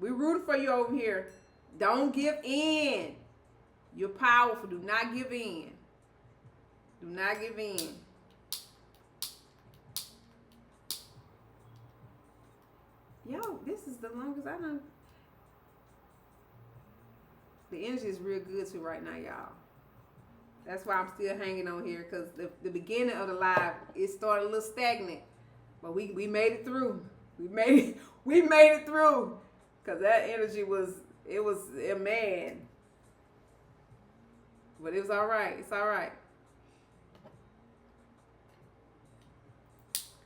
We rooting for you over here. Don't give in. You're powerful. Do not give in. Do not give in. Yo, this is the longest I done. The energy is real good too right now, y'all. That's why I'm still hanging on here, because the beginning of the live, it started a little stagnant. But we made it through. We made it through. Because that energy was a man. But it was all right. It's all right.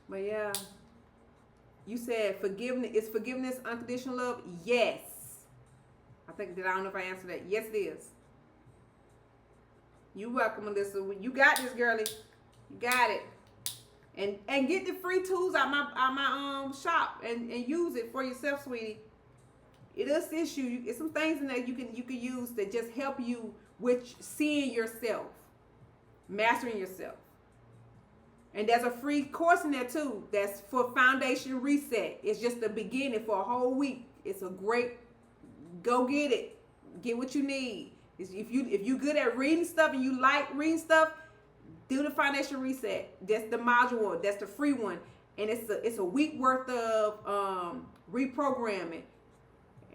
But yeah. You said forgiveness. Is forgiveness unconditional love? Yes. I don't know if I answered that. Yes, it is. You welcome, Melissa. You got this, girlie. You got it. And get the free tools out my shop and use it for yourself, sweetie. It assists you. It's some things in there you can use that just help you with seeing yourself, mastering yourself. And there's a free course in there too. That's for Foundation Reset. It's just the beginning for a whole week. It's a great. Go get it. Get what you need. If you good at reading stuff and you like reading stuff, do the Foundation Reset. That's the module. That's the free one, and it's a week worth of reprogramming,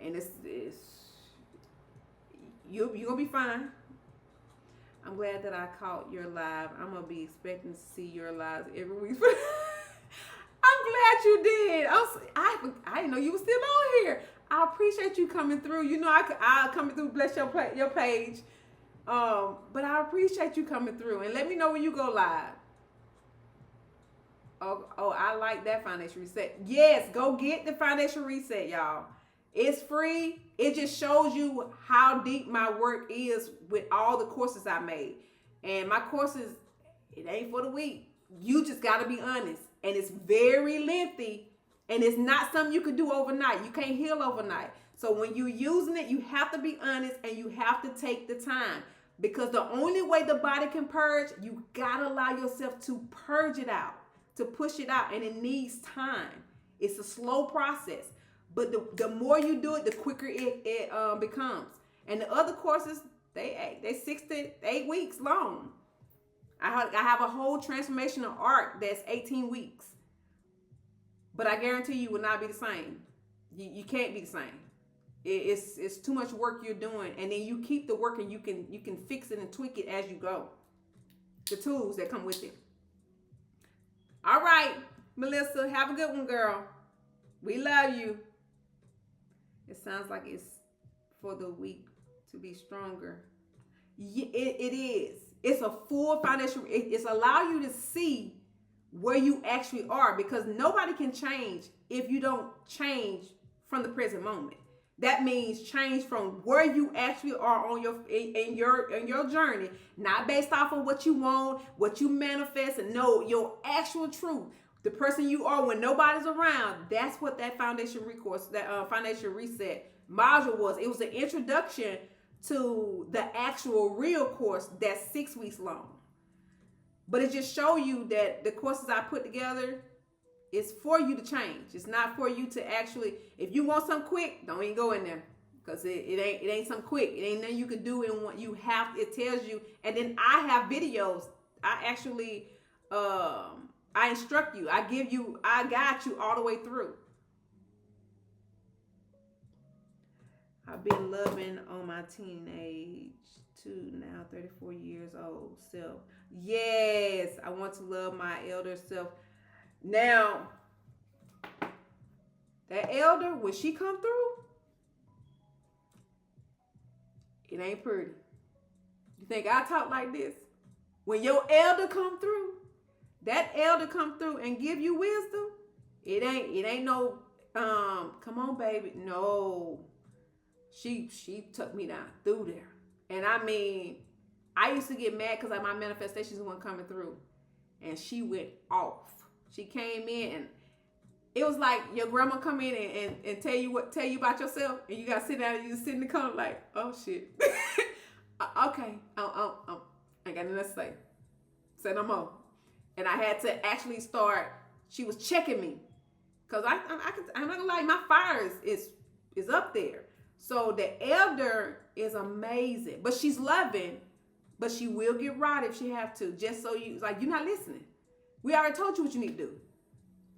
and it's you're gonna be fine. I'm glad that I caught your live. I'm gonna be expecting to see your lives every week. I'm glad you did. I didn't know you were still on here. I appreciate you coming through. You know, I'll come through, bless your page. But I appreciate you coming through. And let me know when you go live. Oh, I like that Foundation Reset. Yes, go get the Foundation Reset, y'all. It's free. It just shows you how deep my work is with all the courses I made. And my courses, it ain't for the weak. You just got to be honest. And it's very lengthy. And it's not something you can do overnight. You can't heal overnight. So when you're using it, you have to be honest and you have to take the time. Because the only way the body can purge, you got to allow yourself to purge it out, to push it out. And it needs time. It's a slow process. But the more you do it, the quicker it becomes. And the other courses, they 6 to 8 weeks long. I have a whole transformational arc that's 18 weeks. But I guarantee you will not be the same. You can't be the same. It's too much work you're doing, and then you keep the work and you can fix it and tweak it as you go. The tools that come with it. All right, Melissa, have a good one, girl. We love you. It sounds like it's for the weak to be stronger. It is. It's a full foundation. It's allow you to see where you actually are, because nobody can change if you don't change from the present moment. That means change from where you actually are on your journey, not based off of what you want, what you manifest, and no, your actual truth. The person you are when nobody's around. That's what that foundation recourse, that foundation reset module was. It was an introduction to the actual real course that's 6 weeks long. But it just show you that the courses I put together, it's for you to change. It's not for you to actually, if you want something quick, don't even go in there. Because it ain't something quick. It ain't nothing you can do in what you have. It tells you. And then I have videos. I actually, I instruct you. I guide you all the way through. I've been loving on my teenage to now 34 years old self. Yes, I want to love my elder self. Now, that elder, when she come through, it ain't pretty. You think I talk like this? When your elder come through, that elder come through and give you wisdom, it ain't no, come on, baby. No. She took me down through there. And I mean, I used to get mad because my manifestations weren't coming through. And she went off. She came in and it was like your grandma come in and tell you about yourself, and you gotta sit down and you sit in the corner like, oh shit. Okay, I ain't got nothing to say. Say no more. And I had to actually start. She was checking me, cause I'm not gonna lie, my fire is up there. So the elder is amazing, but she's loving, but she will get right if she have to. Just so you're not listening. We already told you what you need to do.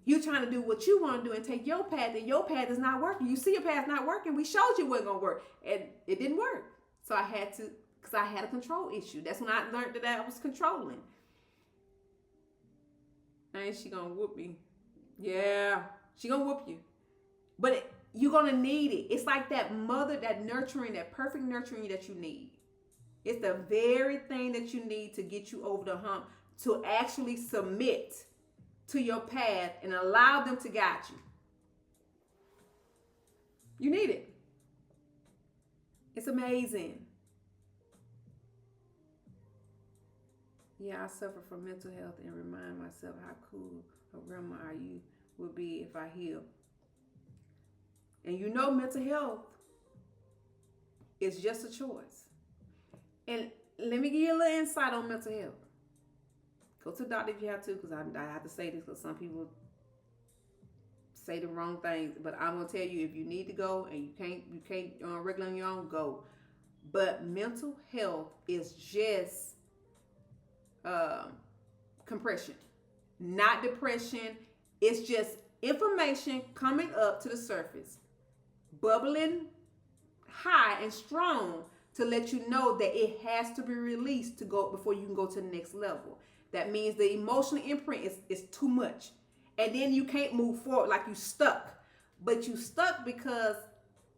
You're trying to do what you want to do and take your path, and your path is not working. You see your path not working. We showed you it wasn't going to work, and it didn't work. So I had to, because I had a control issue. That's when I learned that I was controlling. Ain't she going to whoop me? Yeah, she going to whoop you. But you're going to need it. It's like that mother, that nurturing, that perfect nurturing that you need. It's the very thing that you need to get you over the hump, to actually submit to your path and allow them to guide you. You need it. It's amazing. Yeah, I suffer from mental health and remind myself how cool a grandma you would be if I heal. And you know, mental health is just a choice. And let me give you a little insight on mental health. Go to the doctor if you have to, because I have to say this because some people say the wrong things. But I'm gonna tell you, if you need to go and you can't regular on your own, go. But mental health is just compression, not depression. It's just information coming up to the surface, bubbling high and strong to let you know that it has to be released to go before you can go to the next level. That means the emotional imprint is too much. And then you can't move forward, like you stuck. But you stuck because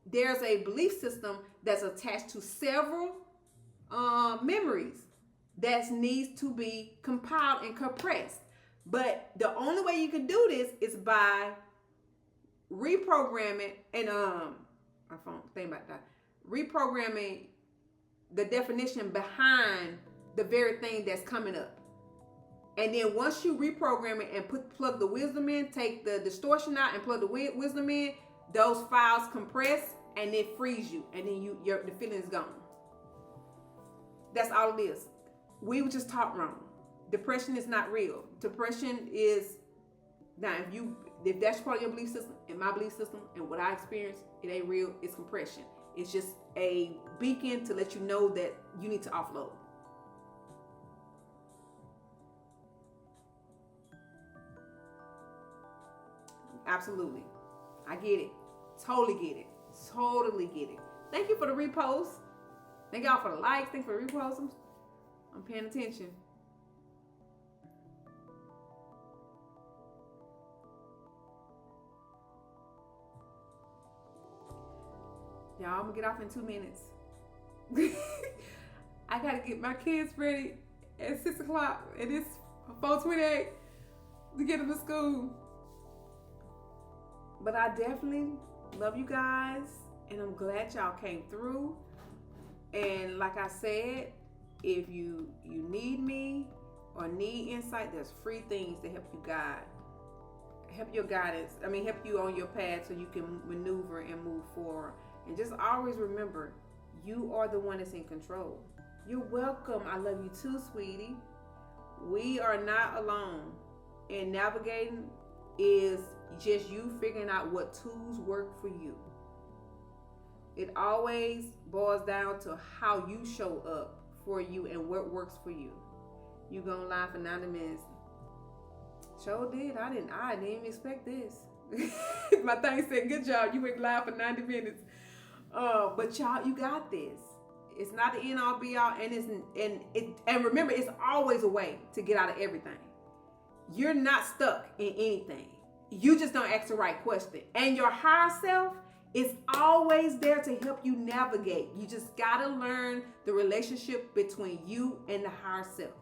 there's a belief system that's attached to several memories that needs to be compiled and compressed. But the only way you can do this is by reprogramming and my phone, think about that. Reprogramming the definition behind the very thing that's coming up. And then once you reprogram it and plug the wisdom in, take the distortion out and plug the wisdom in, those files compress and it frees you, and then the feeling is gone. That's all it is. We were just taught wrong. Depression is not real. Depression is, now if that's part of your belief system and my belief system and what I experienced, it ain't real. It's compression. It's just a beacon to let you know that you need to offload. Absolutely. I get it. Totally get it. Totally get it. Thank you for the repost. Thank y'all for the likes. Thank you for the reposts. I'm paying attention. Y'all, I'm gonna get off in 2 minutes. I gotta get my kids ready at 6 o'clock, and it's 4:28 to get them to school. But I definitely love you guys, and I'm glad y'all came through. And like I said, if you need me or need insight, there's free things to help you help your guidance. Help you on your path so you can maneuver and move forward. And just always remember, you are the one that's in control. You're welcome. I love you too, sweetie. We are not alone. And navigating is just you figuring out what tools work for you. It always boils down to how you show up for you and what works for you. You gonna lie for 90 minutes. Sure did. I didn't even expect this. My thing said, good job. You went live for 90 minutes. But y'all, you got this. It's not the end all be all, and remember, it's always a way to get out of everything. You're not stuck in anything. You just don't ask the right question. And your higher self is always there to help you navigate. You just gotta learn the relationship between you and the higher self.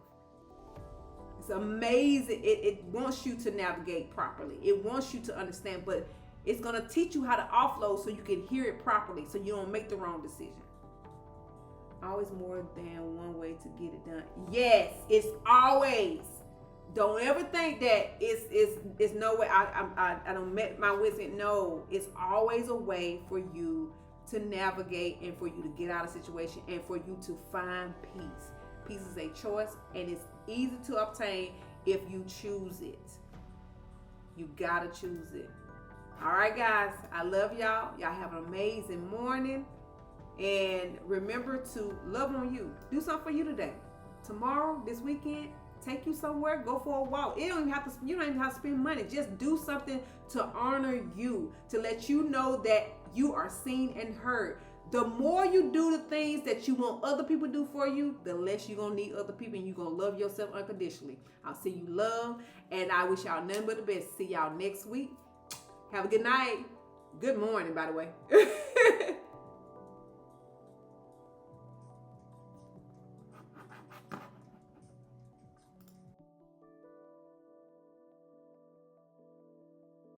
It's amazing. It wants you to navigate properly. It wants you to understand, but it's going to teach you how to offload so you can hear it properly so you don't make the wrong decision. Always more than one way to get it done. Yes, it's always. Don't ever think that it's no way. I don't met my wisdom. No, it's always a way for you to navigate and for you to get out of situation and for you to find peace. Peace is a choice, and it's easy to obtain if you choose it. You gotta choose it. All right, guys, I love y'all. Y'all have an amazing morning, and remember to love on you. Do something for you today. Tomorrow, this weekend, take you somewhere. Go for a walk. You don't even have to spend money. Just do something to honor you, to let you know that you are seen and heard. The more you do the things that you want other people to do for you, the less you're going to need other people, and you're going to love yourself unconditionally. I'll see you love, and I wish y'all nothing but the best. See y'all next week. Have a good night. Good morning, by the way.